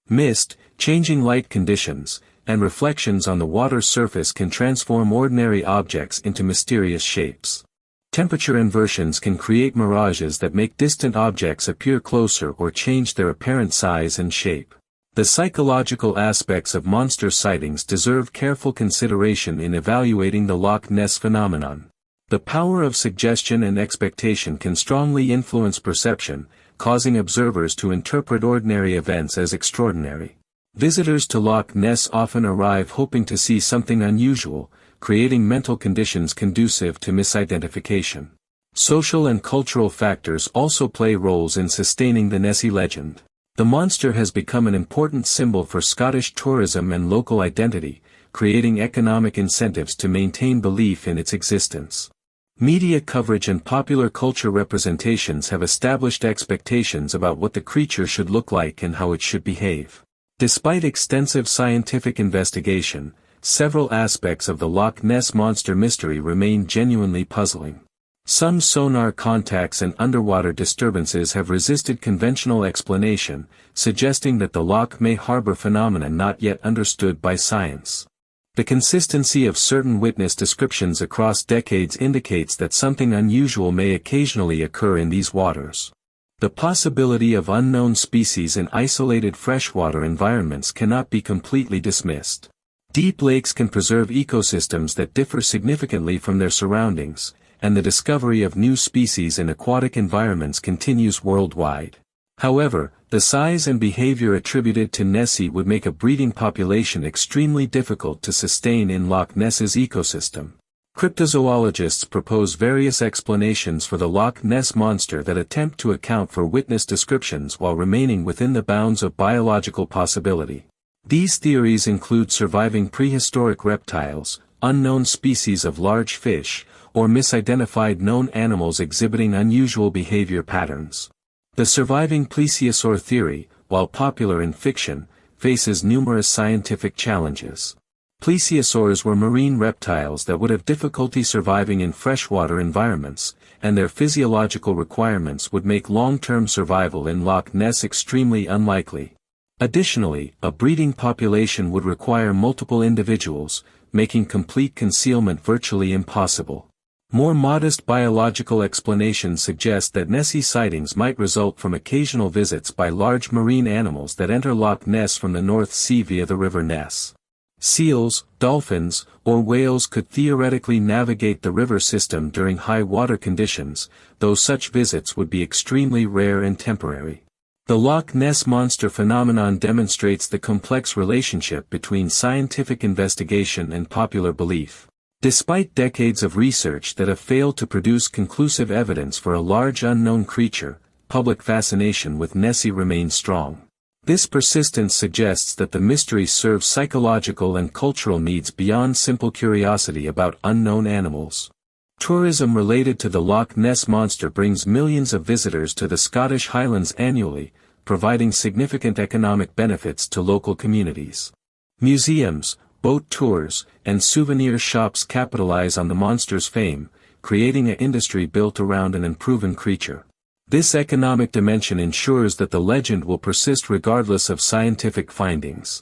Mist, changing light conditions, and reflections on the water's surface can transform ordinary objects into mysterious shapes. Temperature inversions can create mirages that make distant objects appear closer or change their apparent size and shape. The psychological aspects of monster sightings deserve careful consideration in evaluating the Loch Ness phenomenon. The power of suggestion and expectation can strongly influence perception, causing observers to interpret ordinary events as extraordinary. Visitors to Loch Ness often arrive hoping to see something unusual, creating mental conditions conducive to misidentification. Social and cultural factors also play roles in sustaining the Nessie legend. The monster has become an important symbol for Scottish tourism and local identity, creating economic incentives to maintain belief in its existence. Media coverage and popular culture representations have established expectations about what the creature should look like and how it should behave. Despite extensive scientific investigation, several aspects of the Loch Ness monster mystery remain genuinely puzzling. Some sonar contacts and underwater disturbances have resisted conventional explanation, suggesting that the loch may harbor phenomena not yet understood by science. The consistency of certain witness descriptions across decades indicates that something unusual may occasionally occur in these waters. The possibility of unknown species in isolated freshwater environments cannot be completely dismissed. Deep lakes can preserve ecosystems that differ significantly from their surroundings, and the discovery of new species in aquatic environments continues worldwide. However, the size and behavior attributed to Nessie would make a breeding population extremely difficult to sustain in Loch Ness's ecosystem. Cryptozoologists propose various explanations for the Loch Ness Monster that attempt to account for witness descriptions while remaining within the bounds of biological possibility. These theories include surviving prehistoric reptiles, unknown species of large fish, or misidentified known animals exhibiting unusual behavior patterns. The surviving plesiosaur theory, while popular in fiction, faces numerous scientific challenges. Plesiosaurs were marine reptiles that would have difficulty surviving in freshwater environments, and their physiological requirements would make long-term survival in Loch Ness extremely unlikely. Additionally, a breeding population would require multiple individuals, making complete concealment virtually impossible. More modest biological explanations suggest that Nessie sightings might result from occasional visits by large marine animals that enter Loch Ness from the North Sea via the River Ness. Seals, dolphins, or whales could theoretically navigate the river system during high water conditions, though such visits would be extremely rare and temporary. The Loch Ness Monster phenomenon demonstrates the complex relationship between scientific investigation and popular belief. Despite decades of research that have failed to produce conclusive evidence for a large unknown creature, public fascination with Nessie remains strong. This persistence suggests that the mystery serves psychological and cultural needs beyond simple curiosity about unknown animals. Tourism related to the Loch Ness Monster brings millions of visitors to the Scottish Highlands annually, providing significant economic benefits to local communities. Museums, boat tours, and souvenir shops capitalize on the monster's fame, creating an industry built around an unproven creature. This economic dimension ensures that the legend will persist regardless of scientific findings.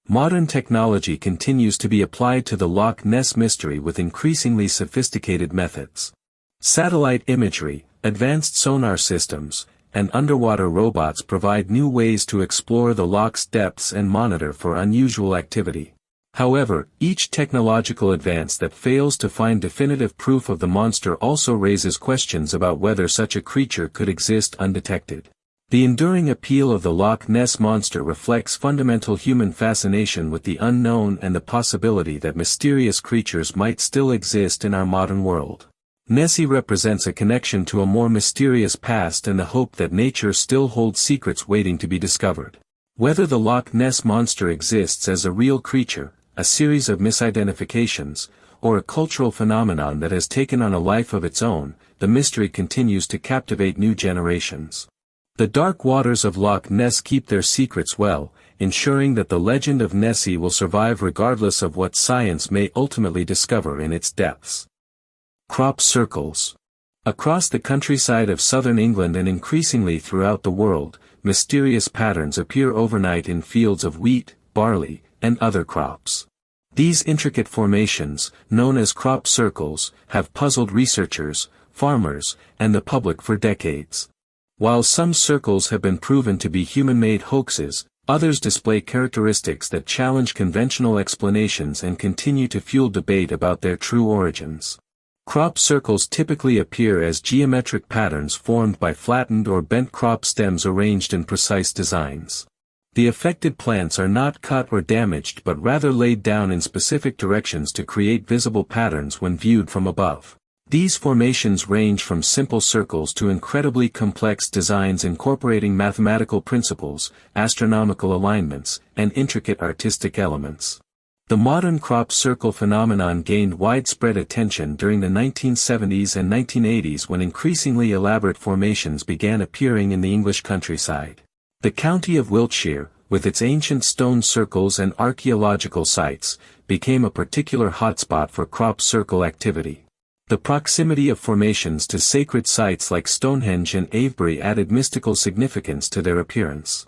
Modern technology continues to be applied to the Loch Ness mystery with increasingly sophisticated methods. Satellite imagery, advanced sonar systems, and underwater robots provide new ways to explore the loch's depths and monitor for unusual activity. However, each technological advance that fails to find definitive proof of the monster also raises questions about whether such a creature could exist undetected. The enduring appeal of the Loch Ness Monster reflects fundamental human fascination with the unknown and the possibility that mysterious creatures might still exist in our modern world. Nessie represents a connection to a more mysterious past and the hope that nature still holds secrets waiting to be discovered. Whether the Loch Ness Monster exists as a real creature, a series of misidentifications, or a cultural phenomenon that has taken on a life of its own, the mystery continues to captivate new generations. The dark waters of Loch Ness keep their secrets well, ensuring that the legend of Nessie will survive regardless of what science may ultimately discover in its depths. Crop circles. Across the countryside of southern England and increasingly throughout the world, mysterious patterns appear overnight in fields of wheat, barley, and other crops. These intricate formations, known as crop circles, have puzzled researchers, farmers, and the public for decades. While some circles have been proven to be human-made hoaxes, others display characteristics that challenge conventional explanations and continue to fuel debate about their true origins. Crop circles typically appear as geometric patterns formed by flattened or bent crop stems arranged in precise designs. The affected plants are not cut or damaged but rather laid down in specific directions to create visible patterns when viewed from above. These formations range from simple circles to incredibly complex designs incorporating mathematical principles, astronomical alignments, and intricate artistic elements. The modern crop circle phenomenon gained widespread attention during the 1970s and 1980s when increasingly elaborate formations began appearing in the English countryside. The county of Wiltshire, with its ancient stone circles and archaeological sites, became a particular hotspot for crop circle activity. The proximity of formations to sacred sites like Stonehenge and Avebury added mystical significance to their appearance.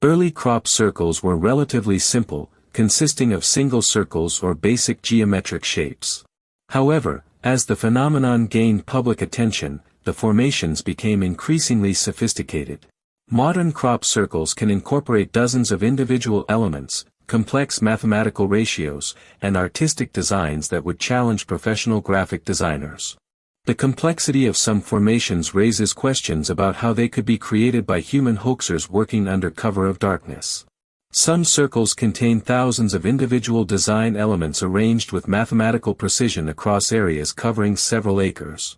Early crop circles were relatively simple, consisting of single circles or basic geometric shapes. However, as the phenomenon gained public attention, the formations became increasingly sophisticated. Modern crop circles can incorporate dozens of individual elements, complex mathematical ratios, and artistic designs that would challenge professional graphic designers. The complexity of some formations raises questions about how they could be created by human hoaxers working under cover of darkness. Some circles contain thousands of individual design elements arranged with mathematical precision across areas covering several acres.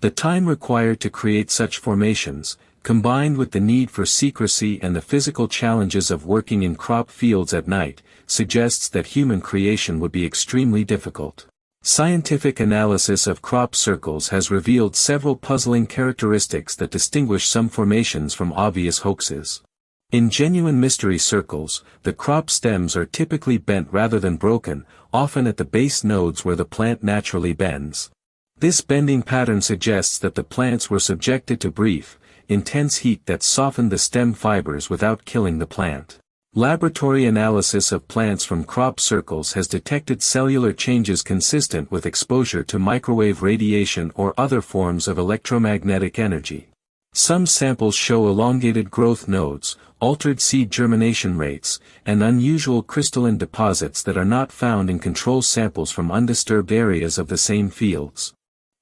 The time required to create such formations, combined with the need for secrecy and the physical challenges of working in crop fields at night, suggests that human creation would be extremely difficult. Scientific analysis of crop circles has revealed several puzzling characteristics that distinguish some formations from obvious hoaxes. In genuine mystery circles, the crop stems are typically bent rather than broken, often at the base nodes where the plant naturally bends. This bending pattern suggests that the plants were subjected to brief, intense heat that softened the stem fibers without killing the plant. Laboratory analysis of plants from crop circles has detected cellular changes consistent with exposure to microwave radiation or other forms of electromagnetic energy. Some samples show elongated growth nodes, altered seed germination rates, and unusual crystalline deposits that are not found in control samples from undisturbed areas of the same fields.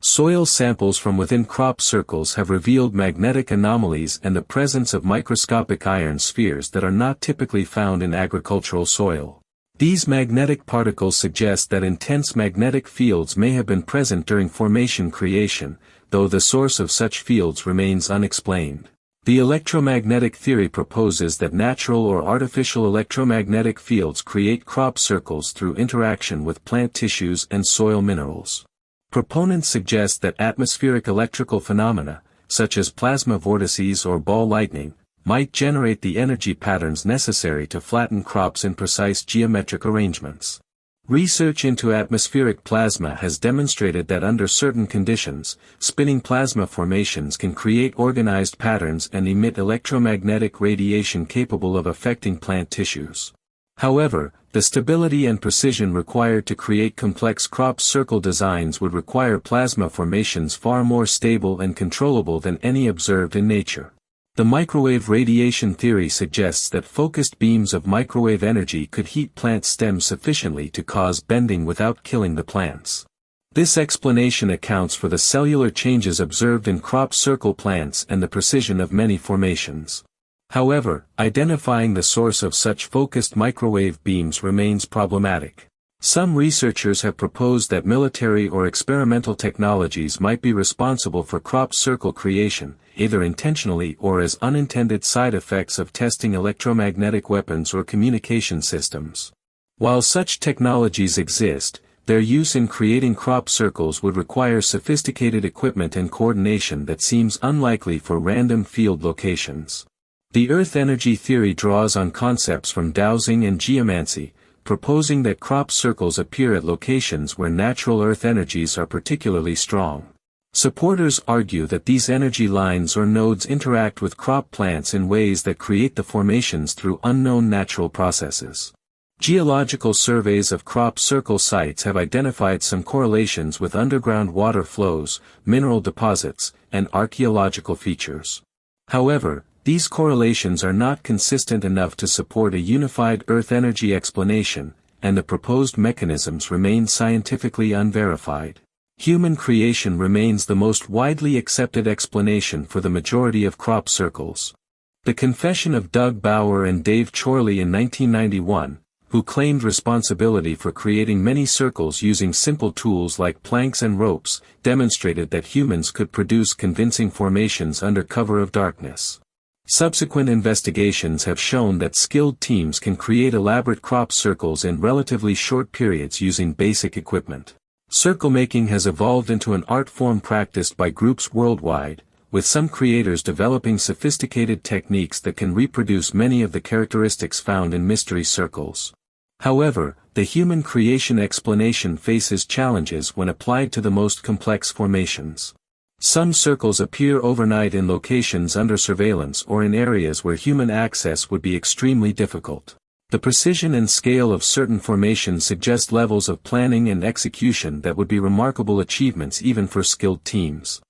Soil samples from within crop circles have revealed magnetic anomalies and the presence of microscopic iron spheres that are not typically found in agricultural soil. These magnetic particles suggest that intense magnetic fields may have been present during formation creation, though the source of such fields remains unexplained. The electromagnetic theory proposes that natural or artificial electromagnetic fields create crop circles through interaction with plant tissues and soil minerals. Proponents suggest that atmospheric electrical phenomena, such as plasma vortices or ball lightning, might generate the energy patterns necessary to flatten crops in precise geometric arrangements. Research into atmospheric plasma has demonstrated that under certain conditions, spinning plasma formations can create organized patterns and emit electromagnetic radiation capable of affecting plant tissues. However, the stability and precision required to create complex crop circle designs would require plasma formations far more stable and controllable than any observed in nature. The microwave radiation theory suggests that focused beams of microwave energy could heat plant stems sufficiently to cause bending without killing the plants. This explanation accounts for the cellular changes observed in crop circle plants and the precision of many formations. However, identifying the source of such focused microwave beams remains problematic. Some researchers have proposed that military or experimental technologies might be responsible for crop circle creation, either intentionally or as unintended side effects of testing electromagnetic weapons or communication systems. While such technologies exist, their use in creating crop circles would require sophisticated equipment and coordination that seems unlikely for random field locations. The Earth energy theory draws on concepts from dowsing and geomancy, proposing that crop circles appear at locations where natural Earth energies are particularly strong. Supporters argue that these energy lines or nodes interact with crop plants in ways that create the formations through unknown natural processes. Geological surveys of crop circle sites have identified some correlations with underground water flows, mineral deposits, and archaeological features. However, these correlations are not consistent enough to support a unified Earth energy explanation, and the proposed mechanisms remain scientifically unverified. Human creation remains the most widely accepted explanation for the majority of crop circles. The confession of Doug Bauer and Dave Chorley in 1991, who claimed responsibility for creating many circles using simple tools like planks and ropes, demonstrated that humans could produce convincing formations under cover of darkness. Subsequent investigations have shown that skilled teams can create elaborate crop circles in relatively short periods using basic equipment. Circle making has evolved into an art form practiced by groups worldwide, with some creators developing sophisticated techniques that can reproduce many of the characteristics found in mystery circles. However, the human creation explanation faces challenges when applied to the most complex formations. Some circles appear overnight in locations under surveillance or in areas where human access would be extremely difficult. The precision and scale of certain formations suggest levels of planning and execution that would be remarkable achievements even for skilled teams.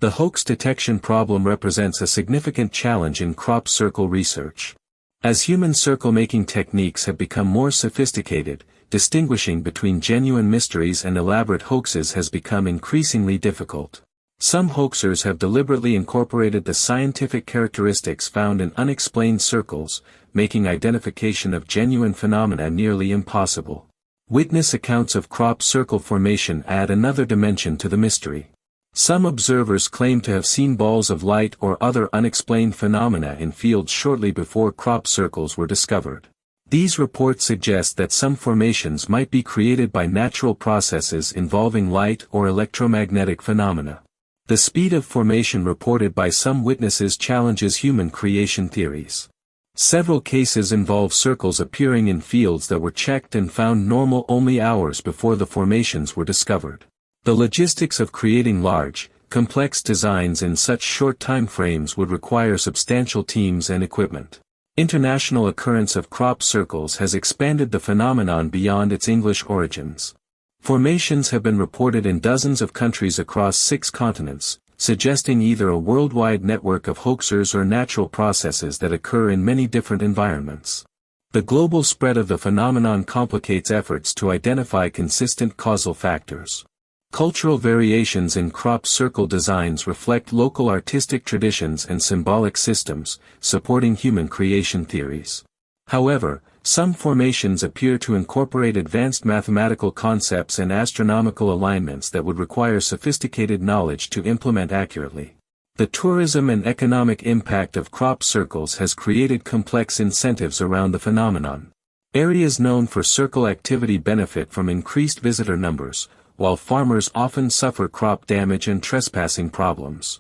The hoax detection problem represents a significant challenge in crop circle research. As human circle-making techniques have become more sophisticated, distinguishing between genuine mysteries and elaborate hoaxes has become increasingly difficult. Some hoaxers have deliberately incorporated the scientific characteristics found in unexplained circles, making identification of genuine phenomena nearly impossible. Witness accounts of crop circle formation add another dimension to the mystery. Some observers claim to have seen balls of light or other unexplained phenomena in fields shortly before crop circles were discovered. These reports suggest that some formations might be created by natural processes involving light or electromagnetic phenomena. The speed of formation reported by some witnesses challenges human creation theories. Several cases involve circles appearing in fields that were checked and found normal only hours before the formations were discovered. The logistics of creating large, complex designs in such short time frames would require substantial teams and equipment. International occurrence of crop circles has expanded the phenomenon beyond its English origins. Formations have been reported in dozens of countries across 6 continents, suggesting either a worldwide network of hoaxers or natural processes that occur in many different environments. The global spread of the phenomenon complicates efforts to identify consistent causal factors. Cultural variations in crop circle designs reflect local artistic traditions and symbolic systems, supporting human creation theories. However, some formations appear to incorporate advanced mathematical concepts and astronomical alignments that would require sophisticated knowledge to implement accurately. The tourism and economic impact of crop circles has created complex incentives around the phenomenon. Areas known for circle activity benefit from increased visitor numbers, while farmers often suffer crop damage and trespassing problems.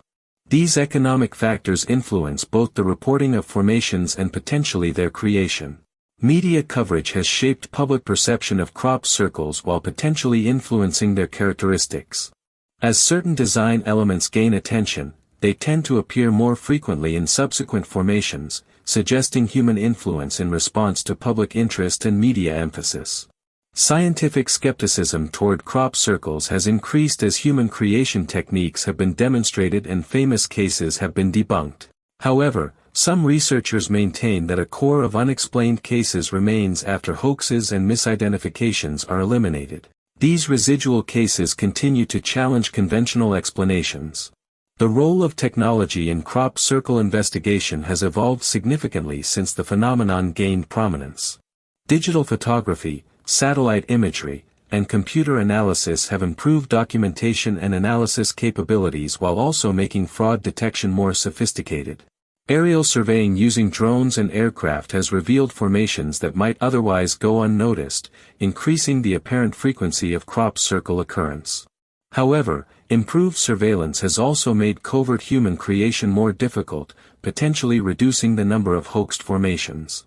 These economic factors influence both the reporting of formations and potentially their creation. Media coverage has shaped public perception of crop circles while potentially influencing their characteristics. As certain design elements gain attention, they tend to appear more frequently in subsequent formations, suggesting human influence in response to public interest and media emphasis. Scientific skepticism toward crop circles has increased as human creation techniques have been demonstrated and famous cases have been debunked. However, some researchers maintain that a core of unexplained cases remains after hoaxes and misidentifications are eliminated. These residual cases continue to challenge conventional explanations. The role of technology in crop circle investigation has evolved significantly since the phenomenon gained prominence. Digital photography, satellite imagery, and computer analysis have improved documentation and analysis capabilities while also making fraud detection more sophisticated. Aerial surveying using drones and aircraft has revealed formations that might otherwise go unnoticed, increasing the apparent frequency of crop circle occurrence. However, improved surveillance has also made covert human creation more difficult, potentially reducing the number of hoaxed formations.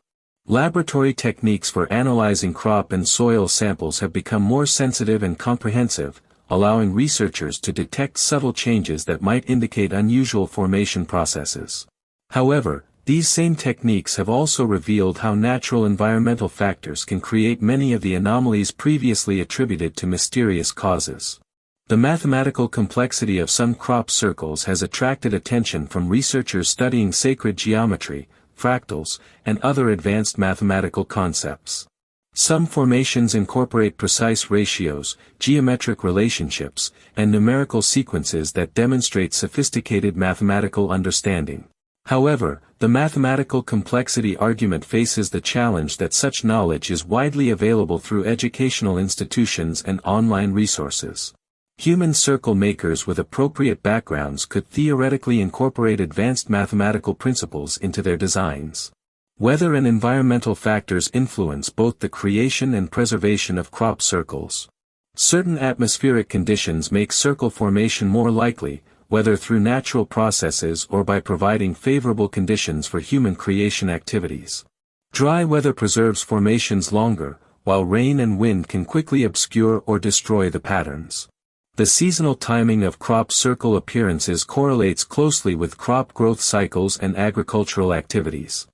Laboratory techniques for analyzing crop and soil samples have become more sensitive and comprehensive, allowing researchers to detect subtle changes that might indicate unusual formation processes. However, these same techniques have also revealed how natural environmental factors can create many of the anomalies previously attributed to mysterious causes. The mathematical complexity of some crop circles has attracted attention from researchers studying sacred geometry, fractals, and other advanced mathematical concepts. Some formations incorporate precise ratios, geometric relationships, and numerical sequences that demonstrate sophisticated mathematical understanding. However, the mathematical complexity argument faces the challenge that such knowledge is widely available through educational institutions and online resources. Human circle makers with appropriate backgrounds could theoretically incorporate advanced mathematical principles into their designs. Weather and environmental factors influence both the creation and preservation of crop circles. Certain atmospheric conditions make circle formation more likely, whether through natural processes or by providing favorable conditions for human creation activities. Dry weather preserves formations longer, while rain and wind can quickly obscure or destroy the patterns. The seasonal timing of crop circle appearances correlates closely with crop growth cycles and agricultural activities.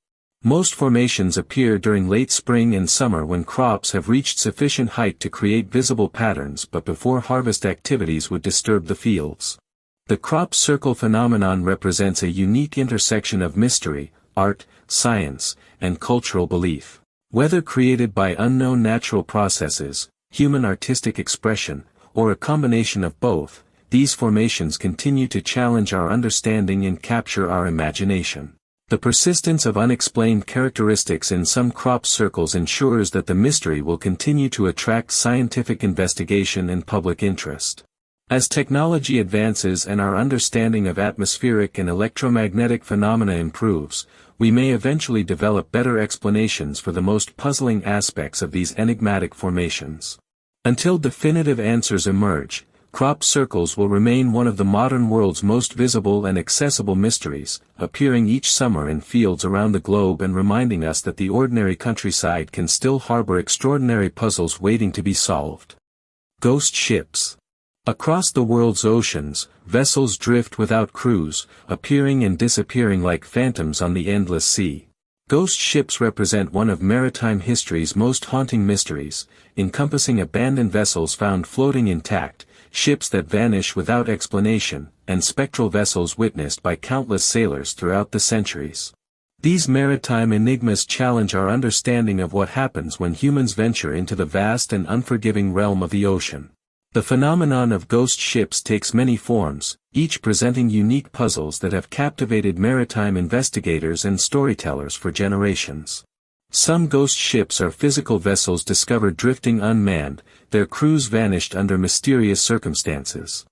Most formations appear during late spring and summer when crops have reached sufficient height to create visible patterns but before harvest activities would disturb the fields. The crop circle phenomenon represents a unique intersection of mystery, art, science, and cultural belief. Whether created by unknown natural processes, human artistic expression, or a combination of both, these formations continue to challenge our understanding and capture our imagination. The persistence of unexplained characteristics in some crop circles ensures that the mystery will continue to attract scientific investigation and public interest. As technology advances and our understanding of atmospheric and electromagnetic phenomena improves, we may eventually develop better explanations for the most puzzling aspects of these enigmatic formations. Until definitive answers emerge, crop circles will remain one of the modern world's most visible and accessible mysteries, appearing each summer in fields around the globe and reminding us that the ordinary countryside can still harbor extraordinary puzzles waiting to be solved. Ghost ships. Across the world's oceans, vessels drift without crews, appearing and disappearing like phantoms on the endless sea. Ghost ships represent one of maritime history's most haunting mysteries, encompassing abandoned vessels found floating intact, ships that vanish without explanation, and spectral vessels witnessed by countless sailors throughout the centuries. These maritime enigmas challenge our understanding of what happens when humans venture into the vast and unforgiving realm of the ocean. The phenomenon of ghost ships takes many forms, each presenting unique puzzles that have captivated maritime investigators and storytellers for generations. Some ghost ships are physical vessels discovered drifting unmanned, their crews vanished under mysterious circumstances.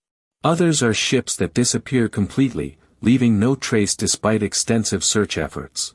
Others are ships that disappear completely, leaving no trace despite extensive search efforts.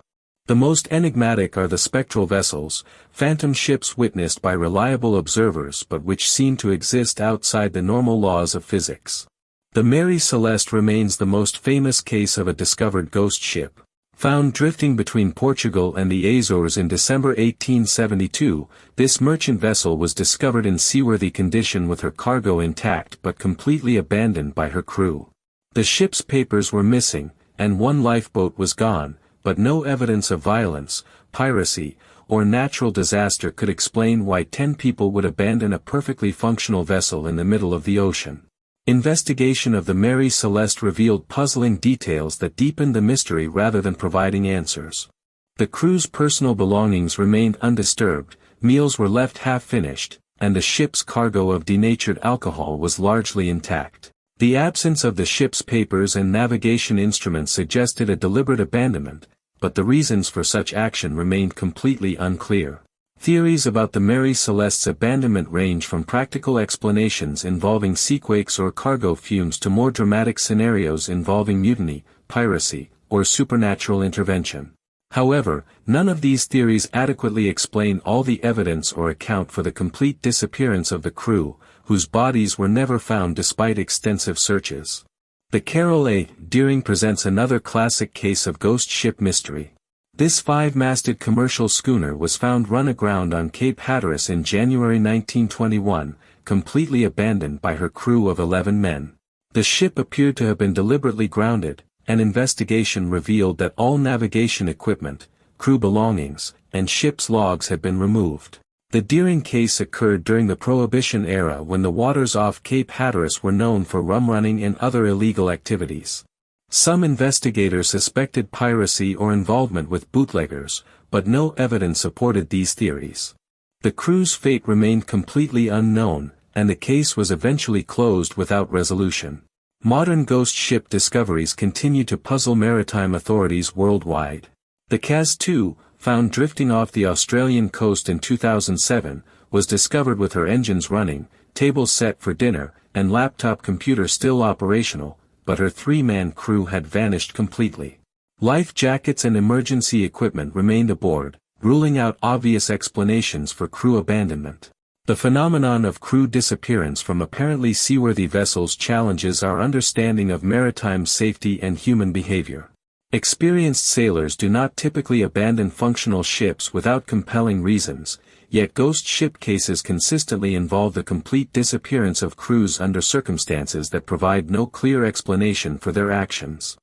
The most enigmatic are the spectral vessels, phantom ships witnessed by reliable observers but which seem to exist outside the normal laws of physics. The Mary Celeste remains the most famous case of a discovered ghost ship. Found drifting between Portugal and the Azores in December 1872, this merchant vessel was discovered in seaworthy condition with her cargo intact but completely abandoned by her crew. The ship's papers were missing, and one lifeboat was gone, but no evidence of violence, piracy, or natural disaster could explain why 10 people would abandon a perfectly functional vessel in the middle of the ocean. Investigation of the Mary Celeste revealed puzzling details that deepened the mystery rather than providing answers. The crew's personal belongings remained undisturbed, meals were left half-finished, and the ship's cargo of denatured alcohol was largely intact. The absence of the ship's papers and navigation instruments suggested a deliberate abandonment, but the reasons for such action remained completely unclear. Theories about the Mary Celeste's abandonment range from practical explanations involving seaquakes or cargo fumes to more dramatic scenarios involving mutiny, piracy, or supernatural intervention. However, none of these theories adequately explain all the evidence or account for the complete disappearance of the crew, whose bodies were never found despite extensive searches. The Carroll A. Deering presents another classic case of ghost ship mystery. This 5-masted commercial schooner was found run aground on Cape Hatteras in January 1921, completely abandoned by her crew of 11 men. The ship appeared to have been deliberately grounded. An investigation revealed that all navigation equipment, crew belongings, and ship's logs had been removed. The Deering case occurred during the Prohibition era when the waters off Cape Hatteras were known for rum running and other illegal activities. Some investigators suspected piracy or involvement with bootleggers, but no evidence supported these theories. The crew's fate remained completely unknown, and the case was eventually closed without resolution. Modern ghost ship discoveries continue to puzzle maritime authorities worldwide. The Cas-2, found drifting off the Australian coast in 2007, was discovered with her engines running, tables set for dinner, and laptop computer still operational, but her 3-man crew had vanished completely. Life jackets and emergency equipment remained aboard, ruling out obvious explanations for crew abandonment. The phenomenon of crew disappearance from apparently seaworthy vessels challenges our understanding of maritime safety and human behavior. Experienced sailors do not typically abandon functional ships without compelling reasons, yet ghost ship cases consistently involve the complete disappearance of crews under circumstances that provide no clear explanation for their actions.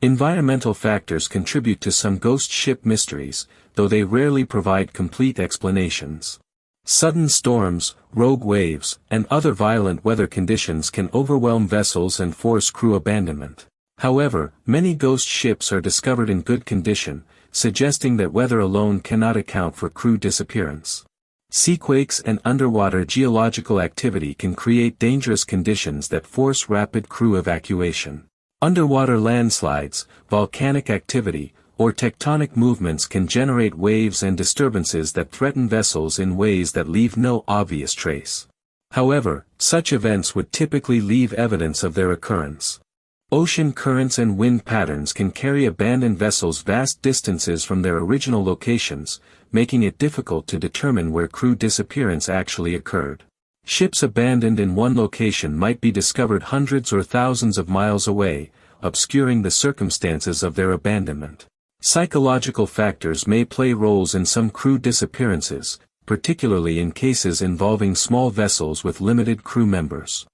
Environmental factors contribute to some ghost ship mysteries, though they rarely provide complete explanations. Sudden storms, rogue waves, and other violent weather conditions can overwhelm vessels and force crew abandonment. However, many ghost ships are discovered in good condition, suggesting that weather alone cannot account for crew disappearance. Seaquakes and underwater geological activity can create dangerous conditions that force rapid crew evacuation. Underwater landslides, volcanic activity, or tectonic movements can generate waves and disturbances that threaten vessels in ways that leave no obvious trace. However, such events would typically leave evidence of their occurrence. Ocean currents and wind patterns can carry abandoned vessels vast distances from their original locations, making it difficult to determine where crew disappearance actually occurred. Ships abandoned in one location might be discovered hundreds or thousands of miles away, obscuring the circumstances of their abandonment. Psychological factors may play roles in some crew disappearances, particularly in cases involving small vessels with limited crew members.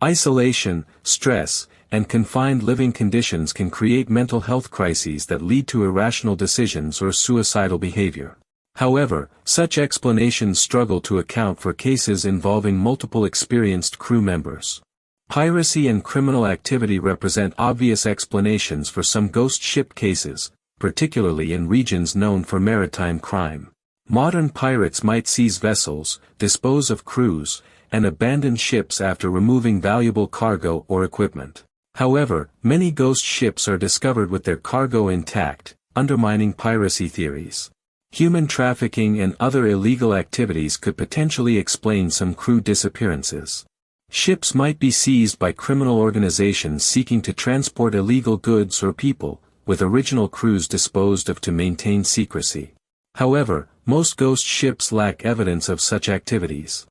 Isolation, stress, and confined living conditions can create mental health crises that lead to irrational decisions or suicidal behavior. However, such explanations struggle to account for cases involving multiple experienced crew members. Piracy and criminal activity represent obvious explanations for some ghost ship cases, particularly in regions known for maritime crime. Modern pirates might seize vessels, dispose of crews, and abandon ships after removing valuable cargo or equipment. However, many ghost ships are discovered with their cargo intact, undermining piracy theories. Human trafficking and other illegal activities could potentially explain some crew disappearances. Ships might be seized by criminal organizations seeking to transport illegal goods or people, with original crews disposed of to maintain secrecy. However, most ghost ships lack evidence of such activities.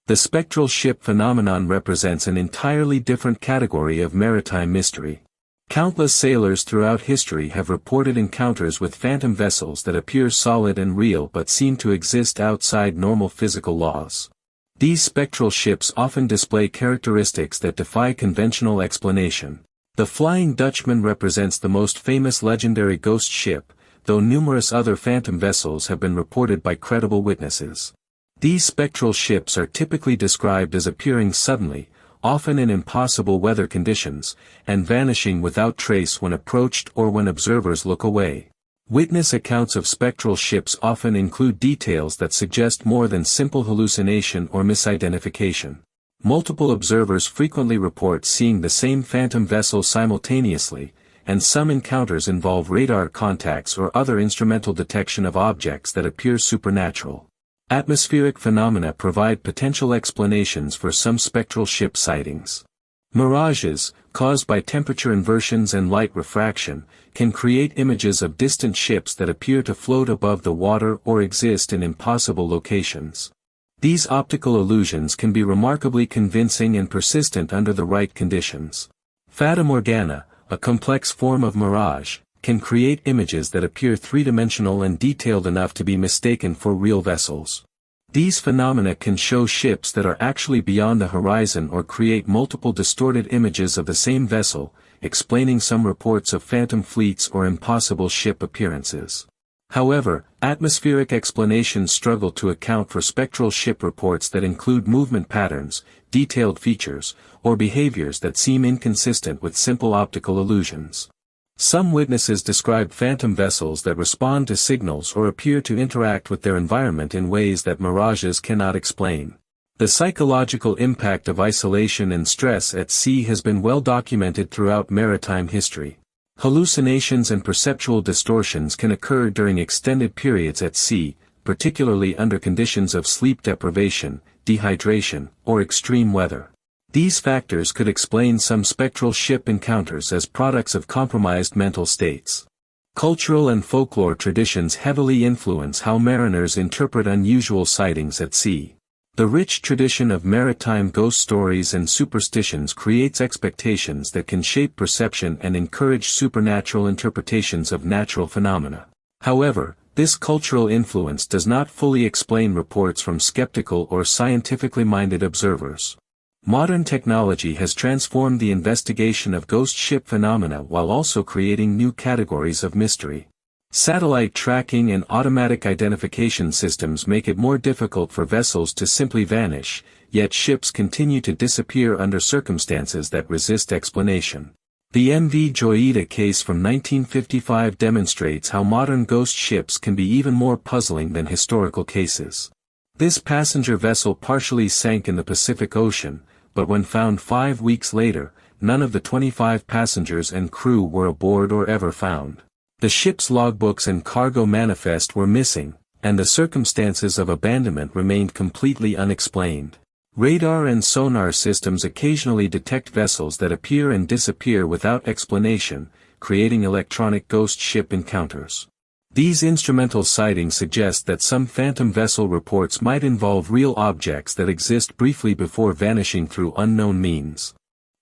The spectral ship phenomenon represents an entirely different category of maritime mystery. Countless sailors throughout history have reported encounters with phantom vessels that appear solid and real but seem to exist outside normal physical laws. These spectral ships often display characteristics that defy conventional explanation. The Flying Dutchman represents the most famous legendary ghost ship, though numerous other phantom vessels have been reported by credible witnesses. These spectral ships are typically described as appearing suddenly, often in impossible weather conditions, and vanishing without trace when approached or when observers look away. Witness accounts of spectral ships often include details that suggest more than simple hallucination or misidentification. Multiple observers frequently report seeing the same phantom vessel simultaneously, and some encounters involve radar contacts or other instrumental detection of objects that appear supernatural. Atmospheric phenomena provide potential explanations for some spectral ship sightings. Mirages, caused by temperature inversions and light refraction, can create images of distant ships that appear to float above the water or exist in impossible locations. These optical illusions can be remarkably convincing and persistent under the right conditions. Fata Morgana, a complex form of mirage, can create images that appear three-dimensional and detailed enough to be mistaken for real vessels. These phenomena can show ships that are actually beyond the horizon or create multiple distorted images of the same vessel, explaining some reports of phantom fleets or impossible ship appearances. However, atmospheric explanations struggle to account for spectral ship reports that include movement patterns, detailed features, or behaviors that seem inconsistent with simple optical illusions. Some witnesses describe phantom vessels that respond to signals or appear to interact with their environment in ways that mirages cannot explain. The psychological impact of isolation and stress at sea has been well documented throughout maritime history. Hallucinations and perceptual distortions can occur during extended periods at sea, particularly under conditions of sleep deprivation, dehydration, or extreme weather. These factors could explain some spectral ship encounters as products of compromised mental states. Cultural and folklore traditions heavily influence how mariners interpret unusual sightings at sea. The rich tradition of maritime ghost stories and superstitions creates expectations that can shape perception and encourage supernatural interpretations of natural phenomena. However, this cultural influence does not fully explain reports from skeptical or scientifically minded observers. Modern technology has transformed the investigation of ghost ship phenomena while also creating new categories of mystery. Satellite tracking and automatic identification systems make it more difficult for vessels to simply vanish, yet ships continue to disappear under circumstances that resist explanation. The MV Joyita case from 1955 demonstrates how modern ghost ships can be even more puzzling than historical cases. This passenger vessel partially sank in the Pacific Ocean, but when found 5 weeks later, none of the 25 passengers and crew were aboard or ever found. The ship's logbooks and cargo manifest were missing, and the circumstances of abandonment remained completely unexplained. Radar and sonar systems occasionally detect vessels that appear and disappear without explanation, creating electronic ghost ship encounters. These instrumental sightings suggest that some phantom vessel reports might involve real objects that exist briefly before vanishing through unknown means.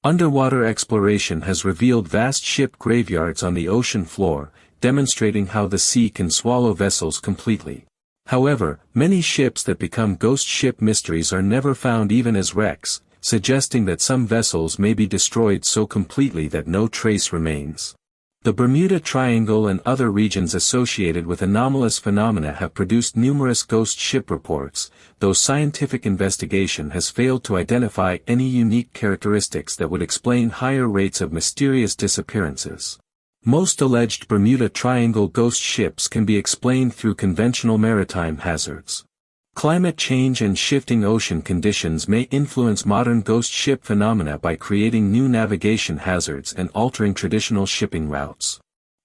Underwater exploration has revealed vast ship graveyards on the ocean floor, demonstrating how the sea can swallow vessels completely. However, many ships that become ghost ship mysteries are never found even as wrecks, suggesting that some vessels may be destroyed so completely that no trace remains. The Bermuda Triangle and other regions associated with anomalous phenomena have produced numerous ghost ship reports, though scientific investigation has failed to identify any unique characteristics that would explain higher rates of mysterious disappearances. Most alleged Bermuda Triangle ghost ships can be explained through conventional maritime hazards. Climate change and shifting ocean conditions may influence modern ghost ship phenomena by creating new navigation hazards and altering traditional shipping routes.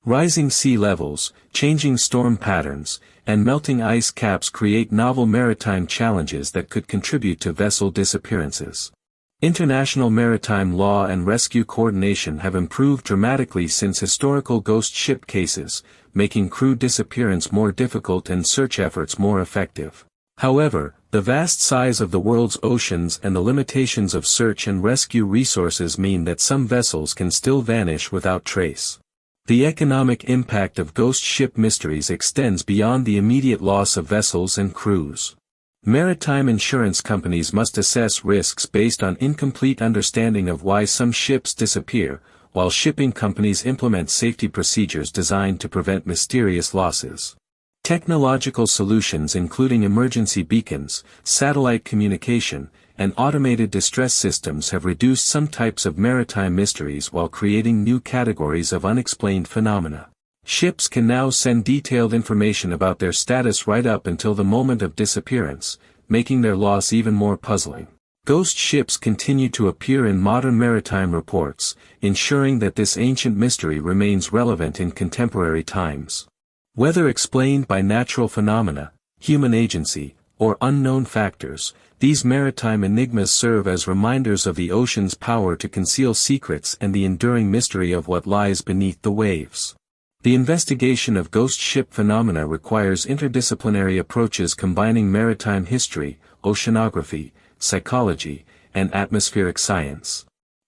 Rising sea levels, changing storm patterns, and melting ice caps create novel maritime challenges that could contribute to vessel disappearances. International maritime law and rescue coordination have improved dramatically since historical ghost ship cases, making crew disappearance more difficult and search efforts more effective. However, the vast size of the world's oceans and the limitations of search and rescue resources mean that some vessels can still vanish without trace. The economic impact of ghost ship mysteries extends beyond the immediate loss of vessels and crews. Maritime insurance companies must assess risks based on incomplete understanding of why some ships disappear, while shipping companies implement safety procedures designed to prevent mysterious losses. Technological solutions including emergency beacons, satellite communication, and automated distress systems have reduced some types of maritime mysteries while creating new categories of unexplained phenomena. Ships can now send detailed information about their status right up until the moment of disappearance, making their loss even more puzzling. Ghost ships continue to appear in modern maritime reports, ensuring that this ancient mystery remains relevant in contemporary times. Whether explained by natural phenomena, human agency, or unknown factors, these maritime enigmas serve as reminders of the ocean's power to conceal secrets and the enduring mystery of what lies beneath the waves. The investigation of ghost ship phenomena requires interdisciplinary approaches combining maritime history, oceanography, psychology, and atmospheric science.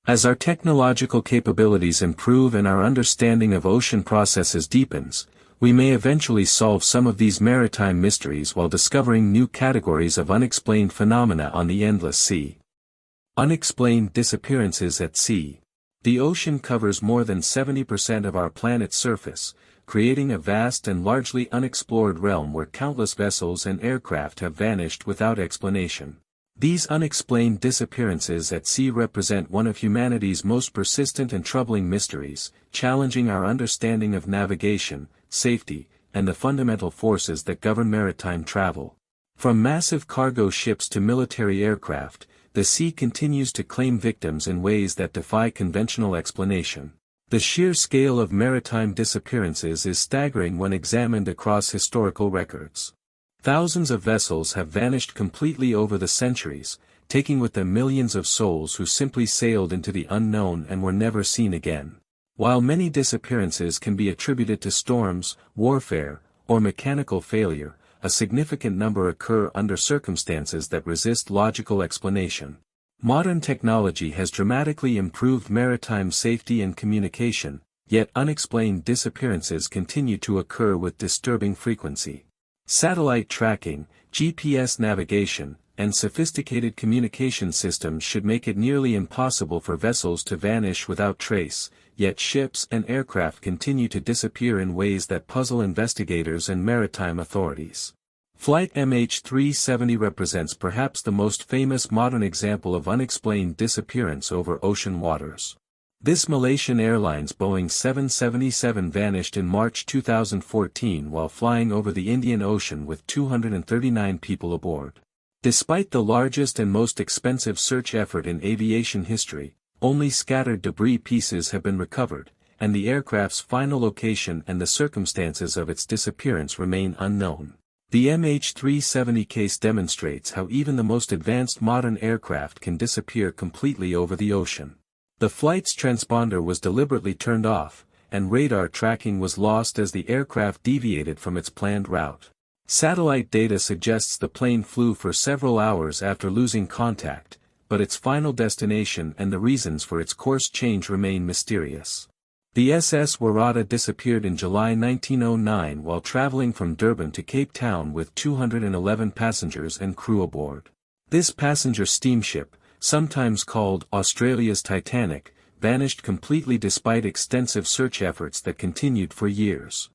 As our technological capabilities improve and our understanding of ocean processes deepens, we may eventually solve some of these maritime mysteries while discovering new categories of unexplained phenomena on the endless sea. Unexplained disappearances at sea. The ocean covers more than 70% of our planet's surface, creating a vast and largely unexplored realm where countless vessels and aircraft have vanished without explanation. These unexplained disappearances at sea represent one of humanity's most persistent and troubling mysteries, challenging our understanding of navigation, safety, and the fundamental forces that govern maritime travel. From massive cargo ships to military aircraft, the sea continues to claim victims in ways that defy conventional explanation. The sheer scale of maritime disappearances is staggering when examined across historical records. Thousands of vessels have vanished completely over the centuries, taking with them millions of souls who simply sailed into the unknown and were never seen again. While many disappearances can be attributed to storms, warfare, or mechanical failure, a significant number occur under circumstances that resist logical explanation. Modern technology has dramatically improved maritime safety and communication, yet unexplained disappearances continue to occur with disturbing frequency. Satellite tracking, GPS navigation, and sophisticated communication systems should make it nearly impossible for vessels to vanish without trace, yet ships and aircraft continue to disappear in ways that puzzle investigators and maritime authorities. Flight MH370 represents perhaps the most famous modern example of unexplained disappearance over ocean waters. This Malaysian Airlines Boeing 777 vanished in March 2014 while flying over the Indian Ocean with 239 people aboard. Despite the largest and most expensive search effort in aviation history, only scattered debris pieces have been recovered, and the aircraft's final location and the circumstances of its disappearance remain unknown. The MH370 case demonstrates how even the most advanced modern aircraft can disappear completely over the ocean. The flight's transponder was deliberately turned off, and radar tracking was lost as the aircraft deviated from its planned route. Satellite data suggests the plane flew for several hours after losing contact, but its final destination and the reasons for its course change remain mysterious. The SS Warada disappeared in July 1909 while traveling from Durban to Cape Town with 211 passengers and crew aboard. This passenger steamship, sometimes called Australia's Titanic, vanished completely despite extensive search efforts that continued for years.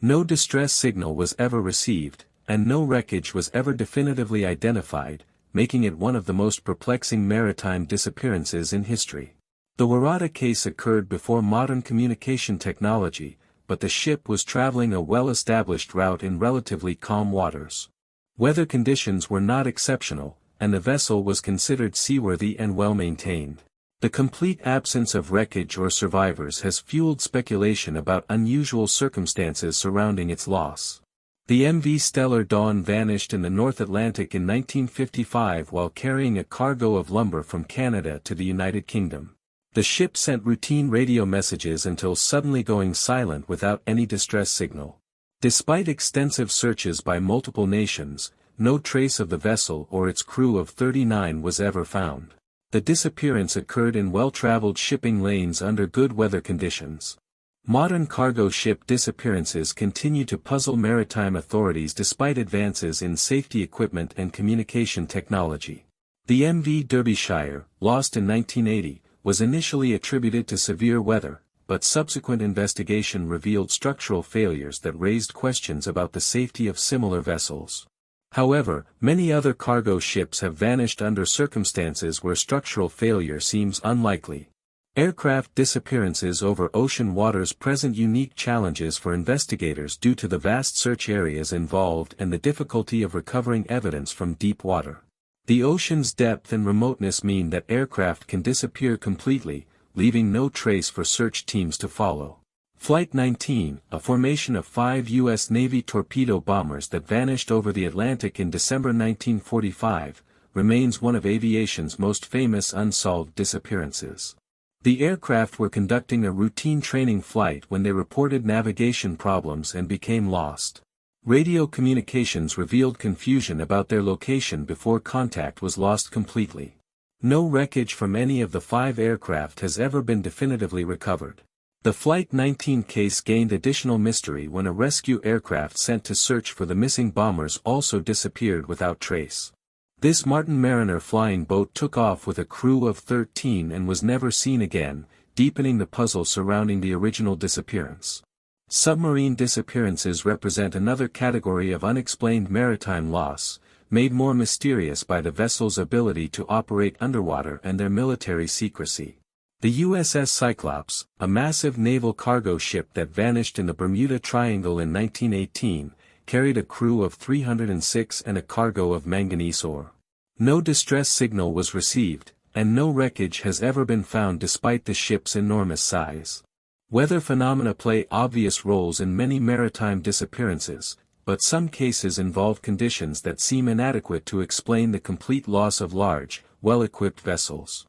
No distress signal was ever received, and no wreckage was ever definitively identified, making it one of the most perplexing maritime disappearances in history. The Warada case occurred before modern communication technology, but the ship was traveling a well-established route in relatively calm waters. Weather conditions were not exceptional, and the vessel was considered seaworthy and well-maintained. The complete absence of wreckage or survivors has fueled speculation about unusual circumstances surrounding its loss. The MV Stellar Dawn vanished in the North Atlantic in 1955 while carrying a cargo of lumber from Canada to the United Kingdom. The ship sent routine radio messages until suddenly going silent without any distress signal. Despite extensive searches by multiple nations, no trace of the vessel or its crew of 39 was ever found. The disappearance occurred in well-traveled shipping lanes under good weather conditions. Modern cargo ship disappearances continue to puzzle maritime authorities despite advances in safety equipment and communication technology. The MV Derbyshire, lost in 1980, was initially attributed to severe weather, but subsequent investigation revealed structural failures that raised questions about the safety of similar vessels. However, many other cargo ships have vanished under circumstances where structural failure seems unlikely. Aircraft disappearances over ocean waters present unique challenges for investigators due to the vast search areas involved and the difficulty of recovering evidence from deep water. The ocean's depth and remoteness mean that aircraft can disappear completely, leaving no trace for search teams to follow. Flight 19, a formation of 5 U.S. Navy torpedo bombers that vanished over the Atlantic in December 1945, remains one of aviation's most famous unsolved disappearances. The aircraft were conducting a routine training flight when they reported navigation problems and became lost. Radio communications revealed confusion about their location before contact was lost completely. No wreckage from any of the 5 aircraft has ever been definitively recovered. The Flight 19 case gained additional mystery when a rescue aircraft sent to search for the missing bombers also disappeared without trace. This Martin Mariner flying boat took off with a crew of 13 and was never seen again, deepening the puzzle surrounding the original disappearance. Submarine disappearances represent another category of unexplained maritime loss, made more mysterious by the vessel's ability to operate underwater and their military secrecy. The USS Cyclops, a massive naval cargo ship that vanished in the Bermuda Triangle in 1918, carried a crew of 306 and a cargo of manganese ore. No distress signal was received, and no wreckage has ever been found despite the ship's enormous size. Weather phenomena play obvious roles in many maritime disappearances, but some cases involve conditions that seem inadequate to explain the complete loss of large, well-equipped vessels.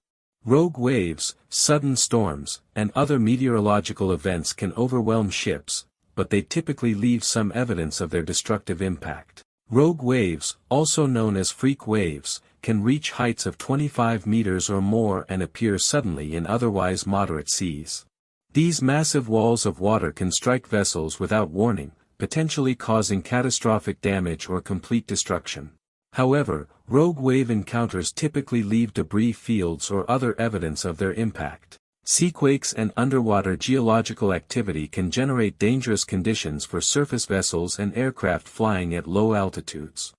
Rogue waves, sudden storms, and other meteorological events can overwhelm ships, but they typically leave some evidence of their destructive impact. Rogue waves, also known as freak waves, can reach heights of 25 meters or more and appear suddenly in otherwise moderate seas. These massive walls of water can strike vessels without warning, potentially causing catastrophic damage or complete destruction. However, rogue wave encounters typically leave debris fields or other evidence of their impact. Seaquakes and underwater geological activity can generate dangerous conditions for surface vessels and aircraft flying at low altitudes.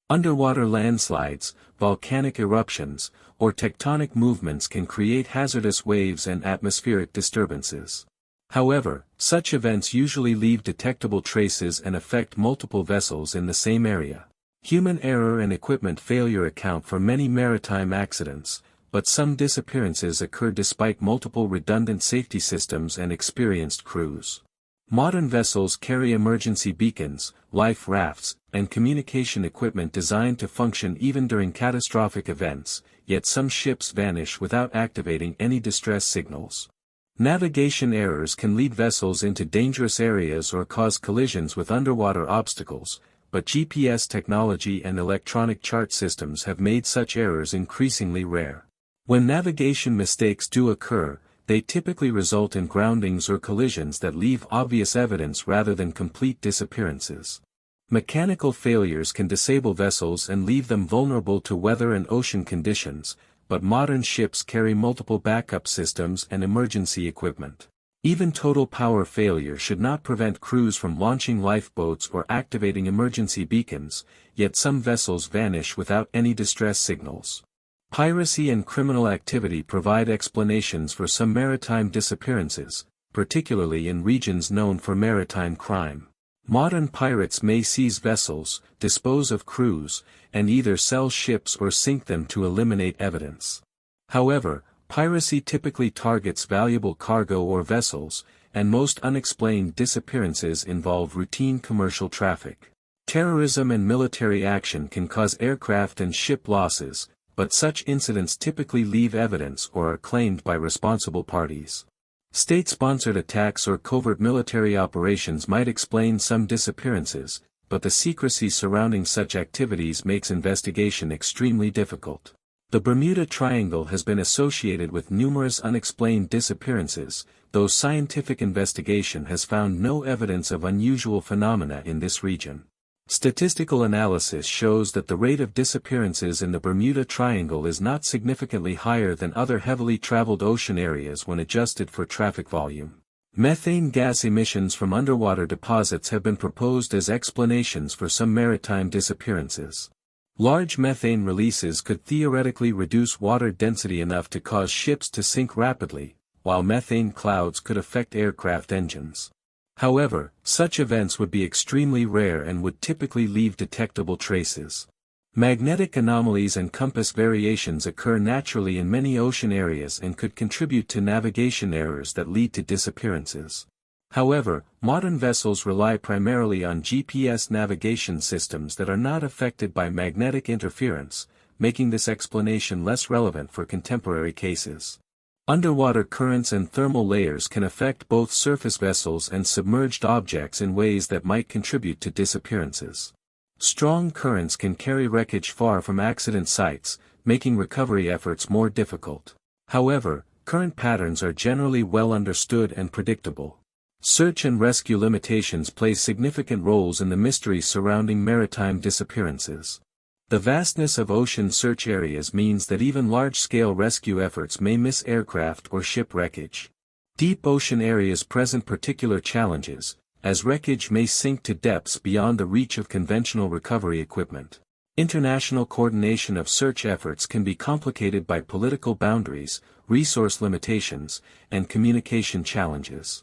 Underwater landslides, volcanic eruptions, or tectonic movements can create hazardous waves and atmospheric disturbances. However, such events usually leave detectable traces and affect multiple vessels in the same area. Human error and equipment failure account for many maritime accidents, but some disappearances occur despite multiple redundant safety systems and experienced crews. Modern vessels carry emergency beacons, life rafts, and communication equipment designed to function even during catastrophic events, yet some ships vanish without activating any distress signals. Navigation errors can lead vessels into dangerous areas or cause collisions with underwater obstacles, but GPS technology and electronic chart systems have made such errors increasingly rare. When navigation mistakes do occur, they typically result in groundings or collisions that leave obvious evidence rather than complete disappearances. Mechanical failures can disable vessels and leave them vulnerable to weather and ocean conditions, but modern ships carry multiple backup systems and emergency equipment. Even total power failure should not prevent crews from launching lifeboats or activating emergency beacons, yet some vessels vanish without any distress signals. Piracy and criminal activity provide explanations for some maritime disappearances, particularly in regions known for maritime crime. Modern pirates may seize vessels, dispose of crews, and either sell ships or sink them to eliminate evidence. However, piracy typically targets valuable cargo or vessels, and most unexplained disappearances involve routine commercial traffic. Terrorism and military action can cause aircraft and ship losses, but such incidents typically leave evidence or are claimed by responsible parties. State-sponsored attacks or covert military operations might explain some disappearances, but the secrecy surrounding such activities makes investigation extremely difficult. The Bermuda Triangle has been associated with numerous unexplained disappearances, though scientific investigation has found no evidence of unusual phenomena in this region. Statistical analysis shows that the rate of disappearances in the Bermuda Triangle is not significantly higher than other heavily traveled ocean areas when adjusted for traffic volume. Methane gas emissions from underwater deposits have been proposed as explanations for some maritime disappearances. Large methane releases could theoretically reduce water density enough to cause ships to sink rapidly, while methane clouds could affect aircraft engines. However, such events would be extremely rare and would typically leave detectable traces. Magnetic anomalies and compass variations occur naturally in many ocean areas and could contribute to navigation errors that lead to disappearances. However, modern vessels rely primarily on GPS navigation systems that are not affected by magnetic interference, making this explanation less relevant for contemporary cases. Underwater currents and thermal layers can affect both surface vessels and submerged objects in ways that might contribute to disappearances. Strong currents can carry wreckage far from accident sites, making recovery efforts more difficult. However, current patterns are generally well understood and predictable. Search and rescue limitations play significant roles in the mystery surrounding maritime disappearances. The vastness of ocean search areas means that even large-scale rescue efforts may miss aircraft or ship wreckage. Deep ocean areas present particular challenges, as wreckage may sink to depths beyond the reach of conventional recovery equipment. International coordination of search efforts can be complicated by political boundaries, resource limitations, and communication challenges.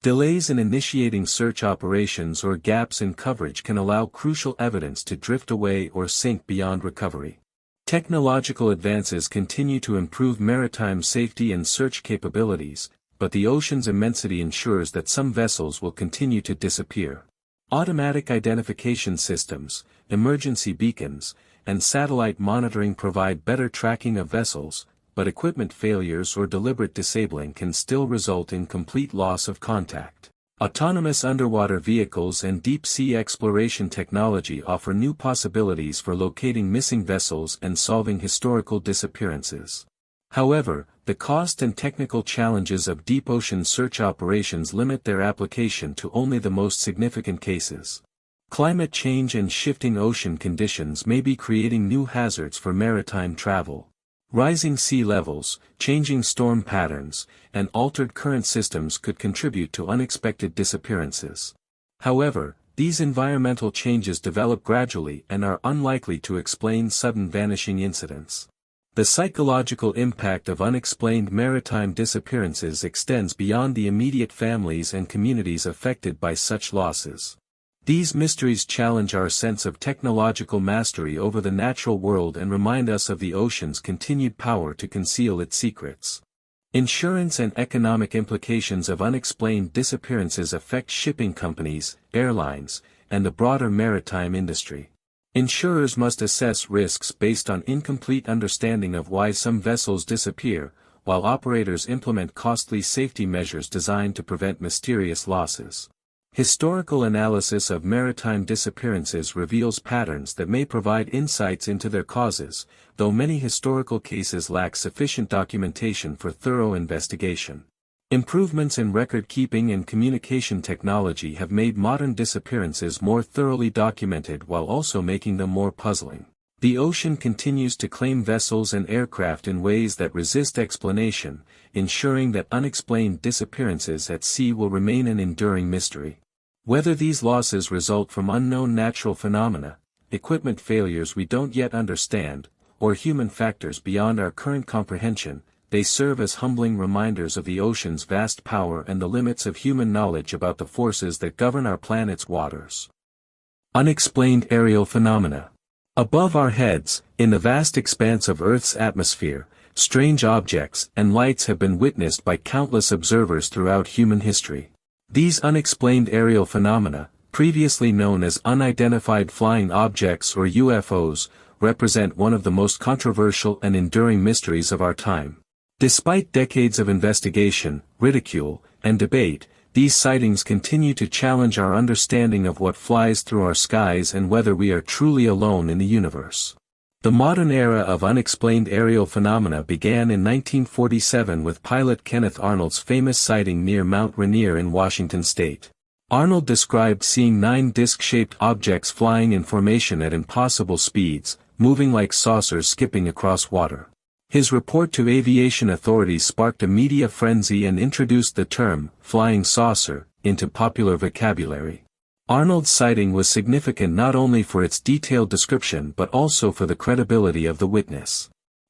Delays in initiating search operations or gaps in coverage can allow crucial evidence to drift away or sink beyond recovery. Technological advances continue to improve maritime safety and search capabilities, but the ocean's immensity ensures that some vessels will continue to disappear. Automatic identification systems, emergency beacons, and satellite monitoring provide better tracking of vessels, but equipment failures or deliberate disabling can still result in complete loss of contact. Autonomous underwater vehicles and deep-sea exploration technology offer new possibilities for locating missing vessels and solving historical disappearances. However, the cost and technical challenges of deep ocean search operations limit their application to only the most significant cases. Climate change and shifting ocean conditions may be creating new hazards for maritime travel. Rising sea levels, changing storm patterns, and altered current systems could contribute to unexpected disappearances. However, these environmental changes develop gradually and are unlikely to explain sudden vanishing incidents. The psychological impact of unexplained maritime disappearances extends beyond the immediate families and communities affected by such losses. These mysteries challenge our sense of technological mastery over the natural world and remind us of the ocean's continued power to conceal its secrets. Insurance and economic implications of unexplained disappearances affect shipping companies, airlines, and the broader maritime industry. Insurers must assess risks based on incomplete understanding of why some vessels disappear, while operators implement costly safety measures designed to prevent mysterious losses. Historical analysis of maritime disappearances reveals patterns that may provide insights into their causes, though many historical cases lack sufficient documentation for thorough investigation. Improvements in record-keeping and communication technology have made modern disappearances more thoroughly documented while also making them more puzzling. The ocean continues to claim vessels and aircraft in ways that resist explanation, ensuring that unexplained disappearances at sea will remain an enduring mystery. Whether these losses result from unknown natural phenomena, equipment failures we don't yet understand, or human factors beyond our current comprehension, they serve as humbling reminders of the ocean's vast power and the limits of human knowledge about the forces that govern our planet's waters. Unexplained aerial phenomena. Above our heads, in the vast expanse of Earth's atmosphere, strange objects and lights have been witnessed by countless observers throughout human history. These unexplained aerial phenomena, previously known as unidentified flying objects or UFOs, represent one of the most controversial and enduring mysteries of our time. Despite decades of investigation, ridicule, and debate, these sightings continue to challenge our understanding of what flies through our skies and whether we are truly alone in the universe. The modern era of unexplained aerial phenomena began in 1947 with pilot Kenneth Arnold's famous sighting near Mount Rainier in Washington state. Arnold described seeing 9 disc-shaped objects flying in formation at impossible speeds, moving like saucers skipping across water. His report to aviation authorities sparked a media frenzy and introduced the term, flying saucer, into popular vocabulary. Arnold's sighting was significant not only for its detailed description but also for the credibility of the witness.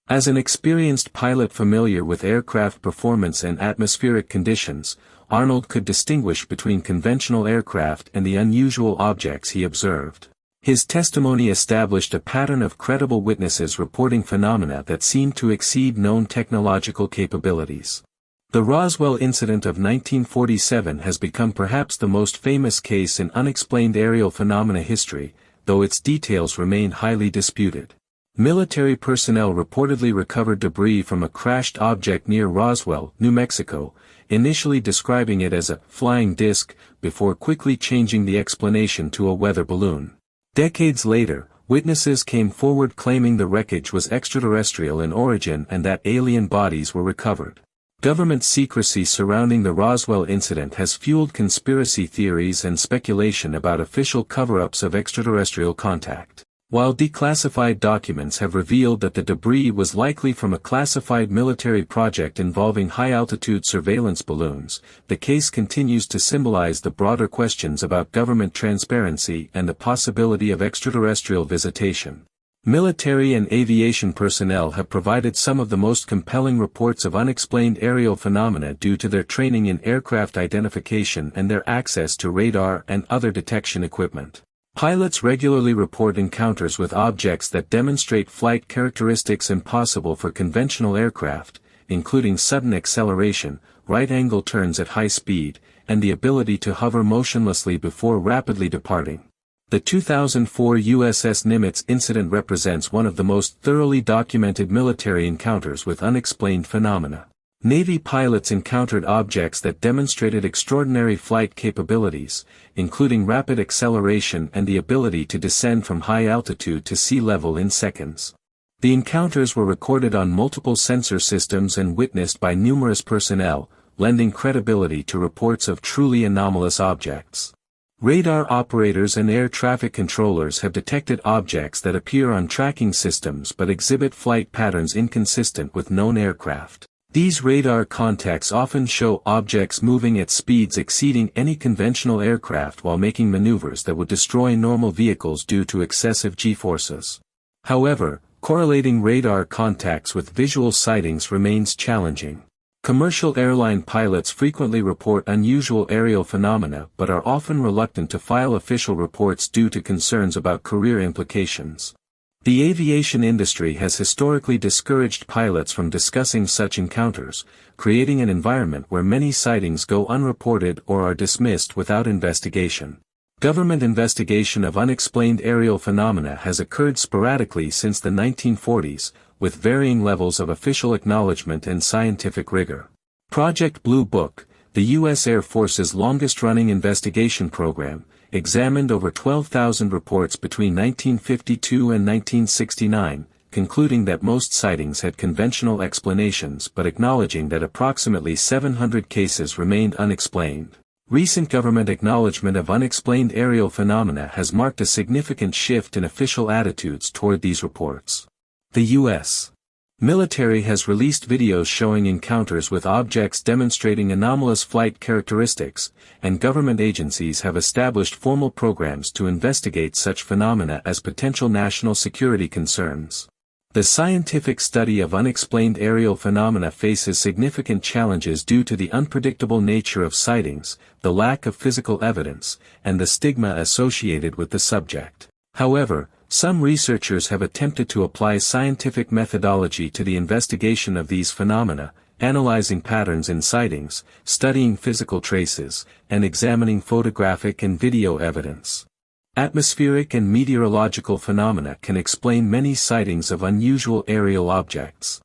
As an experienced pilot familiar with aircraft performance and atmospheric conditions, Arnold could distinguish between conventional aircraft and the unusual objects he observed. His testimony established a pattern of credible witnesses reporting phenomena that seemed to exceed known technological capabilities. The Roswell incident of 1947 has become perhaps the most famous case in unexplained aerial phenomena history, though its details remain highly disputed. Military personnel reportedly recovered debris from a crashed object near Roswell, New Mexico, initially describing it as a flying disc, before quickly changing the explanation to a weather balloon. Decades later, witnesses came forward claiming the wreckage was extraterrestrial in origin and that alien bodies were recovered. Government secrecy surrounding the Roswell incident has fueled conspiracy theories and speculation about official cover-ups of extraterrestrial contact. While declassified documents have revealed that the debris was likely from a classified military project involving high-altitude surveillance balloons, the case continues to symbolize the broader questions about government transparency and the possibility of extraterrestrial visitation. Military and aviation personnel have provided some of the most compelling reports of unexplained aerial phenomena due to their training in aircraft identification and their access to radar and other detection equipment. Pilots regularly report encounters with objects that demonstrate flight characteristics impossible for conventional aircraft, including sudden acceleration, right-angle turns at high speed, and the ability to hover motionlessly before rapidly departing. The 2004 USS Nimitz incident represents one of the most thoroughly documented military encounters with unexplained phenomena. Navy pilots encountered objects that demonstrated extraordinary flight capabilities, including rapid acceleration and the ability to descend from high altitude to sea level in seconds. The encounters were recorded on multiple sensor systems and witnessed by numerous personnel, lending credibility to reports of truly anomalous objects. Radar operators and air traffic controllers have detected objects that appear on tracking systems but exhibit flight patterns inconsistent with known aircraft. These radar contacts often show objects moving at speeds exceeding any conventional aircraft while making maneuvers that would destroy normal vehicles due to excessive G-forces. However, correlating radar contacts with visual sightings remains challenging. Commercial airline pilots frequently report unusual aerial phenomena but are often reluctant to file official reports due to concerns about career implications. The aviation industry has historically discouraged pilots from discussing such encounters, creating an environment where many sightings go unreported or are dismissed without investigation. Government investigation of unexplained aerial phenomena has occurred sporadically since the 1940s, with varying levels of official acknowledgement and scientific rigor. Project Blue Book, the U.S. Air Force's longest-running investigation program, examined over 12,000 reports between 1952 and 1969, concluding that most sightings had conventional explanations but acknowledging that approximately 700 cases remained unexplained. Recent government acknowledgement of unexplained aerial phenomena has marked a significant shift in official attitudes toward these reports. The U.S. military has released videos showing encounters with objects demonstrating anomalous flight characteristics, and government agencies have established formal programs to investigate such phenomena as potential national security concerns. The scientific study of unexplained aerial phenomena faces significant challenges due to the unpredictable nature of sightings, the lack of physical evidence, and the stigma associated with the subject. However, some researchers have attempted to apply scientific methodology to the investigation of these phenomena, analyzing patterns in sightings, studying physical traces, and examining photographic and video evidence. Atmospheric and meteorological phenomena can explain many sightings of unusual aerial objects.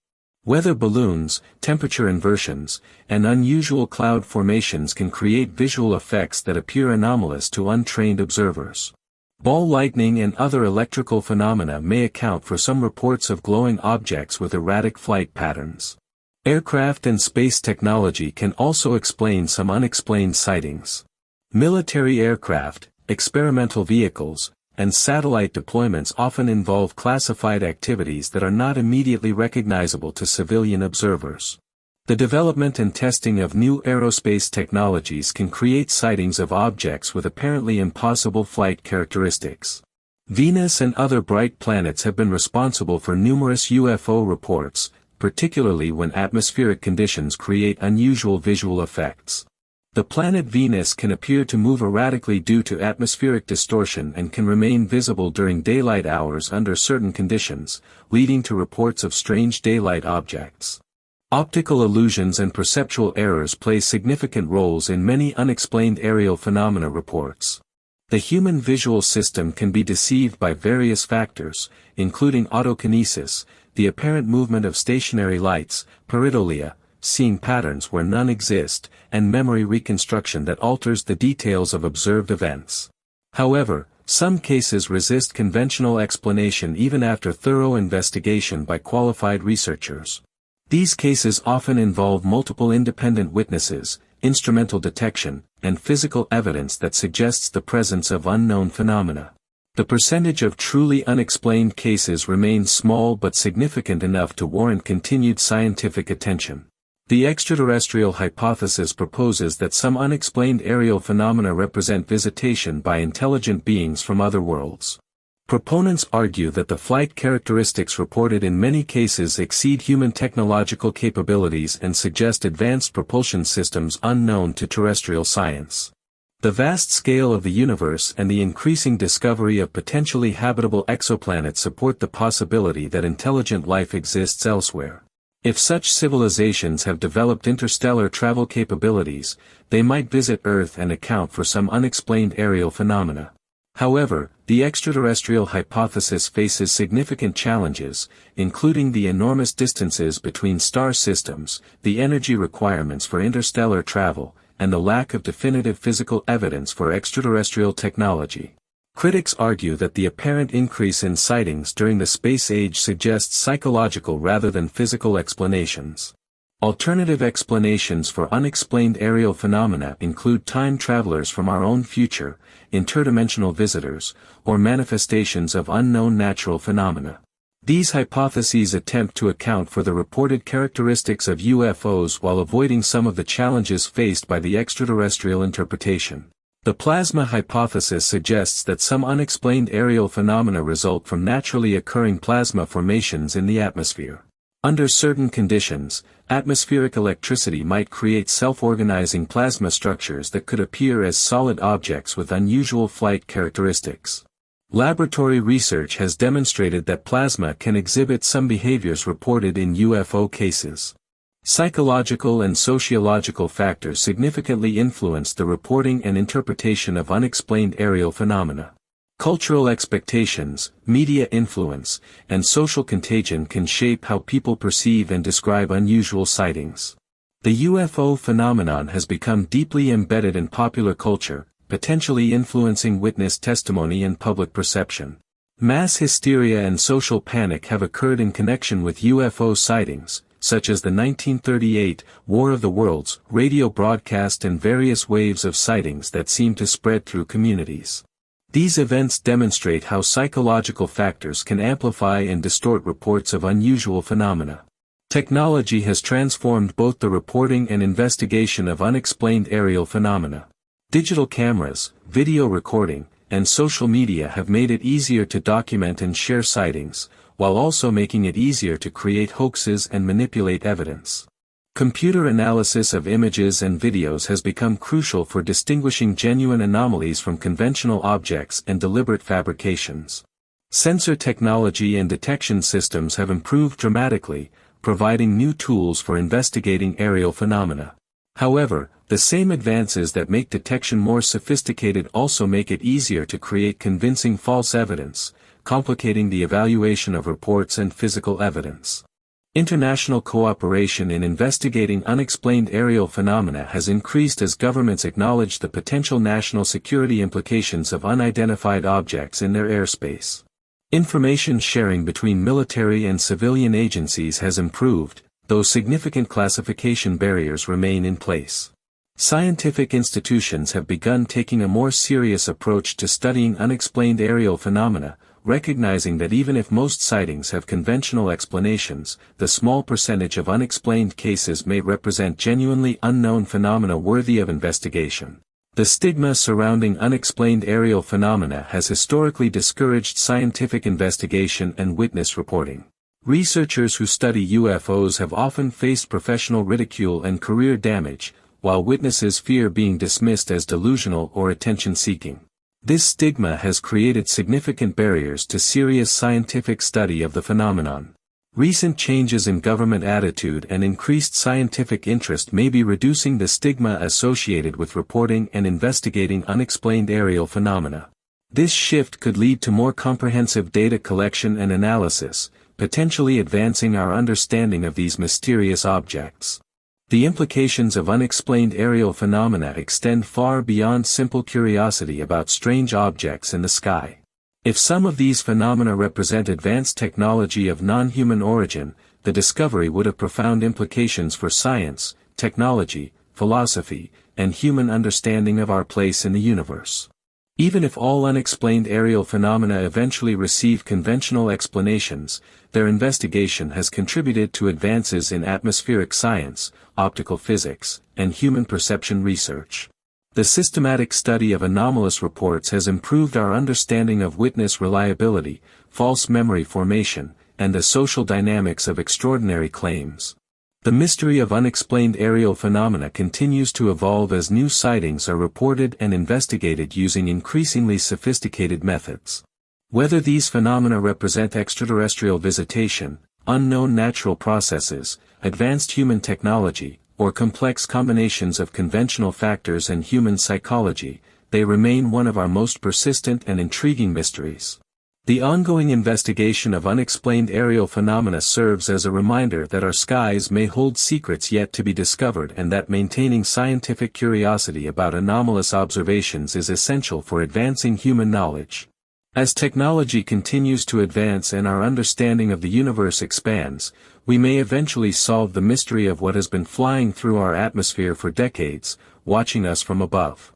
Weather balloons, temperature inversions, and unusual cloud formations can create visual effects that appear anomalous to untrained observers. Ball lightning and other electrical phenomena may account for some reports of glowing objects with erratic flight patterns. Aircraft and space technology can also explain some unexplained sightings. Military aircraft, experimental vehicles, and satellite deployments often involve classified activities that are not immediately recognizable to civilian observers. The development and testing of new aerospace technologies can create sightings of objects with apparently impossible flight characteristics. Venus and other bright planets have been responsible for numerous UFO reports, particularly when atmospheric conditions create unusual visual effects. The planet Venus can appear to move erratically due to atmospheric distortion and can remain visible during daylight hours under certain conditions, leading to reports of strange daylight objects. Optical illusions and perceptual errors play significant roles in many unexplained aerial phenomena reports. The human visual system can be deceived by various factors, including autokinesis, the apparent movement of stationary lights, pareidolia, seeing patterns where none exist, and memory reconstruction that alters the details of observed events. However, some cases resist conventional explanation even after thorough investigation by qualified researchers. These cases often involve multiple independent witnesses, instrumental detection, and physical evidence that suggests the presence of unknown phenomena. The percentage of truly unexplained cases remains small but significant enough to warrant continued scientific attention. The extraterrestrial hypothesis proposes that some unexplained aerial phenomena represent visitation by intelligent beings from other worlds. Proponents argue that the flight characteristics reported in many cases exceed human technological capabilities and suggest advanced propulsion systems unknown to terrestrial science. The vast scale of the universe and the increasing discovery of potentially habitable exoplanets support the possibility that intelligent life exists elsewhere. If such civilizations have developed interstellar travel capabilities, they might visit Earth and account for some unexplained aerial phenomena. However, the extraterrestrial hypothesis faces significant challenges, including the enormous distances between star systems, the energy requirements for interstellar travel, and the lack of definitive physical evidence for extraterrestrial technology. Critics argue that the apparent increase in sightings during the space age suggests psychological rather than physical explanations. Alternative explanations for unexplained aerial phenomena include time travelers from our own future, interdimensional visitors, or manifestations of unknown natural phenomena. These hypotheses attempt to account for the reported characteristics of UFOs while avoiding some of the challenges faced by the extraterrestrial interpretation. The plasma hypothesis suggests that some unexplained aerial phenomena result from naturally occurring plasma formations in the atmosphere. Under certain conditions, Atmospheric electricity might create self-organizing plasma structures that could appear as solid objects with unusual flight characteristics. Laboratory research has demonstrated that plasma can exhibit some behaviors reported in UFO cases. Psychological and sociological factors significantly influence the reporting and interpretation of unexplained aerial phenomena. Cultural expectations, media influence, and social contagion can shape how people perceive and describe unusual sightings. The UFO phenomenon has become deeply embedded in popular culture, potentially influencing witness testimony and public perception. Mass hysteria and social panic have occurred in connection with UFO sightings, such as the 1938 War of the Worlds radio broadcast and various waves of sightings that seem to spread through communities. These events demonstrate how psychological factors can amplify and distort reports of unusual phenomena. Technology has transformed both the reporting and investigation of unexplained aerial phenomena. Digital cameras, video recording, and social media have made it easier to document and share sightings, while also making it easier to create hoaxes and manipulate evidence. Computer analysis of images and videos has become crucial for distinguishing genuine anomalies from conventional objects and deliberate fabrications. Sensor technology and detection systems have improved dramatically, providing new tools for investigating aerial phenomena. However, the same advances that make detection more sophisticated also make it easier to create convincing false evidence, complicating the evaluation of reports and physical evidence. International cooperation in investigating unexplained aerial phenomena has increased as governments acknowledge the potential national security implications of unidentified objects in their airspace. Information sharing between military and civilian agencies has improved, though significant classification barriers remain in place. Scientific institutions have begun taking a more serious approach to studying unexplained aerial phenomena, recognizing that even if most sightings have conventional explanations, the small percentage of unexplained cases may represent genuinely unknown phenomena worthy of investigation. The stigma surrounding unexplained aerial phenomena has historically discouraged scientific investigation and witness reporting. Researchers who study UFOs have often faced professional ridicule and career damage, while witnesses fear being dismissed as delusional or attention-seeking. This stigma has created significant barriers to serious scientific study of the phenomenon. Recent changes in government attitude and increased scientific interest may be reducing the stigma associated with reporting and investigating unexplained aerial phenomena. This shift could lead to more comprehensive data collection and analysis, potentially advancing our understanding of these mysterious objects. The implications of unexplained aerial phenomena extend far beyond simple curiosity about strange objects in the sky. If some of these phenomena represent advanced technology of non-human origin, the discovery would have profound implications for science, technology, philosophy, and human understanding of our place in the universe. Even if all unexplained aerial phenomena eventually receive conventional explanations, their investigation has contributed to advances in atmospheric science, optical physics, and human perception research. The systematic study of anomalous reports has improved our understanding of witness reliability, false memory formation, and the social dynamics of extraordinary claims. The mystery of unexplained aerial phenomena continues to evolve as new sightings are reported and investigated using increasingly sophisticated methods. Whether these phenomena represent extraterrestrial visitation, unknown natural processes, advanced human technology, or complex combinations of conventional factors and human psychology, they remain one of our most persistent and intriguing mysteries. The ongoing investigation of unexplained aerial phenomena serves as a reminder that our skies may hold secrets yet to be discovered and that maintaining scientific curiosity about anomalous observations is essential for advancing human knowledge. As technology continues to advance and our understanding of the universe expands, we may eventually solve the mystery of what has been flying through our atmosphere for decades, watching us from above.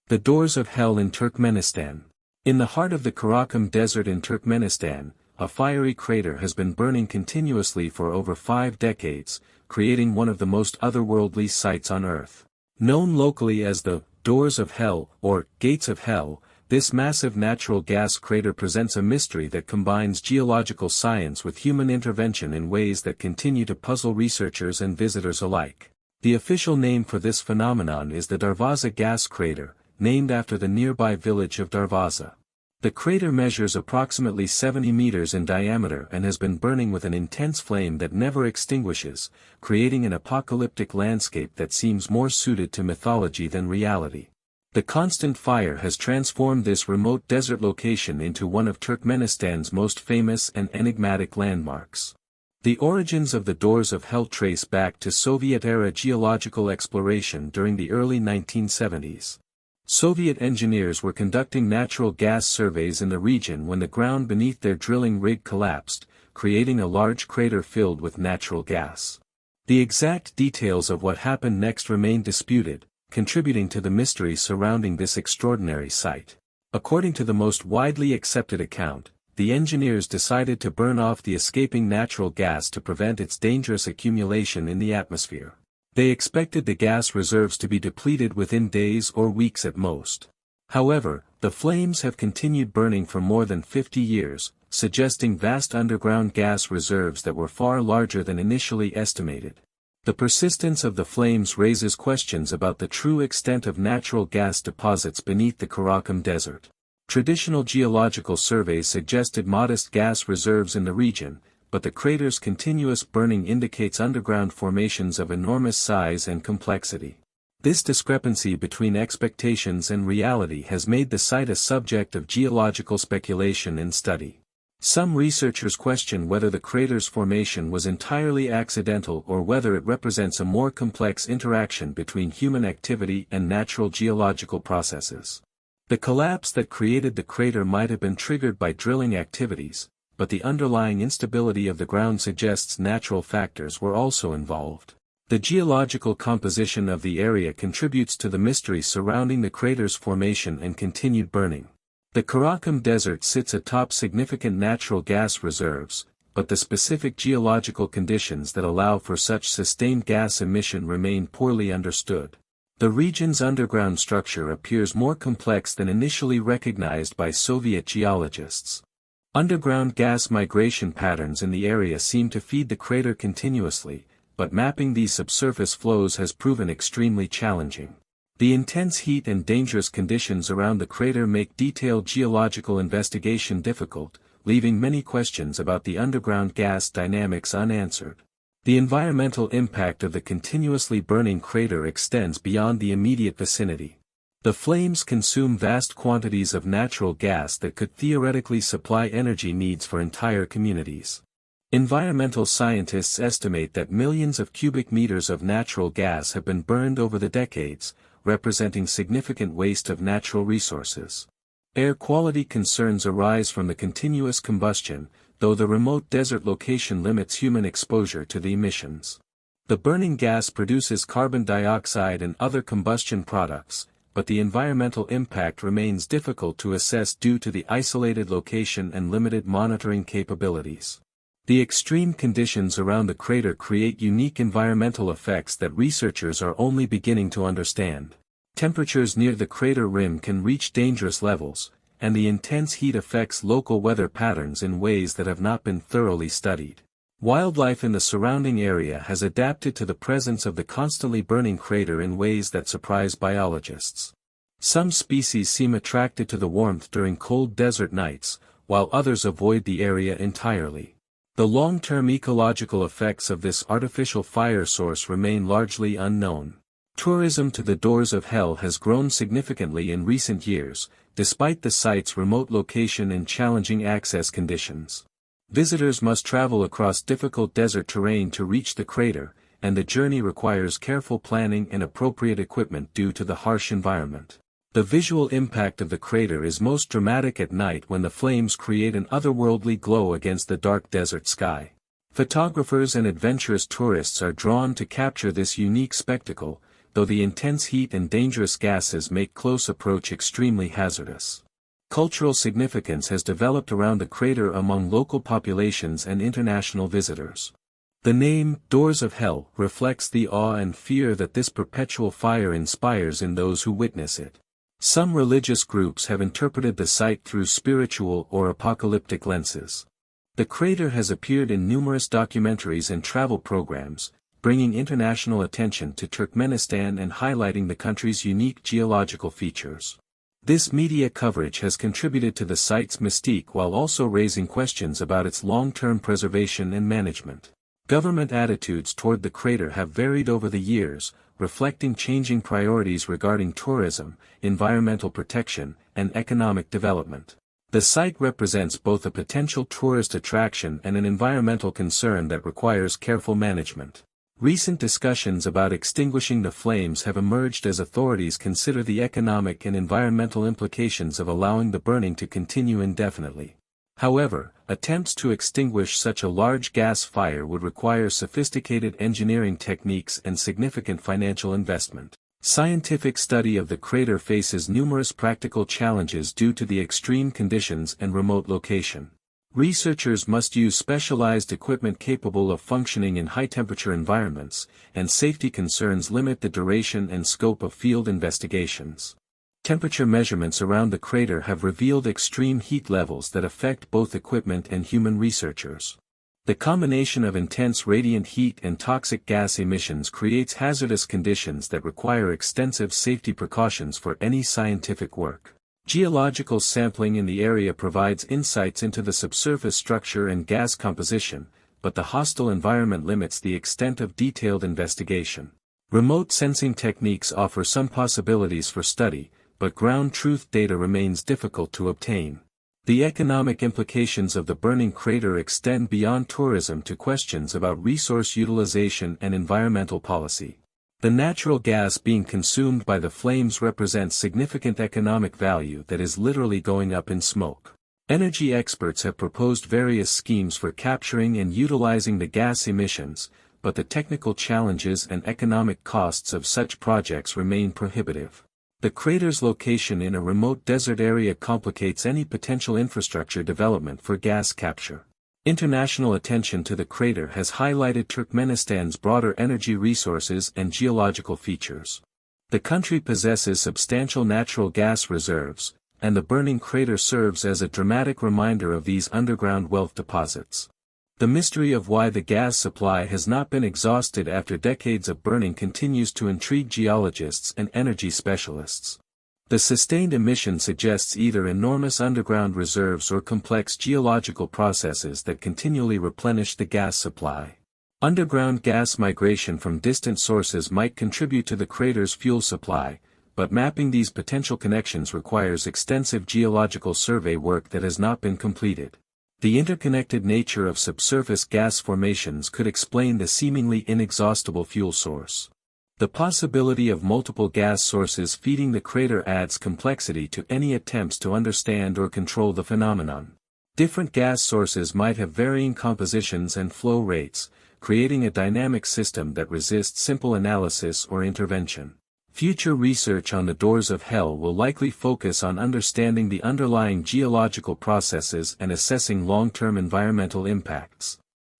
The doors of hell in Turkmenistan. In the heart of the Karakum Desert in Turkmenistan, a fiery crater has been burning continuously for over 5 decades, creating one of the most otherworldly sights on Earth. Known locally as the Doors of Hell or Gates of Hell, This massive natural gas crater presents a mystery that combines geological science with human intervention in ways that continue to puzzle researchers and visitors alike. The official name for this phenomenon is the Darvaza gas crater, named after the nearby village of Darvaza. The crater measures approximately 70 meters in diameter and has been burning with an intense flame that never extinguishes, creating an apocalyptic landscape that seems more suited to mythology than reality. The constant fire has transformed this remote desert location into one of Turkmenistan's most famous and enigmatic landmarks. The origins of the Doors of Hell trace back to Soviet-era geological exploration during the early 1970s. Soviet engineers were conducting natural gas surveys in the region when the ground beneath their drilling rig collapsed, creating a large crater filled with natural gas. The exact details of what happened next remain disputed, contributing to the mystery surrounding this extraordinary site. According to the most widely accepted account, the engineers decided to burn off the escaping natural gas to prevent its dangerous accumulation in the atmosphere. They expected the gas reserves to be depleted within days or weeks at most. However, the flames have continued burning for more than 50 years, suggesting vast underground gas reserves that were far larger than initially estimated. The persistence of the flames raises questions about the true extent of natural gas deposits beneath the Karakum Desert. Traditional geological surveys suggested modest gas reserves in the region, but the crater's continuous burning indicates underground formations of enormous size and complexity. This discrepancy between expectations and reality has made the site a subject of geological speculation and study. Some researchers question whether the crater's formation was entirely accidental or whether it represents a more complex interaction between human activity and natural geological processes. The collapse that created the crater might have been triggered by drilling activities, but the underlying instability of the ground suggests natural factors were also involved. The geological composition of the area contributes to the mystery surrounding the crater's formation and continued burning. The Karakum Desert sits atop significant natural gas reserves, but the specific geological conditions that allow for such sustained gas emission remain poorly understood. The region's underground structure appears more complex than initially recognized by Soviet geologists. Underground gas migration patterns in the area seem to feed the crater continuously, but mapping these subsurface flows has proven extremely challenging. The intense heat and dangerous conditions around the crater make detailed geological investigation difficult, leaving many questions about the underground gas dynamics unanswered. The environmental impact of the continuously burning crater extends beyond the immediate vicinity. The flames consume vast quantities of natural gas that could theoretically supply energy needs for entire communities. Environmental scientists estimate that millions of cubic meters of natural gas have been burned over the decades, representing significant waste of natural resources. Air quality concerns arise from the continuous combustion, though the remote desert location limits human exposure to the emissions. The burning gas produces carbon dioxide and other combustion products, but the environmental impact remains difficult to assess due to the isolated location and limited monitoring capabilities. The extreme conditions around the crater create unique environmental effects that researchers are only beginning to understand. Temperatures near the crater rim can reach dangerous levels, and the intense heat affects local weather patterns in ways that have not been thoroughly studied. Wildlife in the surrounding area has adapted to the presence of the constantly burning crater in ways that surprise biologists. Some species seem attracted to the warmth during cold desert nights, while others avoid the area entirely. The long-term ecological effects of this artificial fire source remain largely unknown. Tourism to the Doors of Hell has grown significantly in recent years, despite the site's remote location and challenging access conditions. Visitors must travel across difficult desert terrain to reach the crater, and the journey requires careful planning and appropriate equipment due to the harsh environment. The visual impact of the crater is most dramatic at night when the flames create an otherworldly glow against the dark desert sky. Photographers and adventurous tourists are drawn to capture this unique spectacle, though the intense heat and dangerous gases make close approach extremely hazardous. Cultural significance has developed around the crater among local populations and international visitors. The name, Doors of Hell, reflects the awe and fear that this perpetual fire inspires in those who witness it. Some religious groups have interpreted the site through spiritual or apocalyptic lenses. The crater has appeared in numerous documentaries and travel programs, bringing international attention to Turkmenistan and highlighting the country's unique geological features. This media coverage has contributed to the site's mystique while also raising questions about its long-term preservation and management. Government attitudes toward the crater have varied over the years, reflecting changing priorities regarding tourism, environmental protection, and economic development. The site represents both a potential tourist attraction and an environmental concern that requires careful management. Recent discussions about extinguishing the flames have emerged as authorities consider the economic and environmental implications of allowing the burning to continue indefinitely. However, attempts to extinguish such a large gas fire would require sophisticated engineering techniques and significant financial investment. Scientific study of the crater faces numerous practical challenges due to the extreme conditions and remote location. Researchers must use specialized equipment capable of functioning in high-temperature environments, and safety concerns limit the duration and scope of field investigations. Temperature measurements around the crater have revealed extreme heat levels that affect both equipment and human researchers. The combination of intense radiant heat and toxic gas emissions creates hazardous conditions that require extensive safety precautions for any scientific work. Geological sampling in the area provides insights into the subsurface structure and gas composition, but the hostile environment limits the extent of detailed investigation. Remote sensing techniques offer some possibilities for study, but ground truth data remains difficult to obtain. The economic implications of the burning crater extend beyond tourism to questions about resource utilization and environmental policy. The natural gas being consumed by the flames represents significant economic value that is literally going up in smoke. Energy experts have proposed various schemes for capturing and utilizing the gas emissions, but the technical challenges and economic costs of such projects remain prohibitive. The crater's location in a remote desert area complicates any potential infrastructure development for gas capture. International attention to the crater has highlighted Turkmenistan's broader energy resources and geological features. The country possesses substantial natural gas reserves, and the burning crater serves as a dramatic reminder of these underground wealth deposits. The mystery of why the gas supply has not been exhausted after decades of burning continues to intrigue geologists and energy specialists. The sustained emission suggests either enormous underground reserves or complex geological processes that continually replenish the gas supply. Underground gas migration from distant sources might contribute to the crater's fuel supply, but mapping these potential connections requires extensive geological survey work that has not been completed. The interconnected nature of subsurface gas formations could explain the seemingly inexhaustible fuel source. The possibility of multiple gas sources feeding the crater adds complexity to any attempts to understand or control the phenomenon. Different gas sources might have varying compositions and flow rates, creating a dynamic system that resists simple analysis or intervention. Future research on the doors of hell will likely focus on understanding the underlying geological processes and assessing long-term environmental impacts.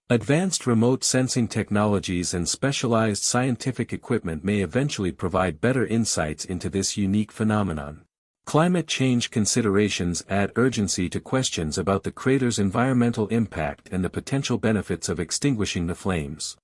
Advanced remote sensing technologies and specialized scientific equipment may eventually provide better insights into this unique phenomenon. Climate change considerations add urgency to questions about the crater's environmental impact and the potential benefits of extinguishing the flames.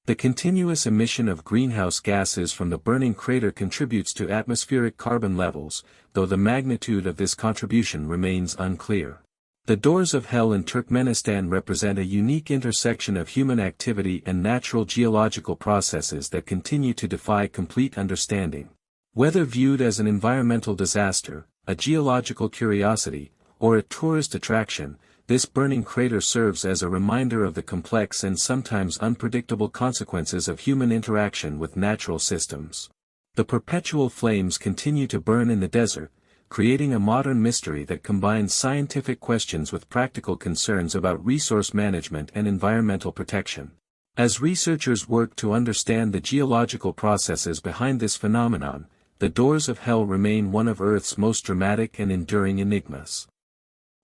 The continuous emission of greenhouse gases from the burning crater contributes to atmospheric carbon levels, though the magnitude of this contribution remains unclear. The doors of hell in Turkmenistan represent a unique intersection of human activity and natural geological processes that continue to defy complete understanding. Whether viewed as an environmental disaster, a geological curiosity, or a tourist attraction, this burning crater serves as a reminder of the complex and sometimes unpredictable consequences of human interaction with natural systems. The perpetual flames continue to burn in the desert, creating a modern mystery that combines scientific questions with practical concerns about resource management and environmental protection. As researchers work to understand the geological processes behind this phenomenon, the doors of hell remain one of Earth's most dramatic and enduring enigmas.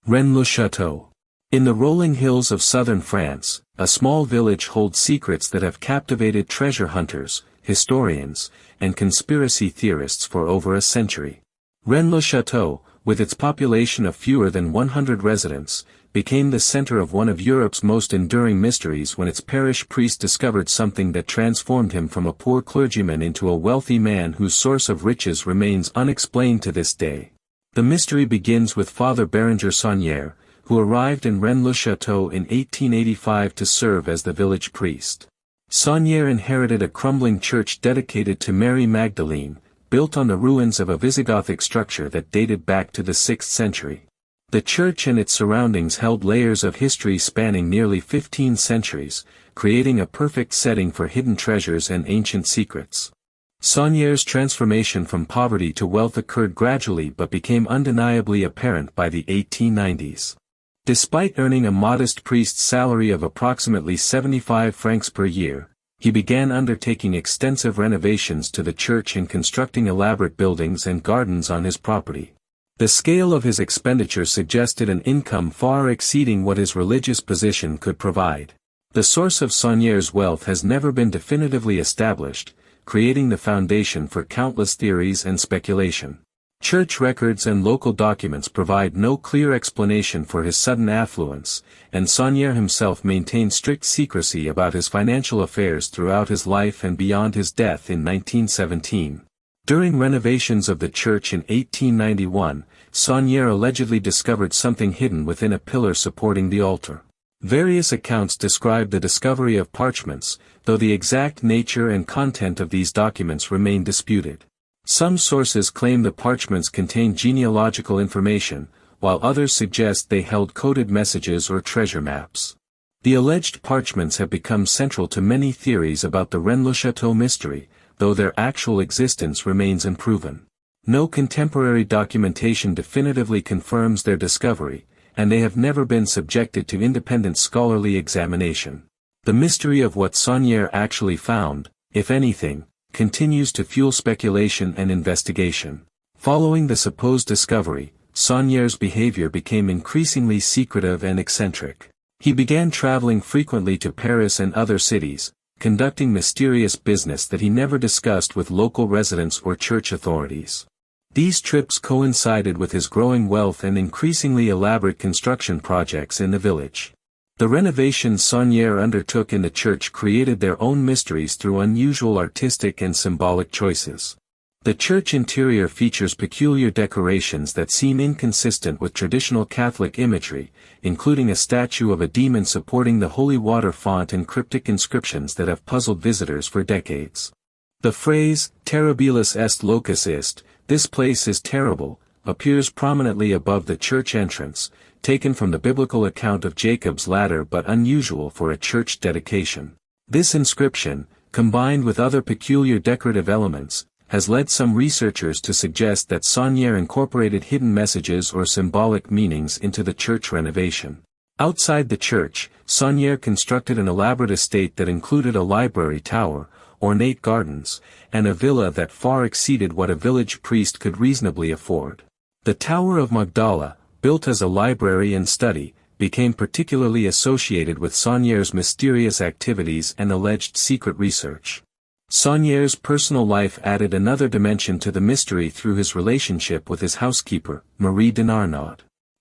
Rennes-le-Château. In the rolling hills of southern France, a small village holds secrets that have captivated treasure hunters, historians, and conspiracy theorists for over a century. Rennes-le-Château, with its population of fewer than 100 residents, became the center of one of Europe's most enduring mysteries when its parish priest discovered something that transformed him from a poor clergyman into a wealthy man whose source of riches remains unexplained to this day. The mystery begins with Father Bérenger Saunière, who arrived in Rennes-le-Château in 1885 to serve as the village priest. Saunière inherited a crumbling church dedicated to Mary Magdalene, built on the ruins of a Visigothic structure that dated back to the 6th century. The church and its surroundings held layers of history spanning nearly 15 centuries, creating a perfect setting for hidden treasures and ancient secrets. Saunière's transformation from poverty to wealth occurred gradually but became undeniably apparent by the 1890s. Despite earning a modest priest's salary of approximately 75 francs per year, he began undertaking extensive renovations to the church and constructing elaborate buildings and gardens on his property. The scale of his expenditure suggested an income far exceeding what his religious position could provide. The source of Saunière's wealth has never been definitively established, creating the foundation for countless theories and speculation. Church records and local documents provide no clear explanation for his sudden affluence, and Saunière himself maintained strict secrecy about his financial affairs throughout his life and beyond his death in 1917. During renovations of the church in 1891, Saunière allegedly discovered something hidden within a pillar supporting the altar. Various accounts describe the discovery of parchments, though the exact nature and content of these documents remain disputed. Some sources claim the parchments contain genealogical information, while others suggest they held coded messages or treasure maps. The alleged parchments have become central to many theories about the Rennes-le-Château mystery, though their actual existence remains unproven. No contemporary documentation definitively confirms their discovery, and they have never been subjected to independent scholarly examination. The mystery of what Saunière actually found, if anything, continues to fuel speculation and investigation. Following the supposed discovery, Saunière's behavior became increasingly secretive and eccentric. He began traveling frequently to Paris and other cities, conducting mysterious business that he never discussed with local residents or church authorities. These trips coincided with his growing wealth and increasingly elaborate construction projects in the village. The renovations Saunière undertook in the church created their own mysteries through unusual artistic and symbolic choices. The church interior features peculiar decorations that seem inconsistent with traditional Catholic imagery, including a statue of a demon supporting the holy water font and cryptic inscriptions that have puzzled visitors for decades. The phrase, "Terribilis est locus est," this place is terrible, appears prominently above the church entrance, taken from the biblical account of Jacob's ladder but unusual for a church dedication. This inscription, combined with other peculiar decorative elements, has led some researchers to suggest that Saunière incorporated hidden messages or symbolic meanings into the church renovation. Outside the church, Saunière constructed an elaborate estate that included a library tower, ornate gardens, and a villa that far exceeded what a village priest could reasonably afford. The Tower of Magdala, built as a library and study, became particularly associated with Saunière's mysterious activities and alleged secret research. Saunière's personal life added another dimension to the mystery through his relationship with his housekeeper, Marie de Narnaud.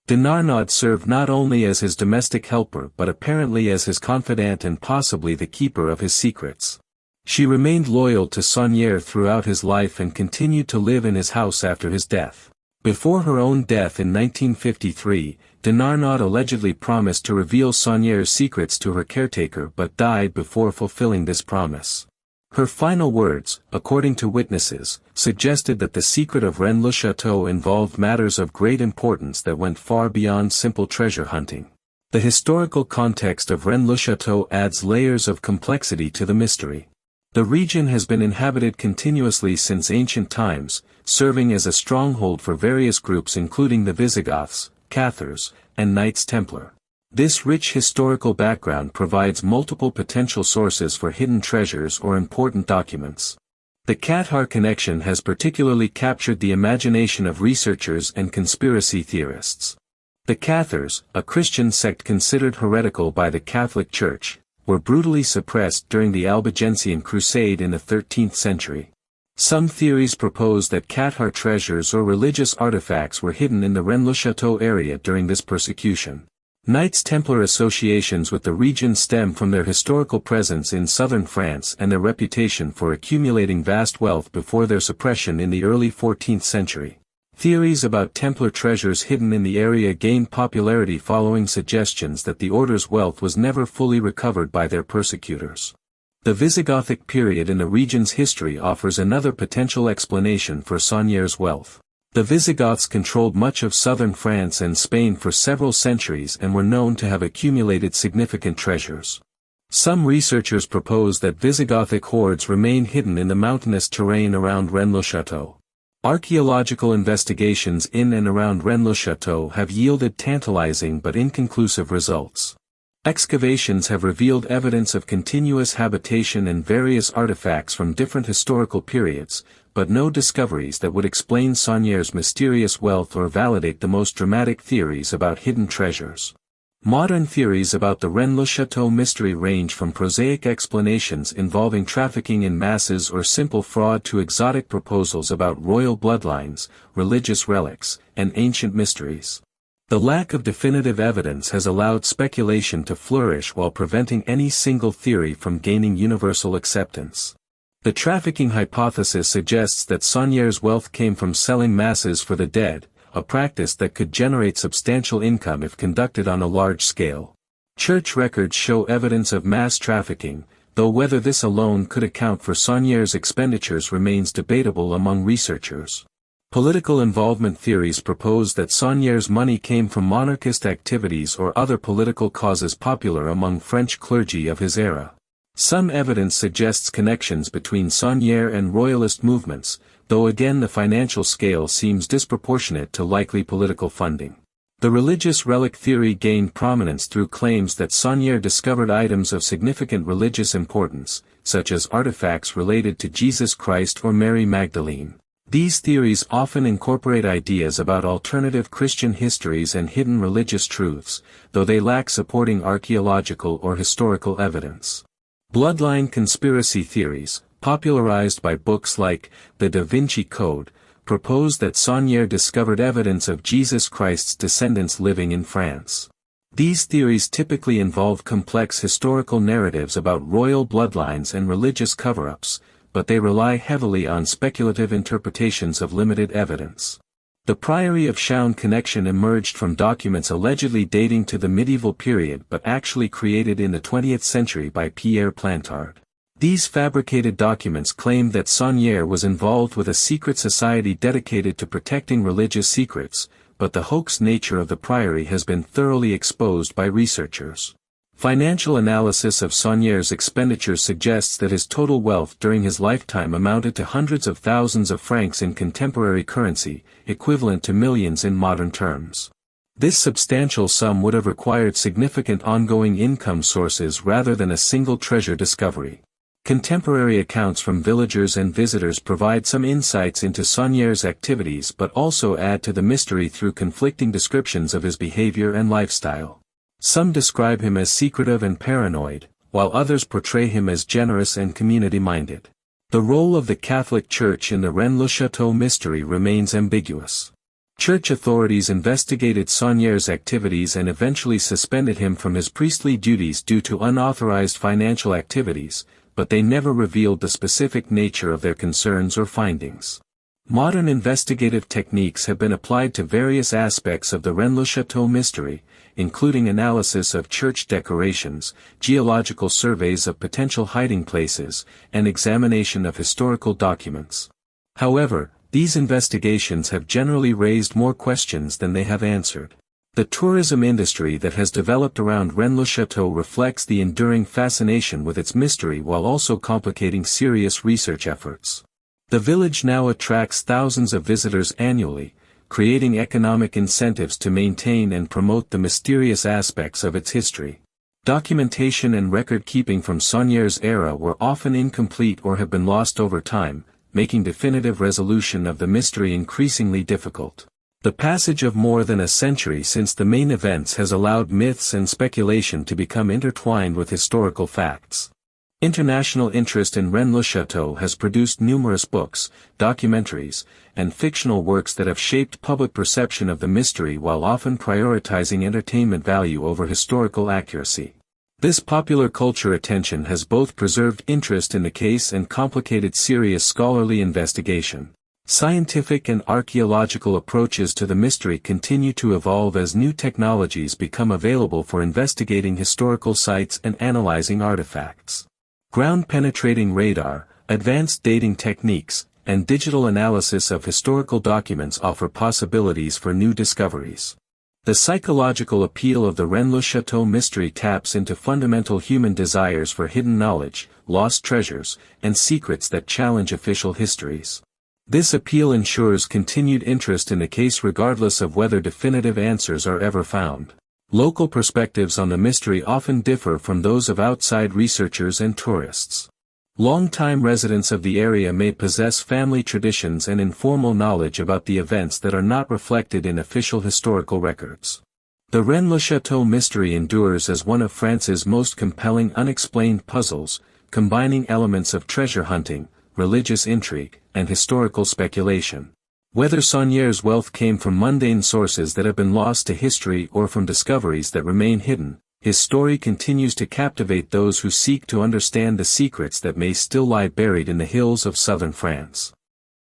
De Narnaud served not only as his domestic helper but apparently as his confidant and possibly the keeper of his secrets. She remained loyal to Saunière throughout his life and continued to live in his house after his death. Before her own death in 1953, de Narnaud allegedly promised to reveal Saunière's secrets to her caretaker but died before fulfilling this promise. Her final words, according to witnesses, suggested that the secret of Rennes-le-Château involved matters of great importance that went far beyond simple treasure hunting. The historical context of Rennes-le-Château adds layers of complexity to the mystery. The region has been inhabited continuously since ancient times, serving as a stronghold for various groups including the Visigoths, Cathars, and Knights Templar. This rich historical background provides multiple potential sources for hidden treasures or important documents. The Cathar connection has particularly captured the imagination of researchers and conspiracy theorists. The Cathars, a Christian sect considered heretical by the Catholic Church, were brutally suppressed during the Albigensian Crusade in the 13th century. Some theories propose that Cathar treasures or religious artifacts were hidden in the Rennes-le-Château area during this persecution. Knights Templar associations with the region stem from their historical presence in southern France and their reputation for accumulating vast wealth before their suppression in the early 14th century. Theories about Templar treasures hidden in the area gained popularity following suggestions that the order's wealth was never fully recovered by their persecutors. The Visigothic period in the region's history offers another potential explanation for Saunière's wealth. The Visigoths controlled much of southern France and Spain for several centuries and were known to have accumulated significant treasures. Some researchers propose that Visigothic hoards remain hidden in the mountainous terrain around Rennes-le-Château. Archaeological investigations in and around Rennes-le-Château have yielded tantalizing but inconclusive results. Excavations have revealed evidence of continuous habitation and various artifacts from different historical periods, but no discoveries that would explain Saunière's mysterious wealth or validate the most dramatic theories about hidden treasures. Modern theories about the Rennes-le-Château mystery range from prosaic explanations involving trafficking in masses or simple fraud to exotic proposals about royal bloodlines, religious relics, and ancient mysteries. The lack of definitive evidence has allowed speculation to flourish while preventing any single theory from gaining universal acceptance. The trafficking hypothesis suggests that Saunière's wealth came from selling masses for the dead, a practice that could generate substantial income if conducted on a large scale. Church records show evidence of mass trafficking, though whether this alone could account for Saunière's expenditures remains debatable among researchers. Political involvement theories propose that Saunière's money came from monarchist activities or other political causes popular among French clergy of his era. Some evidence suggests connections between Saunière and royalist movements, though again the financial scale seems disproportionate to likely political funding. The religious relic theory gained prominence through claims that Saunière discovered items of significant religious importance, such as artifacts related to Jesus Christ or Mary Magdalene. These theories often incorporate ideas about alternative Christian histories and hidden religious truths, though they lack supporting archaeological or historical evidence. Bloodline conspiracy theories, popularized by books like The Da Vinci Code, propose that Saunière discovered evidence of Jesus Christ's descendants living in France. These theories typically involve complex historical narratives about royal bloodlines and religious cover-ups, but they rely heavily on speculative interpretations of limited evidence. The Priory of Chaon connection emerged from documents allegedly dating to the medieval period but actually created in the 20th century by Pierre Plantard. These fabricated documents claim that Saunière was involved with a secret society dedicated to protecting religious secrets, but the hoax nature of the priory has been thoroughly exposed by researchers. Financial analysis of Saunière's expenditures suggests that his total wealth during his lifetime amounted to hundreds of thousands of francs in contemporary currency, equivalent to millions in modern terms. This substantial sum would have required significant ongoing income sources rather than a single treasure discovery. Contemporary accounts from villagers and visitors provide some insights into Saunière's activities but also add to the mystery through conflicting descriptions of his behavior and lifestyle. Some describe him as secretive and paranoid, while others portray him as generous and community-minded. The role of the Catholic Church in the Rennes-le-Château mystery remains ambiguous. Church authorities investigated Saunière's activities and eventually suspended him from his priestly duties due to unauthorized financial activities, but they never revealed the specific nature of their concerns or findings. Modern investigative techniques have been applied to various aspects of the Rennes-le-Château mystery, including analysis of church decorations, geological surveys of potential hiding places, and examination of historical documents. However, these investigations have generally raised more questions than they have answered. The tourism industry that has developed around Rennes-le-Château reflects the enduring fascination with its mystery while also complicating serious research efforts. The village now attracts thousands of visitors annually, creating economic incentives to maintain and promote the mysterious aspects of its history. Documentation and record-keeping from Saunière's era were often incomplete or have been lost over time, making definitive resolution of the mystery increasingly difficult. The passage of more than a century since the main events has allowed myths and speculation to become intertwined with historical facts. International interest in Rennes-le-Château has produced numerous books, documentaries, and fictional works that have shaped public perception of the mystery while often prioritizing entertainment value over historical accuracy. This popular culture attention has both preserved interest in the case and complicated serious scholarly investigation. Scientific and archaeological approaches to the mystery continue to evolve as new technologies become available for investigating historical sites and analyzing artifacts. Ground-penetrating radar, advanced dating techniques, and digital analysis of historical documents offer possibilities for new discoveries. The psychological appeal of the Rennes-le-Château mystery taps into fundamental human desires for hidden knowledge, lost treasures, and secrets that challenge official histories. This appeal ensures continued interest in the case regardless of whether definitive answers are ever found. Local perspectives on the mystery often differ from those of outside researchers and tourists. Long-time residents of the area may possess family traditions and informal knowledge about the events that are not reflected in official historical records. The Rennes-le-Château mystery endures as one of France's most compelling unexplained puzzles, combining elements of treasure hunting, religious intrigue, and historical speculation. Whether Saunier's wealth came from mundane sources that have been lost to history or from discoveries that remain hidden, his story continues to captivate those who seek to understand the secrets that may still lie buried in the hills of southern France.